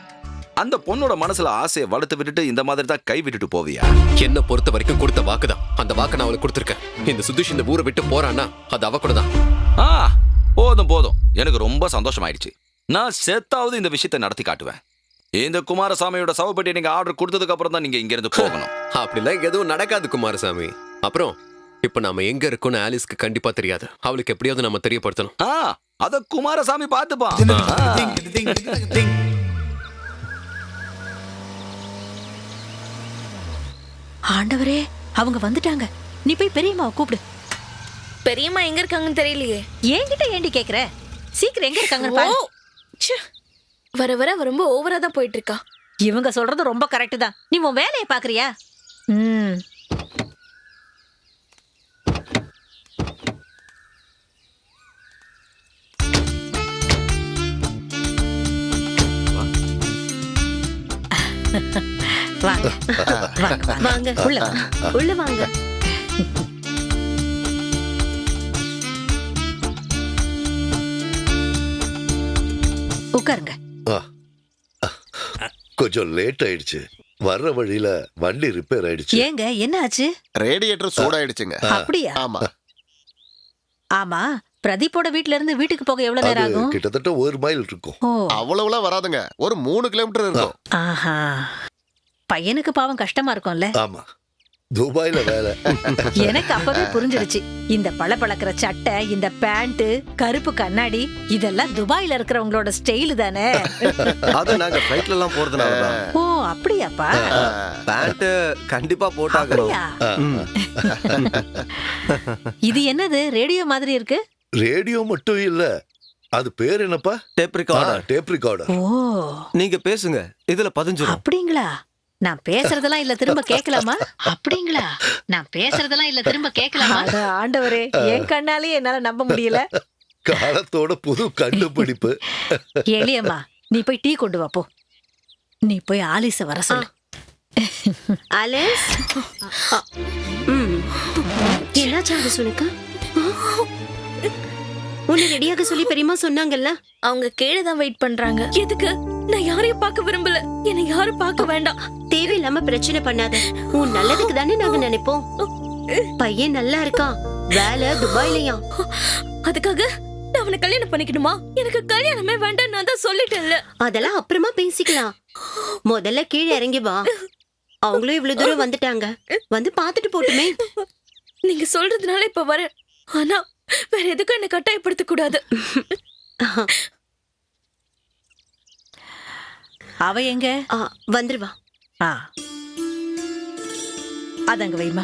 Speaker 8: அந்த பொண்ணோட மனசுல ஆசையை வளர்த்து விட்டுட்டு இந்த மாதிரி தான் கை விட்டுட்டு போவியா?
Speaker 11: என்ன பொறுத்த வரைக்கும் கொடுத்த வாக்குதான். அந்த வாக்கை நான் அவளுக்கு கொடுத்துருக்கேன். இந்த சுதீஷ் இந்த ஊரை விட்டு போறான்னா அது அவ கூட தான்.
Speaker 8: போதும். எனக்கு ரொம்ப சந்தோஷமாயிடுச்சு. நான் செத்தாவது இந்த விஷயத்தை நடத்தி காட்டுவேன். இந்த குமாரசாமியோட சவப்பெட்டி நீங்க ஆர்டர் கொடுத்ததுக்கு அப்புறம் தான் நீங்க இங்க இருந்து போகணும்.
Speaker 11: அப்படிலாம் எதுவும் நடக்காது குமாரசாமி. அப்புறம் இப்ப நாம எங்க இருக்கோம்னு ஆலிஸ்க்கு கண்டிப்பா தெரியாது. அவளுக்கு எப்படியாவது நம்ம தெரியப்படுத்தணும்.
Speaker 8: அத குமாரசாமி பாத்துப்பா.
Speaker 10: ஆண்டவரே, அவங்க வந்துட்டாங்க. நீ போய் பெரியம்மாவை கூப்பிடு.
Speaker 9: பெரியம்மா எங்க இருக்காங்கன்னு தெரியலையே.
Speaker 10: என்கிட்ட ஏண்டி கேக்குற? சீக்கிரம் எங்க இருக்காங்கன்னு பாரு.
Speaker 9: வர வர ரொம்ப ஓவரா தான் போயிட்டு இருக்கா.
Speaker 10: இவங்க சொல்றது ரொம்ப கரெக்ட் தான். நீ உன் வேலையை பாக்குறியா? வாங்க வாங்க, உள்ள வாங்க, உள்ள வாங்க. உட்காருங்க.
Speaker 1: கொஞ்சம் லேட் ஆயிடுச்சு. வர்ற வழியில வண்டி ரிப்பேர் ஆயிடுச்சு.
Speaker 10: ஏங்க, என்ன ஆச்சு?
Speaker 7: ரேடியேட்டர் சூடாயிடுச்சுங்க.
Speaker 10: அப்படியா?
Speaker 7: ஆமா.
Speaker 10: ஆமா, பிரதீப்போட வீட்ல இருந்து வீட்டுக்கு போக எவ்வளவு நேரம் ஆகும்?
Speaker 1: கிட்டத்தட்ட 1 மைல் இருக்கும்.
Speaker 7: அவ்வளவுலாம் வராதுங்க, ஒரு 3 கிலோமீட்டர் இருக்கும்.
Speaker 10: ஆஹா, பையனுக்கு பாவம் கஷ்டமா இருக்கும்ல.
Speaker 1: ஆமா. துபாயில வேலை.
Speaker 10: எனக்கு அப்பவே புரிஞ்சிருச்சு. இந்த பளபளக்கிற சட்டை, இந்த பேண்ட், கருப்பு கண்ணாடி இதெல்லாம் துபாயில இருக்கிறவங்களோட ஸ்டைல் தானே.
Speaker 5: அது நாங்க ஃபிளைட்ல எல்லாம் போறதுனாலதான்.
Speaker 10: ஓ அப்படியாப்பா?
Speaker 5: பேண்ட் கண்டிப்பா போட்டாகணும்.
Speaker 10: அப்படியா? இது என்னது ரேடியோ மாதிரி இருக்கு?
Speaker 1: ரேடியோ மட்டும் இல்ல, அது பேர் என்னப்பா?
Speaker 5: Tape recorder.
Speaker 1: Tape recorder.
Speaker 10: ஓ
Speaker 5: நீங்க பேசுங்க, இதுல பதிஞ்சிரும்.
Speaker 10: அப்படிங்களா? நான் பேசுறதெல்லாம் இல்ல திரும்ப கேட்கலாமா? அப்படிங்களா? நான் பேசுறதெல்லாம் இல்ல திரும்ப கேட்கலாமா? ஆண்டவரே, என் கண்ணாலே என்னால நம்ப முடியல.
Speaker 1: காலத்தோட புது கண்டுபிடிப்பு.
Speaker 10: எலியம்மா, நீ போய் டீ கொண்டு வா போ. நீ போய் ஆலிஸ வர சொல்லு.
Speaker 9: ஆலிஸ், என்னாச்சு அது சொல்லுங்க. உன்னை ரெடியாக சொல்லி பெரியமா சொன்னாங்கல்ல.
Speaker 12: அவங்க கீழே தான் வெயிட் பண்றாங்க. எதுக்கு? நான் யாரையும் பார்க்க விரும்பல. என்னை யாரும் பார்க்க வேண்டாம்.
Speaker 9: தேவையில்லாம பிரச்சனை பண்ணாத. உன் நல்லதுக்கு தானே நாங்க நினைப்போம். பையன் நல்லா இருக்கான், வேலை துபாயிலயா.
Speaker 12: அதுக்காக நான் அவனை கல்யாணம் பண்ணிக்கணுமா? எனக்கு கல்யாணமே வேண்டாம், நான் தான் சொல்லிட்டேன்ல.
Speaker 9: அதெல்லாம் அப்புறமா பேசிக்கலாம். முதல்ல கீழே இறங்கி வா. அவங்களும் இவ்வளவு தூரம் வந்துட்டாங்க, வந்து பாத்துட்டு போட்டுமே.
Speaker 12: நீங்க சொல்றதுனால இப்ப வரேன். ஆனா வேற எதுக்கும் என்ன கட்டாயப்படுத்த கூடாது.
Speaker 10: அவ எங்க?
Speaker 9: வந்துருவா.
Speaker 10: அதங்க வைமா.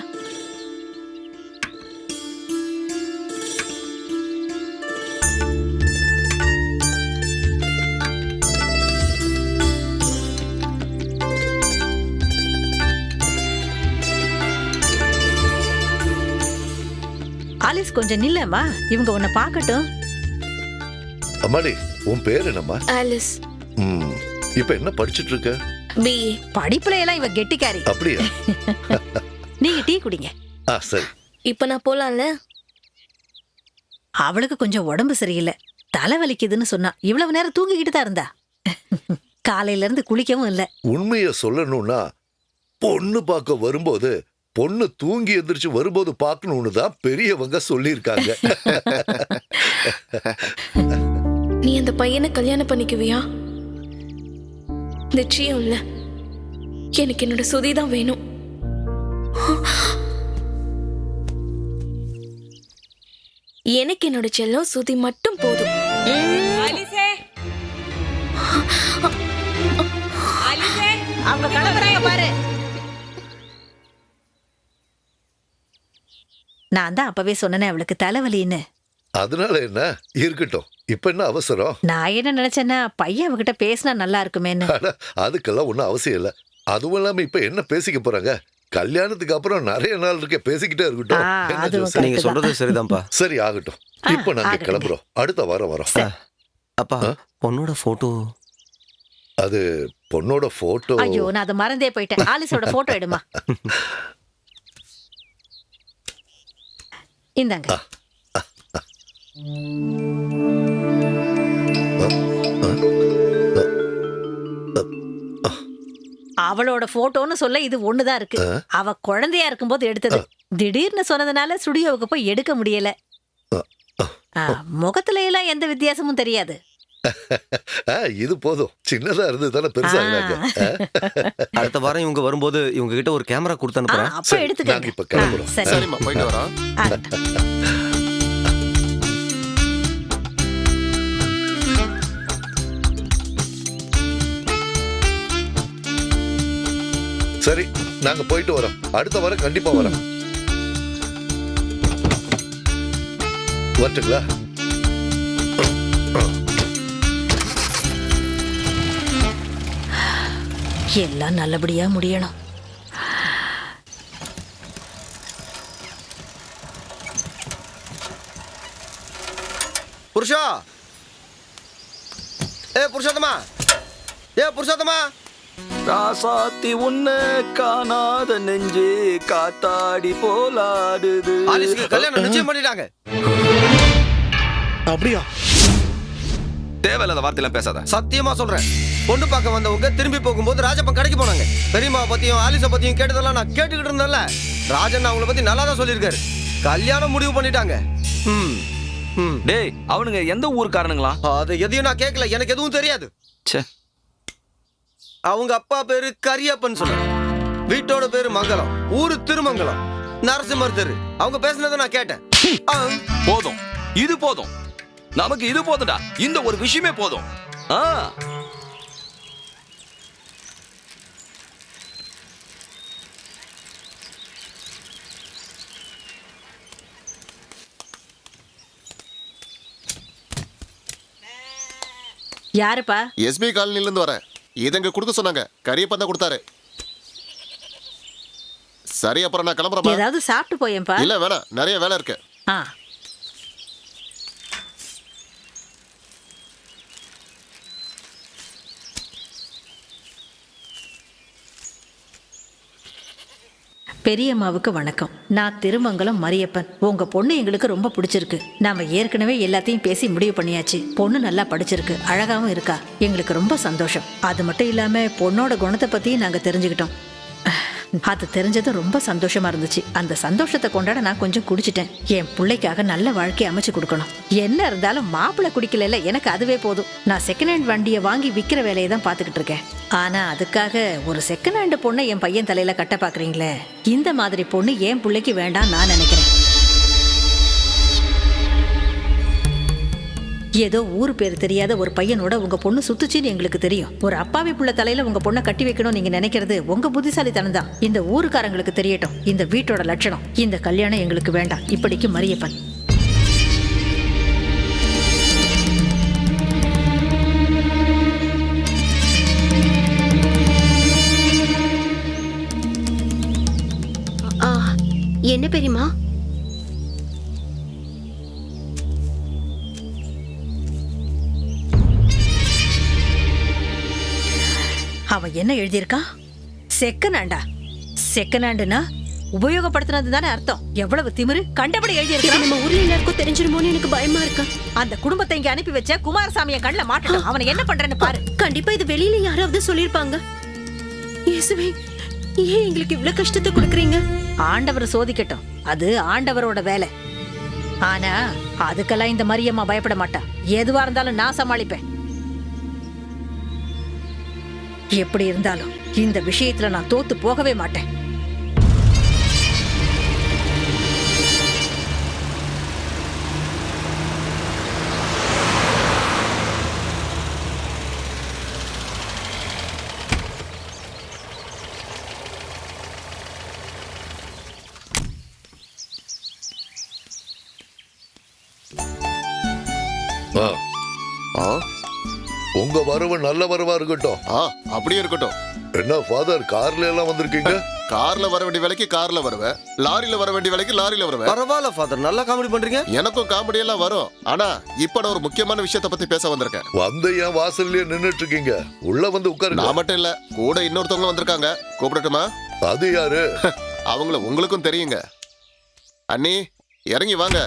Speaker 10: ஆலிஸ் கொஞ்சம் நில்லம்மா, இவங்க உன்னை பார்க்கட்டும்.
Speaker 1: அம்மாடி, உன் பேர் என்னம்மா?
Speaker 12: ஆலிஸ்.
Speaker 1: இப்ப என்ன படிச்சிட்டு இருக்க?
Speaker 12: பிஏ.
Speaker 10: படிப்புல எல்லாம் இவ கெட்டிக்காரி.
Speaker 1: அப்படியா?
Speaker 10: நீங்க டீ குடிங்க.
Speaker 1: சரி.
Speaker 12: இப்ப நான் போலாம்ல?
Speaker 10: அவளுக்கு கொஞ்சம் உடம்பு சரியில்லை, தலை வலிக்குதுன்னு சொன்னா. இவ்வளவு நேரம் தூங்கிக்கிட்டு தான் இருந்தா. காலையில இருந்து குளிக்கவும் இல்ல.
Speaker 1: உண்மைய சொல்லணும்னா, பொண்ணு பார்க்க வரும்போது பொண்ணு தூங்கி எந்திரிச்சு வரும்போது பார்க்கணும்னு தான் பெரியவங்க சொல்லியிருக்காங்க.
Speaker 12: நீ அந்த பையனை கல்யாணம் பண்ணிக்குவியா? நிச்சயம் இல்ல, எனக்கு என்னோட சுதி தான் வேணும். எனக்கு என்னோட செல்லம் சுதி மட்டும் போதும்.
Speaker 10: அவங்க கிளம்புறாங்க பாரு. நான் தான் அப்பவே சொன்னேன் அவளுக்கு தலைவலின்னு.
Speaker 1: அதனால என்ன, இருக்கட்டும். இப்ப என்ன அவசரம்?
Speaker 10: நான் என்ன நினைச்சேன்னா, பையன் அவகிட்ட பேசினா நல்லா இருக்குமேன்னு.
Speaker 1: அதுக்கெல்லாம் ஒன்றும் அவசியம் இல்லை. அதுவும் இல்லாம இப்ப என்ன பேசிக்க போறாங்க? கல்யாணத்துக்கு அப்புறம் நிறைய நாள் இருக்க, பேசிக்கிட்டே இருக்கட்டும்.
Speaker 5: நீங்க சொல்றது சரிதான்ப்பா.
Speaker 1: சரி, ஆகட்டும். இப்ப நாங்க கிளம்புறோம், அடுத்த வாரம் வரோம்.
Speaker 5: அப்பா, பொண்ணோட போட்டோ.
Speaker 1: அது பொண்ணோட போட்டோ.
Speaker 10: ஐயோ, நான் அதை மறந்தே போயிட்டேன். ஆலிஸோட போட்டோ எடுமா. இந்தாங்க. அவளோட போட்டோன்னு சொல்ல இது ஒண்ணுதான் இருக்கு. அவ குழந்தையா இருக்கும்போது எடுத்தது. திடீர்னு சொன்னதுனால ஸ்டுடியோவுக்கு போய் எடுக்க முடியல. முகத்துல எல்லாம் எந்த வித்தியாசமும் தெரியாது.
Speaker 1: இது போதும், சின்னதா இருந்து தானே பெருசா.
Speaker 5: அடுத்த வாரம் இவங்க வரும்போது இவங்க கிட்ட ஒரு கேமரா கொடுத்து அனுப்புறேன்.
Speaker 10: அப்ப எடுத்துக்கங்க.
Speaker 1: இப்ப கிளம்புறோம்.
Speaker 7: சரிம்மா, போயிட்டு வரோம்.
Speaker 1: சரி, நாங்க போயிட்டு வரோம். அடுத்த வாரம் கண்டிப்பா வரோம். வரட்டுங்களா?
Speaker 10: எல்லாம் நல்லபடியா முடியணும்.
Speaker 5: புருஷா, புருஷோத்தமா, புருஷோத்தமா.
Speaker 8: ராசாத்தி உன்ன காணாத நெஞ்சு காத்தாடி போலாடுது.
Speaker 5: ஆலிஸ்க்கு கல்யாணம் நிச்சயம் பண்ணிட்டாங்க.
Speaker 8: அப்படியா? தேவையில்லாத வார்த்தையெல்லாம் பேசாத.
Speaker 5: சத்தியமா சொல்றேன். பொண்ணு பார்க்க வந்தவங்க திரும்பி போகும்போது ராஜப்பன் கடைக்கு போனாங்க. பெரியம்மாவை பத்தியும் ஆலிஸை பத்தியும் கேட்டதெல்லாம் நான் கேட்டுக்கிட்டு இருந்தேன்ல. ராஜன் அவங்கள பத்தி நல்லா தான் சொல்லியிருக்காரு. கல்யாணம் முடிவு பண்ணிட்டாங்க.
Speaker 8: டேய், அவனுங்க எந்த ஊருக்காரனுங்களா?
Speaker 5: அது எதையும் நான் கேட்கல, எனக்கு எதுவும் தெரியாது. அவங்க அப்பா பேரு கரியப்பன் சொன்னாங்க. வீட்டோட பேரு மங்கலம், ஊரு திருமங்கலம், நரசிம்மர் தெரு. அவங்க பேசுனதை நான் கேட்டேன்.
Speaker 8: போதும், இது போதும், நமக்கு இது போதும்டா. இந்த ஒரு விஷயமே போதும்.
Speaker 10: யாருப்பா?
Speaker 7: எஸ்பி காலனில இருந்து வரேன். இதங்க கொடுக்க சொன்னாங்க. கரியப்பா தான் கொடுத்தாரு. சரி, அப்புறம் நான் கிளம்புறேன்.
Speaker 10: ஏதாவது சாப்பிட்டு போயேன்பா.
Speaker 7: இல்ல வேணாம், நிறைய வேலை இருக்கு.
Speaker 10: பெரியம்மாவுக்கு வணக்கம். நான் திருமங்கலம் மரியப்பன். உங்க பொண்ணு எங்களுக்கு ரொம்ப பிடிச்சிருக்கு. நாம ஏற்கனவே எல்லாத்தையும் பேசி முடிவு பண்ணியாச்சு. பொண்ணு நல்லா படிச்சிருக்கு, அழகாவும் இருக்கா. எங்களுக்கு ரொம்ப சந்தோஷம். அது மட்டும் இல்லாம பொண்ணோட குணத்தை பத்தியும் நாங்க தெரிஞ்சுக்கிட்டோம். அது தெரிஞ்சது ரொம்ப சந்தோஷமா இருந்துச்சு. அந்த சந்தோஷத்தை கொண்டாட நான் கொஞ்சம் குடிச்சிட்டேன். என் பிள்ளைக்காக நல்ல வாழ்க்கையை அமைச்சு கொடுக்கணும். என்ன இருந்தாலும் மாப்பிள்ளை குடிக்கல, எனக்கு அதுவே போதும். நான் செகண்ட் ஹேண்ட் வண்டியை வாங்கி விற்கிற வேலையை தான் பார்த்துக்கிட்டு இருக்கேன். ஆனா அதுக்காக ஒரு செகண்ட் ஹேண்ட் பொண்ணை என் பையன் தலையில கட்ட பாக்குறீங்களே, இந்த மாதிரி பொண்ணு என் பிள்ளைக்கு வேண்டாம் நான் நினைக்கிறேன். ஏதோ ஊர் பேர் தெரியாத ஒரு பையனோட உங்க பொண்ணு சுத்துச்சின்னு எங்களுக்கு தெரியும். ஒரு அப்பாவி புள்ள தலையில உங்க பொண்ணை கட்டி வைக்கணும் நீங்க நினைக்கிறது உங்க புத்திசாலித்தனம் தான். இந்த ஊருக்காரங்களுக்கு தெரியட்டும் இந்த வீட்டோட லட்சணம். இந்த கல்யாணம் எங்களுக்கு வேண்டாம். இப்படிக்கு மரியப்பன்.
Speaker 9: என்ன பெரியமா?
Speaker 10: அவன் என்ன எழுதியிருக்கா? செகண்ட் ஹேண்டா? செகண்ட் ஹேண்டுனா உபயோகப்படுத்தினது தானே அர்த்தம். எவ்வளவு திமிரு! கண்டபடி எழுதியிருக்கான்.
Speaker 9: நம்ம ஊர்ல எல்லாருக்கும் தெரிஞ்சிருமோன்னு எனக்கு பயமா இருக்கு.
Speaker 10: அந்த குடும்பத்தை இங்க அனுப்பி வச்ச குமாரசாமியை கண்ணுல மாட்டணும். அவனை என்ன பண்றேன்னு பாரு.
Speaker 9: கண்டிப்பா இது வெளியில யாராவது சொல்லிருப்பாங்க. இயேசுவே, ஏன் எங்களுக்கு இவ்வளவு கஷ்டத்தை கொடுக்குறீங்க?
Speaker 10: ஆண்டவர் சோதிக்கட்டும், அது ஆண்டவரோட வேலை. ஆனா அதுக்கெல்லாம் இந்த மரியம்மா பயப்பட மாட்டா. எதுவா இருந்தாலும் நான் சமாளிப்பேன். எப்படி இருந்தாலும் இந்த விஷயத்துல நான் தோத்து போகவே மாட்டேன்.
Speaker 1: உங்க வரவு நல்ல வரவா இருக்கட்டும்.
Speaker 7: அப்படியே இருக்கட்டும்.
Speaker 1: என்ன ஃபாதர், கார்ல எல்லாம் வந்திருக்கீங்க?
Speaker 7: கார்ல வர வேண்டிய வேலைக்கு கார்ல வருவேன், லாரில வர வேண்டிய வேலைக்கு லாரில வருவேன்.
Speaker 5: பரவாயில்ல ஃபாதர், நல்லா காமெடி பண்றீங்க.
Speaker 7: எனக்கும் காமெடி எல்லாம் வரும். ஆனா இப்ப நான் ஒரு முக்கியமான விஷயத்தை பத்தி பேச வந்திருக்கேன்.
Speaker 1: வந்து என் வாசல்லயே நின்னுட்டு இருக்கீங்க, உள்ள வந்து உட்காருங்க.
Speaker 7: நான் மட்டும் இல்ல, கூட இன்னொருத்தவங்க வந்திருக்காங்க. கூப்பிடட்டுமா?
Speaker 1: அது யாரு?
Speaker 7: அவங்கள உங்களுக்கும் தெரியுங்க. அண்ணி, இறங்கி வாங்க.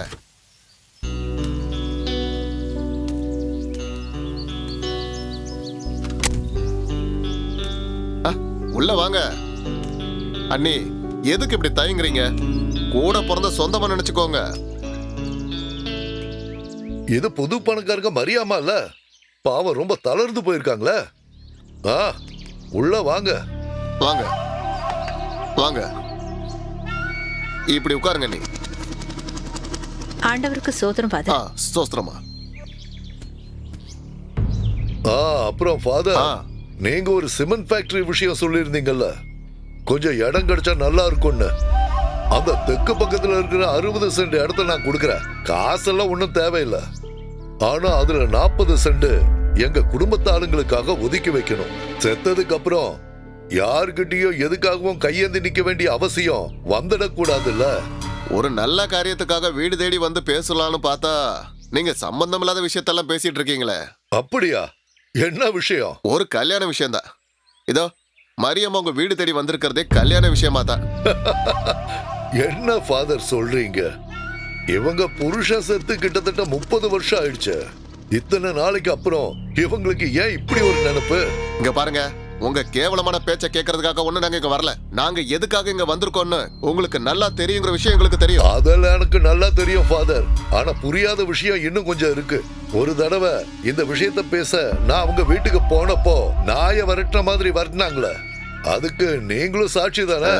Speaker 7: உள்ள வாங்க. அண்ணி, எதுக்கு இப்படி தயங்குறீங்க? கூட பிறந்த சொந்தமா நினைச்சுக்கோங்க.
Speaker 1: இது புது பணக்காரங்க மரியாமா இல்ல? பாவம், ரொம்ப தளர்ந்து போயிருக்காங்களே. உள்ள வாங்க.
Speaker 7: வாங்க வாங்க, இப்படி உட்காருங்க. நீ
Speaker 10: ஆண்டவருக்கு சோத்திரம் ஃபாதர்.
Speaker 7: சோஸ்திரமா.
Speaker 1: அப்புறம் ஃபாதர், நீங்க ஒரு சிமெண்ட் ஃபேக்டரி விஷயம் சொல்லியிருந்தீங்கல்ல, கொஞ்சம் இடம் கிடைச்சா நல்லா இருக்கும்னு. அந்த தெற்கு பக்கத்துல இருக்கிற 60 சென்ட் இடத்த நான் கொடுக்கறேன். காசெல்லாம் ஒன்றும் தேவையில்லை. ஆனா அதுல 40 சென்ட் எங்க குடும்பத்து ஆளுங்களுக்காக ஒதுக்கி வைக்கணும். செத்ததுக்கு அப்புறம் யாருக்கிட்டையும் எதுக்காகவும் கையேந்தி நிக்க வேண்டிய அவசியம் வந்துடக்கூடாதுல்ல.
Speaker 7: ஒரு நல்ல காரியத்துக்காக வீடு தேடி வந்து பேசலாம்னு பார்த்தா நீங்க சம்பந்தம் இல்லாத விஷயத்தெல்லாம் பேசிட்டு இருக்கீங்களே.
Speaker 1: அப்படியா? என்ன விஷயம்?
Speaker 7: ஒரு கல்யாண விஷயம் தான். இதோ மரியம்மா உங்க வீடு தேடி வந்திருக்கிறதே கல்யாண விஷயமா தான்.
Speaker 1: என்ன ஃபாதர் சொல்றீங்க? இவங்க புருஷன் செத்து கிட்டத்தட்ட 30 வருஷம் ஆயிடுச்சு. இத்தனை நாளைக்கு அப்புறம் இவங்களுக்கு ஏன் இப்படி ஒரு நினைப்பு?
Speaker 7: இங்க பாருங்க, உங்க கேவலமான பேச்ச கேட்கறதுக்காக ஒண்ணு நாங்க இங்க வரல. நாங்க எதுக்காக இங்க வந்திருக்கோம்னு உங்களுக்கு நல்லா தெரியுங்கிற விஷயம் எங்களுக்கு தெரியும்.
Speaker 1: அதெல்லாம் எனக்கு நல்லா தெரியும் ஃபாதர். ஆனா புரியாத விஷயம் இன்னும் கொஞ்சம் இருக்கு. ஒரு தடவை இந்த விஷயத்த பேச நான் அவங்க வீட்டுக்கு போனப்போ நாய வரட்டுற மாதிரி வரட்டினாங்களே. அதுக்கு நீங்களும் சாட்சி தானே?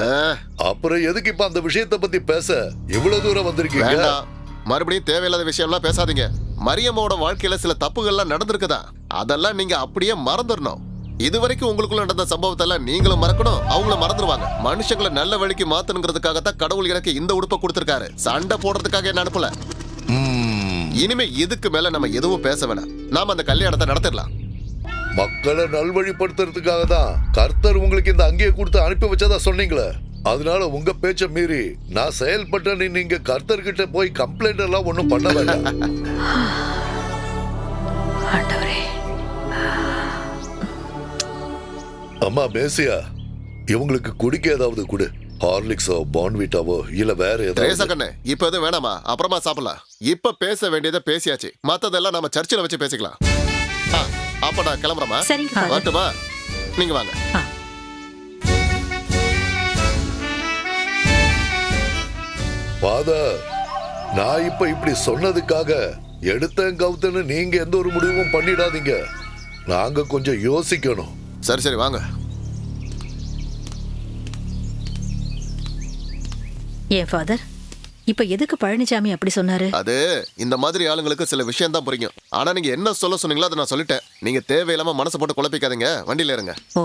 Speaker 1: அப்புறம் எதுக்கு இப்ப அந்த விஷயத்தை பத்தி பேச இவ்வளவு தூரம் வந்திருக்கீங்க?
Speaker 7: வேண்டாம், மறுபடியும் தேவையில்லாத விஷயம்லாம் பேசாதீங்க. மரியம்மாவோட வாழ்க்கையில சில தப்புகள்லாம் நடந்திருக்குதா, அதெல்லாம் நீங்க அப்படியே மறந்துடணும். இதுவரைக்கும் உங்களுக்குள்ள நடந்த சம்பவத்தெல்லாம் நீங்களும் மறக்கணும், அவங்களும் மறந்துடுவாங்க. மனுஷங்களை நல்ல வழிக்கு மாத்தணுங்கிறதுக்காகத்தான் கடவுள் எனக்கு இந்த உடுப்பை கொடுத்திருக்காரு. சண்டை போடுறதுக்காக என்ன அனுப்பல. இனிமே இதுக்கு மேல நம்ம எதுவும் பேச வேணாம். நாம அந்த கல்யாணத்தை நடத்திடலாம்.
Speaker 1: மக்களை நல்வழிப்படுத்துறதுக்காக தான் கர்த்தர் உங்களுக்கு இந்த அங்கேயே கொடுத்து அனுப்பி வச்சதா சொன்னீங்களே. அதனால உங்க பேச்ச மீறி நான் செயல்பட்டேன்னு நீங்க கர்த்தர் கிட்ட போய் கம்ப்ளைண்ட் எல்லாம் ஒண்ணும் பண்ண வேண்டாம். அம்மா மேசியா, இவங்களுக்கு குடிக்க ஏதாவது கொடு. ஹார்லிக்ஸோ பான்விட்டாவோ இல்ல வேற ஏதாவது.
Speaker 7: இப்ப எதுவும் வேணாமா, அப்புறமா சாப்பிடலாம். இப்ப பேச வேண்டியதை பேசியாச்சு, மத்ததெல்லாம் நம்ம சர்ச்சில் வச்சு பேசிக்கலாம். அப்ப நான் கிளம்புறமா? வரட்டுமா? நீங்க வாங்க.
Speaker 1: ஃபாதர், நான் இப்ப இப்படி சொன்னதுக்காக எடுத்தேன் கவுத்தன்னு நீங்க எந்த ஒரு முடிவும் பண்ணிடாதீங்க. நாங்க கொஞ்சம் யோசிக்கணும்.
Speaker 7: சரி சரி வாங்க.
Speaker 10: ஏன் ஃபாதர், இப்ப எதுக்கு பழனிசாமி அப்படி சொன்னாரு?
Speaker 7: அது இந்த மாதிரி ஆளுங்களுக்கு சில விஷயம் தான் புரியும். ஆனா நீங்க என்ன சொல்ல சொன்னீங்களோ அதை நான் சொல்லிட்டேன். நீங்க தேவையில்லாம மனசை போட்டு குழப்பிக்காதீங்க, வண்டியில இருங்க.
Speaker 10: ஓ,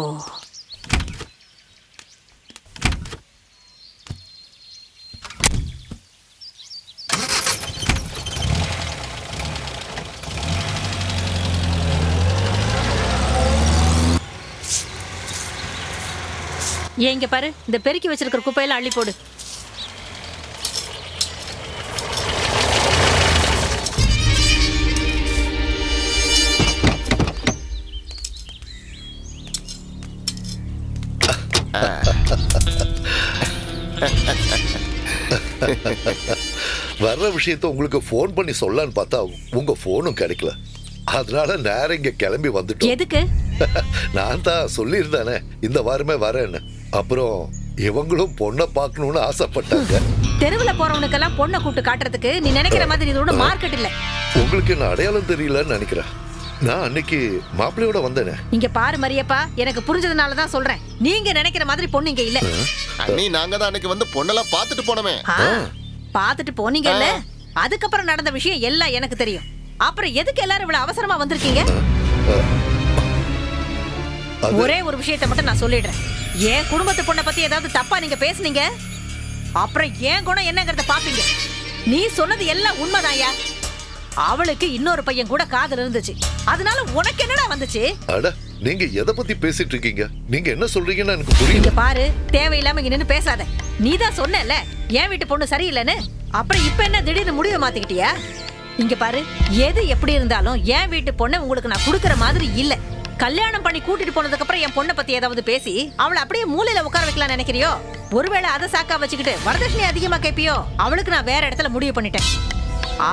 Speaker 10: ஏன் இங்க பாரு, இந்த பெருக்கி வச்சிருக்கிற குப்பையெல்லாம் அள்ளி போடு.
Speaker 1: வர்ற விஷயத்த உங்களுக்கு போன் பண்ணி சொல்லலான்னு பார்த்தா உங்க போனும் கிடைக்கல. அதனால நேரம் இங்க கிளம்பி வந்துட்டோம்.
Speaker 10: எதுக்கு?
Speaker 1: நான் தான் சொல்லியிருந்தானே இந்த வாரமே வரேன்னு. அப்புறம் இவங்களும் பொண்ணை பார்க்கணும்னு ஆசைப்பட்டாங்க.
Speaker 10: தெருவுல போறவனுக்கெல்லாம் பொண்ணை கூப்பிட்டு காட்டுறதுக்கு நீ நினைக்கிற மாதிரி இது ஒன்றும் மார்க்கெட் இல்ல.
Speaker 1: உங்களுக்கு என்ன அடையாளம் தெரியலன்னு நினைக்கிறேன். நான் அன்னைக்கு மாப்பிள்ளையோட வந்தேனே.
Speaker 10: இங்க பாரு மரியப்பா, எனக்கு புரிஞ்சதுனால தான் சொல்றேன். நீங்க நினைக்கிற மாதிரி பொண்ணு இங்க இல்ல.
Speaker 7: நீ நாங்க தான் அன்னைக்கு வந்து பொண்ணெல்லாம் பார்த்துட்டு போனோமே.
Speaker 10: பார்த்துட்டு போனீங்கல்ல, அதுக்கப்புறம் நடந்த விஷயம் எல்லாம் எனக்கு தெரியும். அப்புறம் எதுக்கு எல்லாரும் இவ்வளவு அவசரமா வந்திருக்கீங்க? ஒரே ஒரு விஷயத்தை மட்டும் நான் சொல்லிடுறேன். என் குடும்பத்து பொண்ணை பத்தி ஏதாவது தப்பா நீங்க பேசுனீங்க, அப்புறம் என் குணம் என்னங்கறத பாப்பீங்க. நீ சொன்னது எல்லாம் உண்மைதாயா. அவளுக்கு இன்னொரு பையன் கூட காதல் இருந்துச்சு. அதனால உனக்கு என்னடா வந்துச்சு?
Speaker 1: அட, நீங்க எதை பத்தி பேசிட்டு இருக்கீங்க? நீங்க என்ன சொல்றீங்கன்னு எனக்கு புரியல.
Speaker 10: பாரு, தேவையில்லாம இங்க நின்னு பேசாத. நீதான் சொன்னல என் வீட்டு பொண்ணு சரியில்லைன்னு. அப்புறம் இப்ப என்ன திடீர்னு முடிவை மாத்திக்கிட்டியா? இங்க பாரு, எது எப்படி இருந்தாலும் என் வீட்டு பொண்ணை உங்களுக்கு நான் குடுக்கற மாதிரி இல்ல. கல்யாணம் பண்ணி கூட்டிட்டு போனதுக்கு அப்புறம் என் பொண்ணை பத்தி ஏதாவது பேசி அவளை அப்படியே மூலையில உட்கார வைக்கலாம் நினைக்கிறியோ? ஒருவேளை அதை சாக்கா வச்சுக்கிட்டு வரதட்சணை அதிகமா கேட்பியோ? அவளுக்கு நான் வேற இடத்துல முடிவு பண்ணிட்டேன்.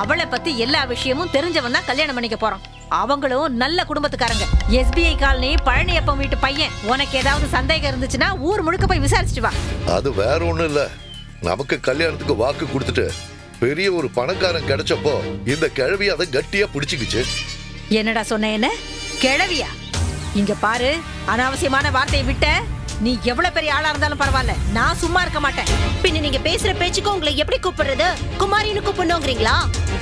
Speaker 10: அவளை பத்தி எல்லா விஷயமும் தெரிஞ்சவன் தான் கல்யாணம் பண்ணிக்க போறோம். அவங்களும் நல்ல குடும்பத்துக்காரங்க. SBI காலனி பழனியப்பன் வீட்டு பையன். உனக்கு ஏதாவது சந்தேகம் இருந்துச்சுன்னா ஊர் முழுக்க போய் விசாரிச்சுட்டு வா.
Speaker 1: அது வேற ஒண்ணும் இல்ல. நமக்கு கல்யாணத்துக்கு வாக்கு கொடுத்துட்டு பெரிய ஒரு பணக்காரன் கிடைச்சப்போ இந்த கிழவி அதை கட்டியா பிடிச்சுக்கிச்சு.
Speaker 10: என்னடா சொன்ன? என்ன கிழவியா? இங்க பாரு, அனாவசியமான வார்த்தையை விட்ட நீ எவ்வளவு பெரிய ஆளா இருந்தாலும் பரவாயில்ல, நான் சும்மா இருக்க மாட்டேன்.
Speaker 9: பின்ன நீங்க பேசுற பேச்சுக்கு உங்களை எப்படி கூப்பிடுறது? குமாரின்னு கூப்பிடணுங்கிறீங்களா?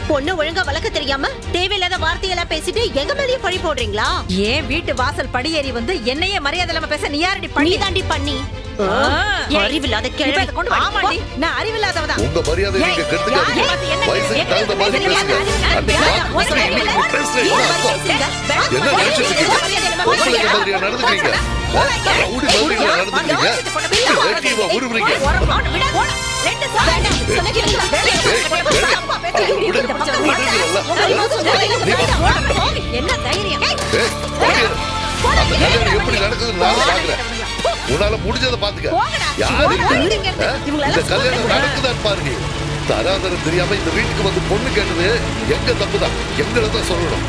Speaker 9: பொண்ணு ஒழுங்கா வளர்க்க தெரியாம தேவையில்லாத வார்த்தையெல்லாம் பேசிட்டு எங்க மேலேயே பழி போடுறீங்களா?
Speaker 10: ஏன் வீட்டு வாசல் படியேறி வந்து என்னையே மரியாதை இல்லாம பேச நீ யாரடி பண்ணி?
Speaker 9: தாண்டி பண்ணி அறிவில்லாத கிழவி.
Speaker 10: ஆமாடி, நான் அறிவில்லாதவதான்.
Speaker 1: உங்க மரியாதை நீங்க கெடுத்துக்காதீங்க. வயசுக்கு தகுந்த மாதிரி பேசுங்க. என்ன நினைச்சிட்டு இருக்கீங்க? பொம்பளைங்க மாதிரியா நடந்துக்கிறீங்க? ரவுடி மாதிரியா நடந்துக்கிறீங்க? வேட்டியவா உருவுறீங்க?
Speaker 10: என்ன தைரியம்?
Speaker 1: அந்த கல்யாணம் எப்படி நடக்குதுன்னு நான் பாக்குறேன். உன்னால முடிஞ்சதை பாத்துக்க. யாரு இந்த கல்யாணம் நடக்குதான்னு பாருங்க. தராதரம் தெரியாம இந்த வீட்டுக்கு வந்து பொண்ணு கேட்டது எங்க தப்புதான். எங்களை தான் சொல்லணும்.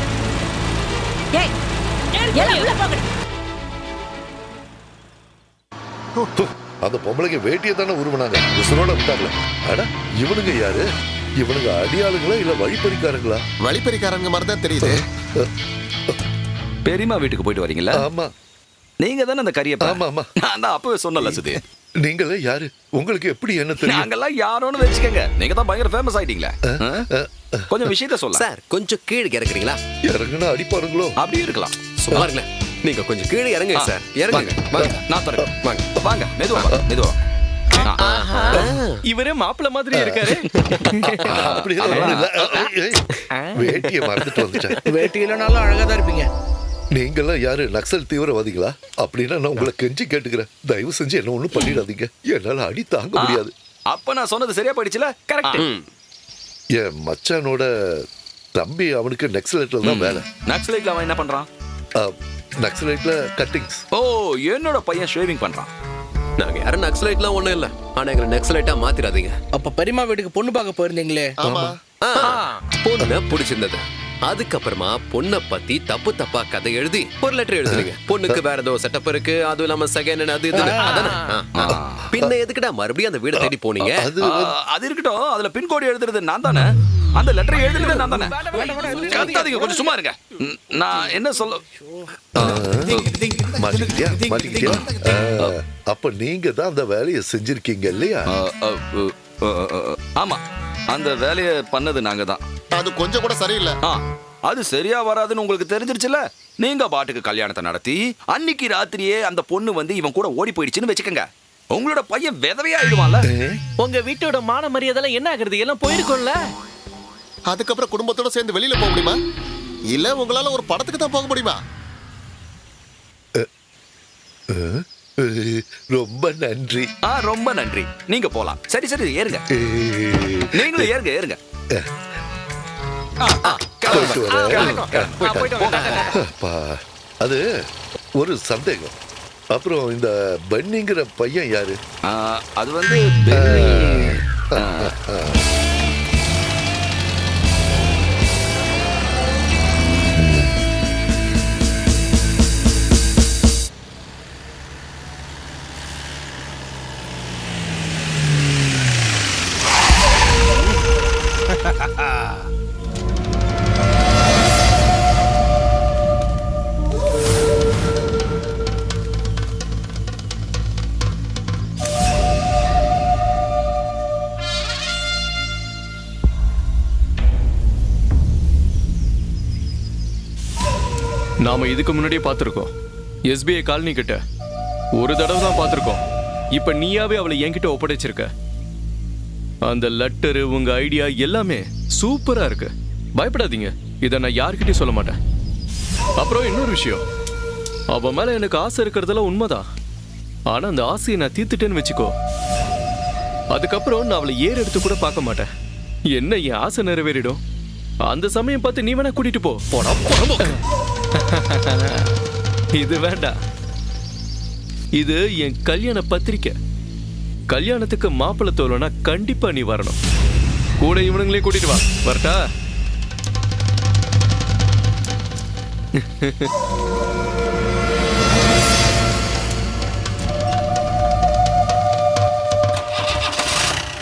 Speaker 1: அந்த பொம்பளைங்க வேட்டியை தானே உருவனாங்க, உசுரோட விட்டாங்களே. ஆனா இவனுங்க யாரு? இவனுங்க அடியாளுங்களா இல்ல வழிப்பறிக்காரங்களா?
Speaker 7: வழிப்பறிக்காரங்க மாதிரி தான் தெரியுது.
Speaker 8: பெரியம்மா வீட்டுக்கு போயிட்டு வரீங்களா?
Speaker 1: ஆமா.
Speaker 8: நீங்க தானே அந்த கரியப்ப?
Speaker 1: ஆமா ஆமா.
Speaker 8: நான் தான் அப்பவே சொன்னல சுதி.
Speaker 1: நீங்களே யாரு? உங்களுக்கு எப்படி என்ன தெரியும்?
Speaker 8: நாங்கெல்லாம் யாரோன்னு வச்சுக்கங்க. நீங்க தான் பயங்கர ஃபேமஸ் ஆயிட்டீங்களே. கொஞ்சம் விஷயத்த சொல்ல
Speaker 11: சார் கொஞ்சம் கீழே இறக்குறீங்களா?
Speaker 1: இறங்குனா அடிப்பாருங்களோ?
Speaker 8: அப்படி இருக்கலாம்.
Speaker 11: சும்மா இருங்களேன். நீங்க கொஞ்சம் கீழே இறங்குங்க சார். இறங்குங்க.
Speaker 8: வாங்க. நான் தரேன். வாங்க. வாங்க. மெதுவா வாங்க. மெதுவா.
Speaker 3: இவரே மாப்பிள்ள மாதிரி இருக்காரு.
Speaker 1: அப்படி வேட்டியை மறந்துட்டு வந்துட்டேன்.
Speaker 6: வேட்டியிலனாலும் அழகா தான் இருப்பீங்க.
Speaker 1: நீங்கெல்லாம் யாரு? நக்சல் தீவிரவாதிகளா? அப்படின்னா நான் உங்களை கெஞ்சி கேட்டுக்கிறேன், தயவு செஞ்சு என்ன ஒண்ணும் பண்ணிடாதீங்க. என்னால அடி தாங்க முடியாது.
Speaker 8: அப்ப நான் சொன்னது சரியா போயிடுச்சுல? கரெக்ட்.
Speaker 1: என் மச்சானோட தம்பி அவனுக்கு நக்சலைட்ல தான் வேலை.
Speaker 8: நக்சலைட்ல அவன் என்ன பண்றான்?
Speaker 1: நக்சலைட்ல கட்டிங்ஸ்.
Speaker 8: ஓ, என்னோட பையன் ஷேவிங் பண்றான்.
Speaker 11: நாங்க யாரும் நக்சலைட்லாம் ஒண்ணும் இல்ல. ஆனா எங்களை நக்சலைட்டா மாத்திராதீங்க.
Speaker 6: அப்ப பெரியம்மா வீட்டுக்கு பொண்ணு பார்க்க போயிருந்தீங்களே?
Speaker 7: ஆமா.
Speaker 11: பொண்ணு பிடிச்சிருந்தது. அதுக்கப்புறமா பொண்ணை பத்தி தப்பு தப்பா கதை எழுதி ஒரு லெட்டர் எழுதுறீங்க. பொண்ணுக்கு வேற ஏதோ செட்டப் இருக்கு, அதுவும் இல்லாம செகண்ட் அது இது அதானே? பின்ன எதுக்குடா மறுபடியும் அந்த வீடு தேடி போனீங்க?
Speaker 8: அது இருக்கட்டும். அதுல பின்கோடு எழுதுறது நான் தானே. அந்த லெட்டர் எழுதுறது நான் தானே. கத்தாதீங்க, கொஞ்சம் சும்மா இருங்க. நான் என்ன சொல்ல
Speaker 1: மாட்டிக்கிட்டியா? அப்ப நீங்க தான் அந்த வேலையை செஞ்சிருக்கீங்க இல்லையா?
Speaker 8: ஆமா, அந்த வேலையை பண்ணது நாங்க தான்.
Speaker 7: அது கொஞ்சம் கூட சரியில்லை.
Speaker 8: அது சரியா வராதுன்னு உங்களுக்கு தெரிஞ்சிருச்சுல. நீங்க பாட்டுக்கு கல்யாணத்தை நடத்தி அன்னைக்கு ராத்திரியே அந்த பொண்ணு வந்து இவன் கூட ஓடி போயிடுச்சுன்னு வச்சுக்கோங்க. உங்களோட பையன் விதவையா ஆயிடுவான்ல.
Speaker 3: உங்க வீட்டோட மான மரியாதை என்ன ஆகுறது? எல்லாம் போயிருக்கும்ல.
Speaker 7: அதுக்கப்புறம் குடும்பத்தோட சேர்ந்து வெளியில போக முடியுமா? இல்ல உங்களால ஒரு படத்துக்கு தான் போக முடியுமா?
Speaker 1: ரொம்ப நன்றி.
Speaker 8: ரொம்ப நன்றி. நீங்க போலாம். சரி சரி, ஏறுங்க. நீங்களும் ஏறுங்க ஏறுங்க.
Speaker 1: அது ஒரு சந்தேகம். அப்புறம் இந்த பன்னிங்கிற பையன் யாரு?
Speaker 8: அது வந்து
Speaker 2: நாம இதுக்கு முன்னாடியே பார்த்திருக்கோம். SBI காலனி கிட்ட ஒரு தடவை தான் பார்த்திருக்கோம். இப்ப நீயாவே அவளை என்கிட்ட ஒப்படைச்சிருக்க. அந்த லெட்டரு, உங்க ஐடியா எல்லாமே சூப்பரா இருக்கு. பயப்படாதீங்க, இதை நான் யார்கிட்டயும் சொல்ல மாட்டேன். அப்புறம் இன்னொரு விஷயம், அவ மேல எனக்கு ஆசை இருக்கிறதெல்லாம் உண்மைதான். ஆனா அந்த ஆசையை நான் தீர்த்துட்டேன்னு வச்சுக்கோ, அதுக்கப்புறம் நான் அவளை ஏறு எடுத்து கூட பார்க்க மாட்டேன். என்ன என் ஆசை நிறைவேறிடும். அந்த சமயம் பார்த்து நீ வேணா கூட்டிட்டு போ. இது வேண்டாம். இது என் கல்யாண பத்திரிக்கை. கல்யாணத்துக்கு மாப்பிள்ளை தோலனா கண்டிப்பா நீ வரணும். கூட இவனுங்களே கூட்டிட்டு வா. வரட்டா?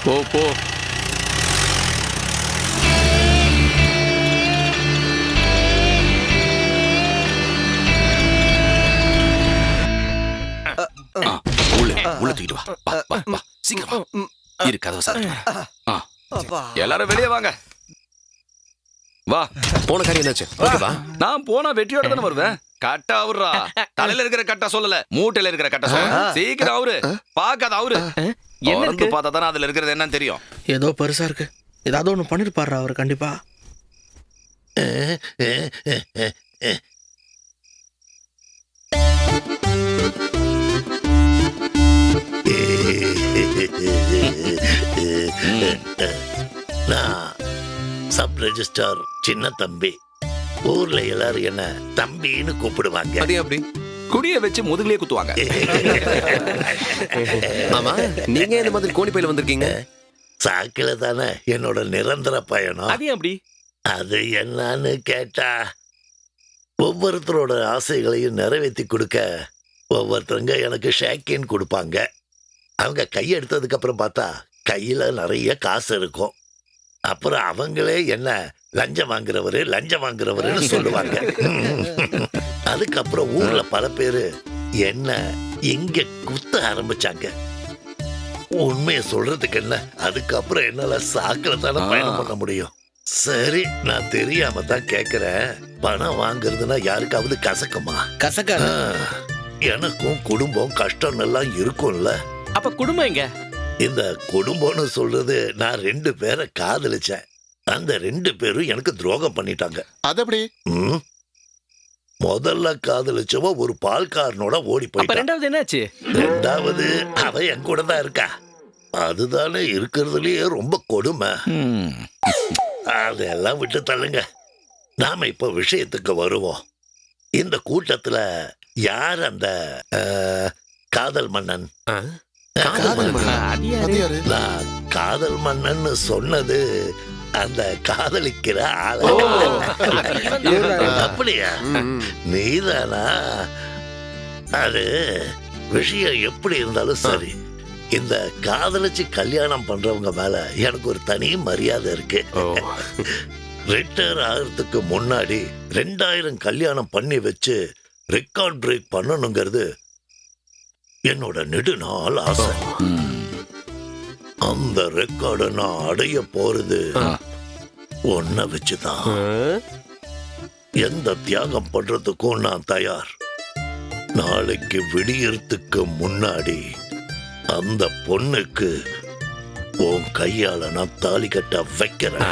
Speaker 2: போ போ.
Speaker 8: உள்ள தூக்கிட்டு வா. வா வா வா, சீக்கிரம் வா. இரு, கதவை சாத்துறேன். எல்லாரும் வெளியே வாங்க. வா.
Speaker 11: போன காரியம் என்னாச்சு? ஓகேவா?
Speaker 8: நான் போனா வெற்றியோட தானே வருவேன். கட்டா அவருடா. தலையில இருக்கிற கட்டா சொல்லல, மூட்டையில இருக்கிற கட்டா சொல்ல. சீக்கிரம் அவரு பாக்காத அவரு என்ன பார்த்தா தானே அதுல இருக்கிறது என்னன்னு தெரியும்.
Speaker 6: ஏதோ பெருசா இருக்கு. ஏதாவது ஒண்ணு பண்ணிருப்பாரு அவரு கண்டிப்பா.
Speaker 4: நான் சப் ரெஜிஸ்டார் சின்ன தம்பி. ஊர்ல எல்லாரும் என்ன தம்பின்னு கூப்பிடுவாங்க.
Speaker 11: அதே அப்படி
Speaker 8: குடிய வச்சு முதுகுலயே குத்துவாங்க.
Speaker 11: ஆமா, நீங்க இந்த மாதிரி கோணிப்பையில வந்திருக்கீங்க?
Speaker 4: சாக்கில தானே என்னோட நிரந்தர பயணம்.
Speaker 3: அது அப்படி?
Speaker 4: அது என்னன்னு கேட்டா, ஒவ்வொருத்தரோட ஆசைகளையும் நிறைவேற்றி கொடுக்க ஒவ்வொருத்தருங்க எனக்கு ஷேக்கின் கொடுப்பாங்க. அவங்க கையெடுத்ததுக்கு அப்புறம் பார்த்தா கையில நிறைய காசு இருக்கும். அப்புறம் அவங்களே என்ன லஞ்சம் வாங்குறவருன்னு சொல்லுவாங்க. அதுக்கப்புறம் ஊர்ல பல பேரு என்ன இங்க குத்த ஆரம்பிச்சாங்க. உண்மையை சொல்றதுக்கு என்ன, அதுக்கப்புறம் என்னால சாக்கில தானே பயணம் பண்ண முடியும். சரி, நான் தெரியாம தான் கேக்குறேன். பணம் வாங்குறதுன்னா யாருக்காவது கசக்குமா?
Speaker 6: கசக்கா?
Speaker 4: எனக்கும் குடும்பம் கஷ்டம் எல்லாம் இருக்கும்ல.
Speaker 6: அப்ப குடும்பம் எங்க?
Speaker 4: இந்த குடும்பம்னு சொல்றது, நான் 2 பேரை காதலிச்சேன். அந்த 2 பேரும் எனக்கு துரோகம் பண்ணிட்டாங்க.
Speaker 7: அது எப்படி?
Speaker 4: முதல்ல காதலிச்சவ ஒரு பால்காரனோட ஓடி
Speaker 6: அப்ப
Speaker 4: போயிட்டான்.
Speaker 6: ரெண்டாவது என்னாச்சு?
Speaker 4: ரெண்டாவது அவ என் கூட தான் இருக்கா. அதுதானே இருக்கிறதுலயே ரொம்ப கொடுமை. அதெல்லாம் விட்டு தள்ளுங்க. நாம இப்ப விஷயத்துக்கு வருவோம். இந்த கூட்டத்துல யார் அந்த காதல் மன்னன்? நான் காதல் மன்னன் சொன்னது அந்த காதலிக்கிற ஆள. அப்படியா? நீதானா? அது விஷயம் எப்படி இருந்தாலும் சரி, இந்த காதலிச்சு கல்யாணம் பண்றவங்க மேல எனக்கு ஒரு தனி மரியாதை இருக்கு. ரிட்டையர் ஆகிறதுக்கு முன்னாடி 2000 கல்யாணம் பண்ணி வச்சு ரெக்கார்ட் பிரேக் பண்ணணுங்கிறது என்னோட நெடுநாள் ஆசை. அந்த ரெக்கார்டை நான் அடைய போறது ஒன்ன வச்சுதான். எந்த தியாகம் பண்றதுக்கும் நான் தயார். நாளைக்கு விடியறதுக்கு முன்னாடி அந்த பொண்ணுக்கு உன் கையால நான் தாலி கட்ட வைக்கிறேன்.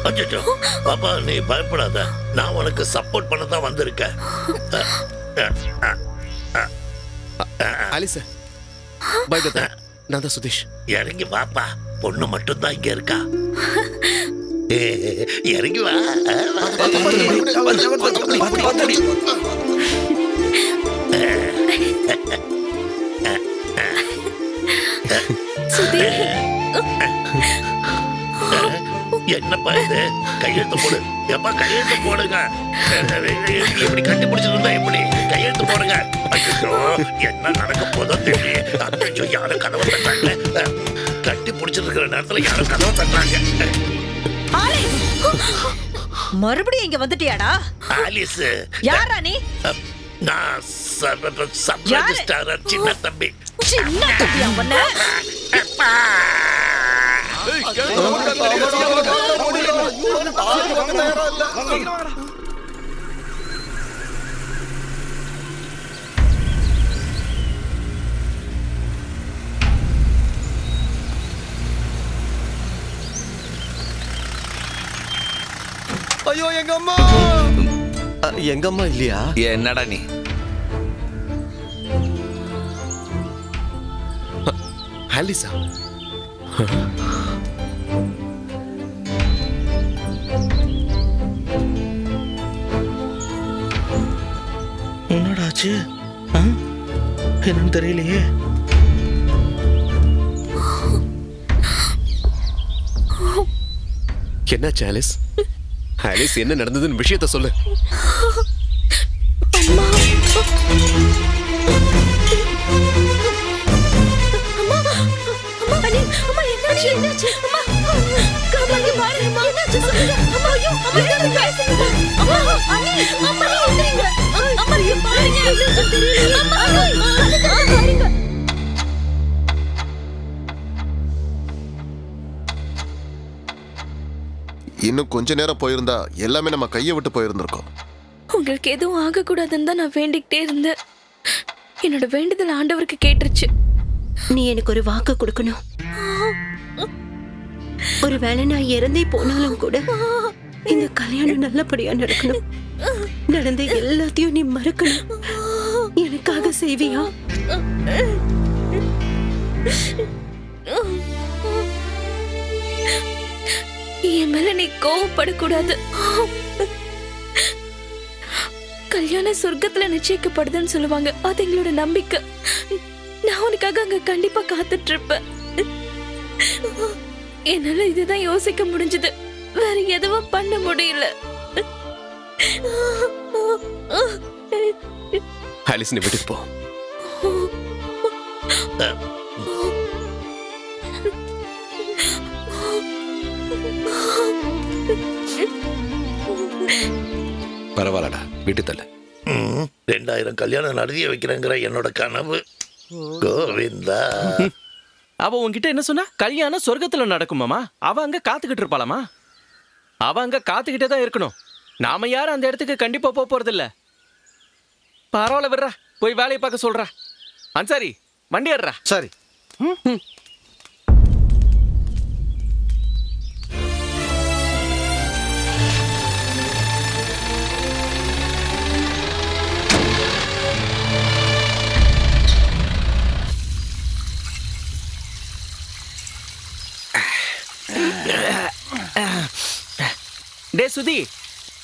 Speaker 4: அச்சோ பாப்பா, நீ பயப்படாத. நான் உனக்கு சப்போர்ட் பண்ண தான் வந்திருக்கேன்.
Speaker 11: ஆலிஸ், பயப்படாத. நான் தான் சுதீஷ்.
Speaker 4: இறங்கி வாப்பா. பொண்ணு மட்டும் தான் இங்க இருக்கா. இறங்கி வா. என்னப்பா இது? கையெழுத்து போடு. எப்பா கையெழுத்து போடுங்க. இப்படி கட்டி பிடிச்சிருந்தா எப்படி? கையெழுத்து போடுங்க. அச்சோ, என்ன நடக்க போதோ தெரியல. அச்சோ, யாரும் கதவை தட்டாங்க. கட்டி பிடிச்சிருக்கிற நேரத்துல யாரும் கதவை தட்டாங்க.
Speaker 10: மறுபடியும் இங்க வந்துட்டியாடா?
Speaker 4: ஆலிஸ்,
Speaker 10: யாரா நீ?
Speaker 4: நான் சப் ரெஜிஸ்ட்ரார் சின்ன தம்பி.
Speaker 10: சின்ன தம்பியா உன்ன?
Speaker 5: ஐயோ, எங்க அம்மா.
Speaker 3: எங்க அம்மா இல்லையா?
Speaker 8: என்னடா நீ?
Speaker 11: ஆலிஸா?
Speaker 6: என்னடாச்சு? என்னன்னு தெரியலையே.
Speaker 11: என்னாச்சு ஆலிஸ்? ஆலிஸ், என்ன நடந்ததுன்னு விஷயத்த சொல்லு.
Speaker 7: இன்னும் கொஞ்ச நேரம் போயிருந்தா எல்லாமே நம்ம கையை விட்டு போயிருந்திருக்கோம்.
Speaker 12: உங்களுக்கு எதுவும் ஆகக்கூடாதுன்னு தான் நான் வேண்டிக்கிட்டே இருந்தேன். என்னோட வேண்டுதல் ஆண்டவருக்கு கேட்டுருச்சு.
Speaker 9: நீ எனக்கு ஒரு வாக்கு கொடுக்கணும். ஒருவேளை நான் இறந்தே போனாலும் கூட இந்த கல்யாணம் நல்லபடியா நடக்கணும். நடந்த எல்லாத்தையும் நீ மறக்கணும். எனக்காக செய்வியா?
Speaker 12: என் மேல நீ கோவப்படக்கூடாது. கல்யாணம் சொர்க்கத்துல நிச்சயிக்கப்படுதுன்னு சொல்லுவாங்க. அது எங்களோட நம்பிக்கை. நான் உனக்காக அங்க கண்டிப்பா காத்துட்டு இருப்பேன். என்னால இதுதான் யோசிக்க முடிஞ்சது. வேற எதுவும் பண்ண முடியல.
Speaker 11: ஆலிஸ், நீ விட்டுட்டு போ.
Speaker 8: பரவாயில்லடா, விட்டு தள்ள.
Speaker 4: 2000 கல்யாணம் நடத்தி வைக்கிறேங்கிற என்னோட கனவு. கோவிந்தா.
Speaker 3: அவ உன்கிட்ட என்ன சொன்னா? கல்யாணம் சொர்க்கத்துல நடக்குமாமா? அவ அங்க காத்துக்கிட்டு இருப்பாளாமா? அவ அங்க காத்துக்கிட்டே தான் இருக்கணும். நாம யாரும் அந்த இடத்துக்கு கண்டிப்பா போறது இல்ல. பரவாயில்ல, விடுறா, போய் வேலையை பார்க்க சொல்றா. அன்சாரி, வண்டி ஏறுறா.
Speaker 5: சரி.
Speaker 3: டே சுதி,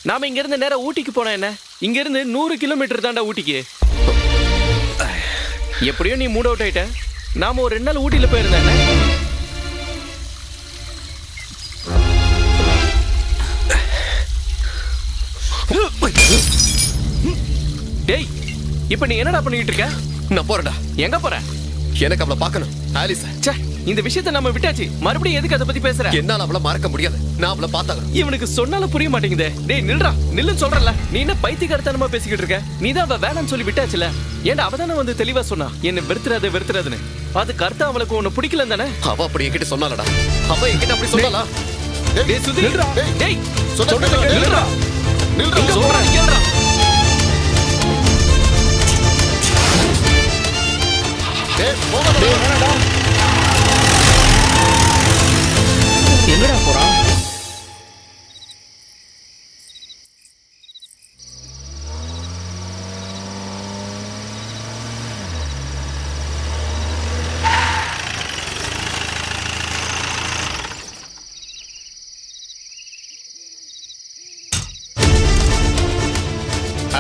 Speaker 3: நாம இங்க இருந்து நேரா ஊட்டிக்கு போனா என்ன? இங்க இருந்து 100 கிலோமீட்டர் தாண்டா ஊட்டிக்கு. எப்படியோ நீ மூட் அவுட் ஆயிட்ட. நாம ஒரு 2 நாள் ஊட்டியில போயிருந்தேன். டேய், இப்ப நீ என்னடா பண்ணிட்டு இருக்க?
Speaker 11: நான் போறேன்டா.
Speaker 3: எங்க போற?
Speaker 11: எனக்கு அவளை பார்க்கணும், ஆலிஸ்.
Speaker 3: ச்சே, இந்த விஷயத்தை நம்ம விட்டாச்சு. மறுபடியும் எதுக்கு அதை பத்தி பேசுற?
Speaker 11: என்னால அவளை மறக்க முடியாது. நான் அவளை பார்த்தாகணும்.
Speaker 3: இவனுக்கு சொன்னாலும் புரிய மாட்டேங்குதே. டேய் நில்றா, நில்லுன்னு சொல்றல. நீ என்ன பைத்தியக்காரத்தனமா பேசிக்கிட்டு இருக்க? நீ தான் அவ வேணான்னு சொல்லி விட்டாச்சுல. ஏன்டா அவ தானே வந்து தெளிவா சொன்னா என்ன வெறுத்துறாதுன்னு. அதுக்கு அர்த்தம் அவளுக்கு உன்னை பிடிக்கல தானே?
Speaker 11: அவ அப்படி என்கிட்ட சொன்னாலடா. அவ என்கிட்ட அப்படி சொன்னாலா?
Speaker 3: டேய் சுதி, நில்றா. டேய்
Speaker 7: சொல்றேன்,
Speaker 3: நில்றா.
Speaker 7: நில்றா.
Speaker 3: சொல்றா, கேளுடா. எங்கடா போறான்?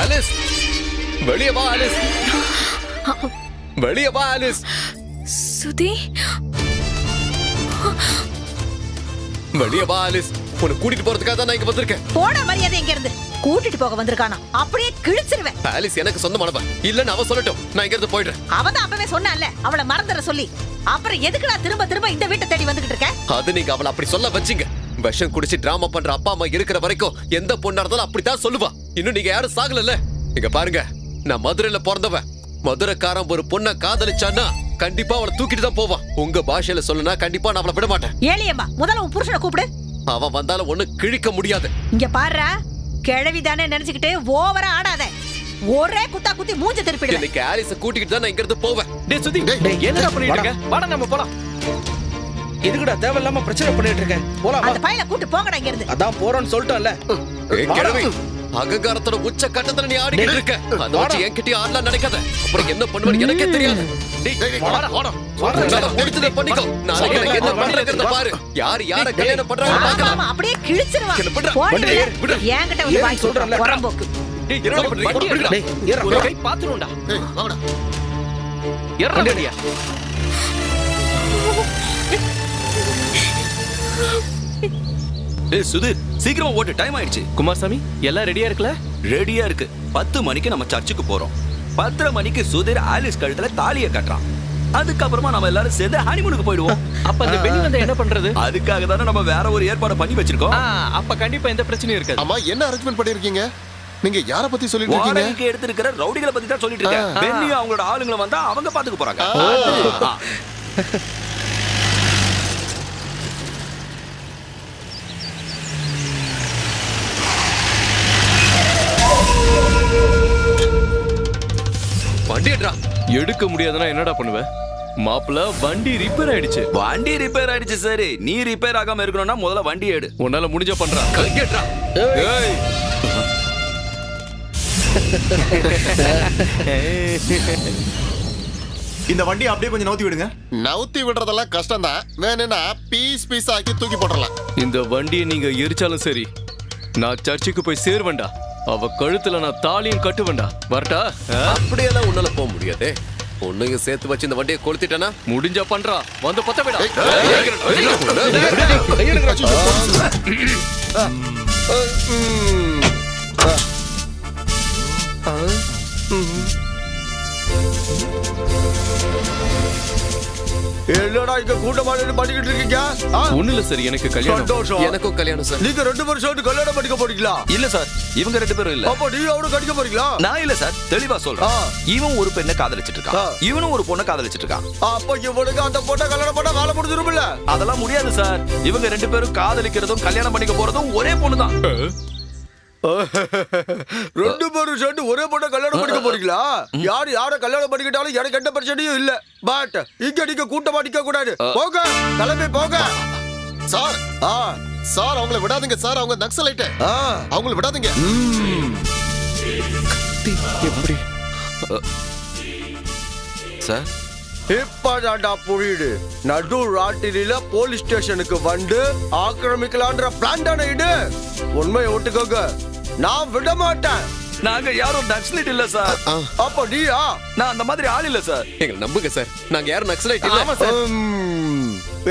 Speaker 11: ஆலிஸ், வெளியே வா ஆலிஸ். வெளியே வா ஆலிஸ்.
Speaker 12: சுதி,
Speaker 11: வெளியே வா ஆலிஸ். உன்னை கூட்டிட்டு போறதுக்காக தான் நான் இங்க வந்திருக்கேன்.
Speaker 10: போட மரியாதை இங்க இருந்து. கூட்டிட்டு போக வந்திருக்கானா? அப்படியே கிழிச்சிருவேன்.
Speaker 11: ஆலிஸ் எனக்கு சொந்தமானவ இல்லன்னு அவ சொல்லட்டும். நான் இங்க இருந்து போயிடுறேன்.
Speaker 10: அவதான் அப்பவே சொன்னான்ல அவளை மறந்துட சொல்லி. அப்புறம் எதுக்கு நான் திரும்ப திரும்ப இந்த வீட்டை தேடி வந்துகிட்டு இருக்கேன்?
Speaker 11: அது நீங்க அவளை அப்படி சொல்ல வச்சீங்க. விஷம் குடிச்சு டிராமா பண்ற அப்பா அம்மா இருக்கிற வரைக்கும் எந்த பொண்ணா இருந்தாலும் அப்படித்தான் சொல்லுவா. இன்னும் நீங்க யாரும் சாகல. இங்க பாருங்க, நான் மதுரையில பிறந்தவன். மதுரைக்காரன் ஒரு பொண்ணை காதலிச்சான்னா கண்டிப்பா அவளை தூக்கிட்டு தான் போவான். உங்க பாஷையில சொல்லுனா கண்டிப்பா நான் அவளை விட மாட்டேன்.
Speaker 10: ஏலியம்மா, முதல்ல உன் புருஷனை கூப்பிடு.
Speaker 11: அவன் வந்தாலும் ஒண்ணு கிழிக்க முடியாது.
Speaker 10: இங்க பாருடா, கிழவிதானே நினைச்சுக்கிட்டு ஓவரா ஆடாத. ஒரே குத்தா குத்தி மூஞ்ச திருப்பிடுவேன்.
Speaker 11: இன்னைக்கு ஆலிஸ கூட்டிக்கிட்டு தான் நான் இங்க இருந்து போவேன்.
Speaker 3: டேய் சுதி, என்னடா பண்ணிட்டு இருக்க? வாடா நம்ம போலாம்.
Speaker 6: எதுக்குடா தேவையில்லாம பிரச்சனை பண்ணிட்டு இருக்க? போலாம்.
Speaker 10: அந்த பையனை கூட்டி போங்கடா இங்க இருந்து.
Speaker 6: அதான் போறோம்னு சொல்லிட்டோம்ல.
Speaker 11: கிழவி, அகங்காரத்தோட உச்ச கட்டத்துல நீ ஆடிக்கிட்டு இருக்க. அதை வச்சு என்கிட்ட ஆடலாம் நினைக்காத. அப்புறம் என்ன பண்ணுவேன்னு எனக்கே தெரியாது. முடிச்சதை பண்ணிக்கோ. நாளைக்கு எனக்கு என்ன பண்றதுன்னு பாரு. யார் யார கல்யாணம் பண்றாங்க பார்க்கலாம்.
Speaker 10: ஆமா, அப்படியே கிழிச்சிருவான். என்கிட்ட வந்து வாங்கி சொல்றேன்ல புறம்போக்கு.
Speaker 3: டேய் என்ன பண்றீங்க?
Speaker 6: டேய் ஏறா.
Speaker 3: ஒரு கை பாத்துறோம்டா.
Speaker 7: ஏய், வாங்கடா.
Speaker 3: ஏறடா.
Speaker 8: டேய் சுதீர், சீக்கிரமா ஓட்டு, டைம் ஆயிடுச்சு.
Speaker 3: குமாரசாமி, எல்லாம் ரெடியா இருக்குல்ல?
Speaker 8: ரெடியா இருக்கு. 10 மணிக்கு நம்ம சர்ச்சுக்கு போறோம். 10:30 மணிக்கு சுதீர் ஆலிஸ் கழுத்துல தாலியை கட்டுறான். அதுக்கப்புறமா நம்ம எல்லாரும் சேர்ந்து ஹனிமூனுக்கு போயிடுவோம்.
Speaker 3: அப்ப அந்த பெண் வந்து என்ன பண்றது?
Speaker 8: அதுக்காக தானே நம்ம வேற ஒரு ஏற்பாடு பண்ணி வச்சிருக்கோம்.
Speaker 3: அப்ப கண்டிப்பா எந்த பிரச்சனையும் இருக்காது.
Speaker 7: அம்மா, என்ன அரேஞ்ச்மெண்ட் பண்ணிருக்கீங்க? நீங்க யார பத்தி சொல்லிட்டு இருக்கீங்க?
Speaker 8: வாடகைக்கு எடுத்திருக்கிற ரவுடிகளை பத்தி தான் சொல்லிட்டு இருக்கேன். பென்னி அவங்களோட ஆளுங்களை வந்தா அவங்க பாத்துக்க போறாங்க.
Speaker 11: வண்டியடா.
Speaker 3: எடுக்க முடியாதுன்னா என்னடா பண்ணுவ? மாப்பிள்ள, வண்டி ரிப்பேர் ஆயிடுச்சு.
Speaker 8: வண்டி ரிப்பேர் ஆயிடுச்சு. சரி, நீ ரிப்பேர் ஆகாம இருக்கணும்னா முதல்ல வண்டி எடு.
Speaker 3: உன்னால முடிஞ்ச பண்றா.
Speaker 11: கையடா.
Speaker 3: ஏய்.
Speaker 5: இந்த வண்டியை அப்படியே கொஞ்சம் நவுத்தி விடுங்க.
Speaker 7: நவுத்தி விடுறதெல்லாம் கஷ்டம் தான். வேணும்னா பீஸ் பீஸ் ஆக்கி தூக்கி போட்டுடலாம்.
Speaker 3: இந்த வண்டியை நீங்க எரிச்சாலும் சரி, நான் சர்ச்சுக்கு போய் சேர்வேண்டா. அவ கழுத்துல நான் தாலியும் கட்டுவேண்டா. வரட்டா?
Speaker 11: அப்படியெல்லாம் உன்னால போக முடியாதே. உன்னையும் சேர்த்து வச்சு இந்த வண்டியை கொளுத்திட்டேனா
Speaker 3: முடிஞ்சா பண்றா. வந்து பத்த விடா.
Speaker 5: என்னடா இங்க கூட்டமாக பண்ணிக்கிட்டு இருக்கீங்க?
Speaker 3: ஒண்ணு இல்ல சார், எனக்கு கல்யாணம்.
Speaker 5: சந்தோஷம்.
Speaker 11: எனக்கும் கல்யாணம் சார்.
Speaker 5: நீங்க 2 பேரும் சேர்ந்து கல்யாணம் பண்ணிக்க போறீங்களா?
Speaker 8: இல்ல சார், இவங்க 2 பேரும் இல்ல.
Speaker 5: அப்ப நீ அவரு கடிக்க போறீங்களா?
Speaker 8: நான் இல்ல சார், தெளிவா சொல்றேன். இவன் ஒரு பெண்ணை காதலிச்சிட்டு இருக்கான், இவனும் ஒரு பொண்ணை காதலிச்சிட்டு இருக்கான்.
Speaker 5: அப்ப இவனுக்கு அந்த பொண்ணை கல்யாணம் பண்ணா வேலை முடிஞ்சிரும்ல?
Speaker 8: அதெல்லாம் முடியாது சார். இவங்க 2 பேரும் காதலிக்கிறதும் கல்யாணம் பண்ணிக்க போறதும் ஒரே பொண்ணு தான்.
Speaker 5: 2 பேரும் சேர்ந்து ஒரே பொண்ணை கல்யாணம் பண்ணிக்க போறீங்களா? யார கல்யாணம் பண்ணிக்கிட்டாலும் எனக்கு எந்த பிரச்சனையும் இல்ல. பட் இங்க நீங்க கூட்டமா நிக்க கூடாது. போங்க, கிளம்பி போங்க.
Speaker 7: சார் சார் அவங்கள விடாதீங்க சார். அவங்க நக்சலைட். அவங்கள விடாதீங்க.
Speaker 3: எப்படி
Speaker 8: சார்?
Speaker 5: இப்பதான்டா புரியுது. நடு ராத்திரியில போலீஸ் ஸ்டேஷனுக்கு வந்து ஆக்கிரமிக்கலான்ற பிளான் தானே இது? உண்மையை ஒட்டுக்கோங்க, நான் விட மாட்டேன்.
Speaker 8: நாங்க யாரும் நக்சலைட் இல்ல சார்.
Speaker 5: அப்ப நீயா?
Speaker 8: நான் அந்த மாதிரி ஆள் இல்ல சார்.
Speaker 11: எங்களை நம்புங்க சார், நாங்க யாரும் நக்சலைட் இல்ல.
Speaker 8: ஆமா சார்.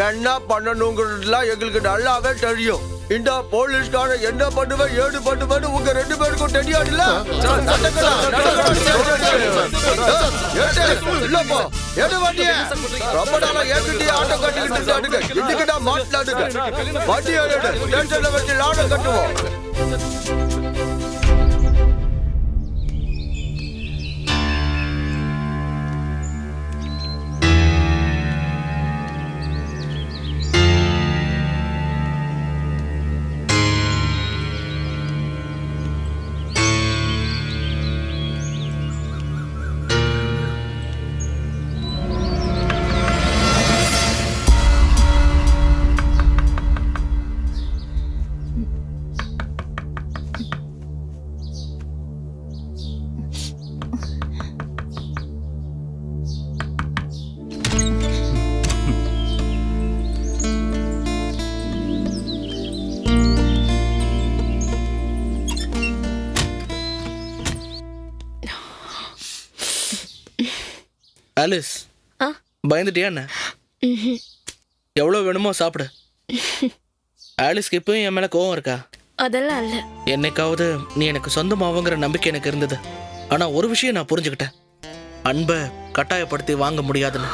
Speaker 5: என்ன பண்ணணுங்கிறதுலாம் எங்களுக்கு நல்லாவே தெரியும். இந்த போலீஸ்கார என்ன பண்ணுவேன் ஏது பண்ணுவேன்னு உங்க 2 பேருக்கும் தெரியாதுல்ல? இல்லப்போ எது வண்டிய ரொம்ப நாளா ஏற்கனவே ஆட்டோ கட்டிக்கிட்டு இருந்தாடுங்க. இதுக்கு நான் மாட்டலாடுங்க. வண்டியை டென்ஷன்ல வச்சு லாட கட்டுவோம்.
Speaker 6: ஆலிஸ், பயந்துட்டியா என்ன? எவ்வளவு வேணுமோ சாப்பிடு. ஆலிஸ்க்கு இப்பயும் என் மேல கோவம் இருக்கா?
Speaker 12: அதெல்லாம் இல்ல.
Speaker 6: என்னைக்காவது நீ எனக்கு சொந்தமாவங்கிற நம்பிக்கை எனக்கு இருந்தது. ஆனா ஒரு விஷயம் நான் புரிஞ்சுக்கிட்டேன், அன்பை கட்டாயப்படுத்தி வாங்க முடியாதுன்னு.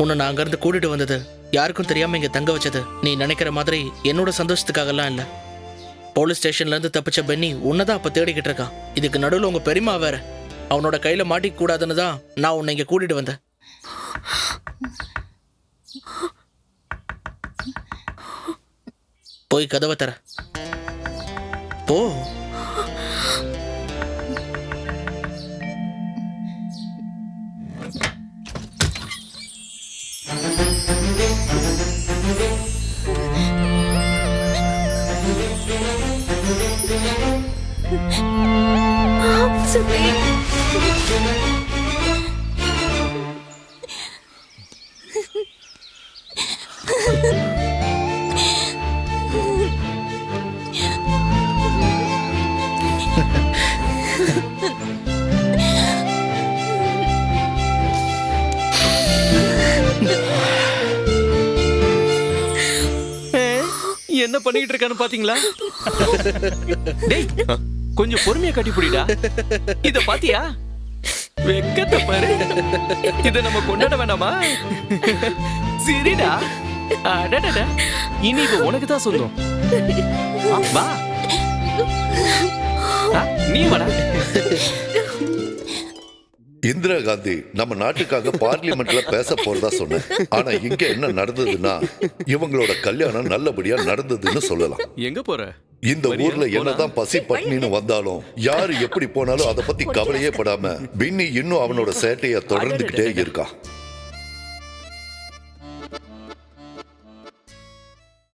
Speaker 6: உன்னை நான் அங்கிருந்து கூட்டிட்டு வந்தது, யாருக்கும் தெரியாம இங்க தங்க வச்சது நீ நினைக்கிற மாதிரி என்னோட சந்தோஷத்துக்காகலாம் இல்ல. போலீஸ் ஸ்டேஷன்ல இருந்து தப்பிச்ச பென்னி உன்னதான் அப்ப தேடிக்கிட்டு இருக்கான். இதுக்கு நடுவில் உங்க பெரியமா வேற. அவனோட கையில மாட்டிக்க கூடாதுன்னு தான் நான் உன்னை இங்க கூட்டிட்டு வந்தேன். போய் கதவை தர போ.
Speaker 3: என்ன பண்ணிட்டு இருக்கான்னு பாத்தீங்களா? டேய், கொஞ்சம் பொறுமையா கட்டி புடிடா. இத பாத்தியா? வெக்கத்தை பாரு. இத நம்ம கொண்டாட வேண்டாமா? சரிடா. அடடட, இனி இது உனக்கு தான் சொந்தம். வா, நீ வாடா.
Speaker 1: இந்திரா காந்தி நம்ம நாட்டுக்காக பார்லிமெண்ட்ல பேச போறதா சொன்னேன். ஆனா இங்க என்ன நடந்ததுன்னா, இவங்களோட கல்யாணம் நல்லபடியா நடந்ததுன்னு சொல்லலாம்.
Speaker 3: எங்க போற?
Speaker 1: இந்த ஊர்ல என்னதான் பசி பட்னின்னு வந்தாலும், யாரு எப்படி போனாலும் அதை பத்தி கவலையே படாம பின்னி இன்னும் அவனோட சேட்டைய தொடர்ந்துகிட்டே இருக்கான்.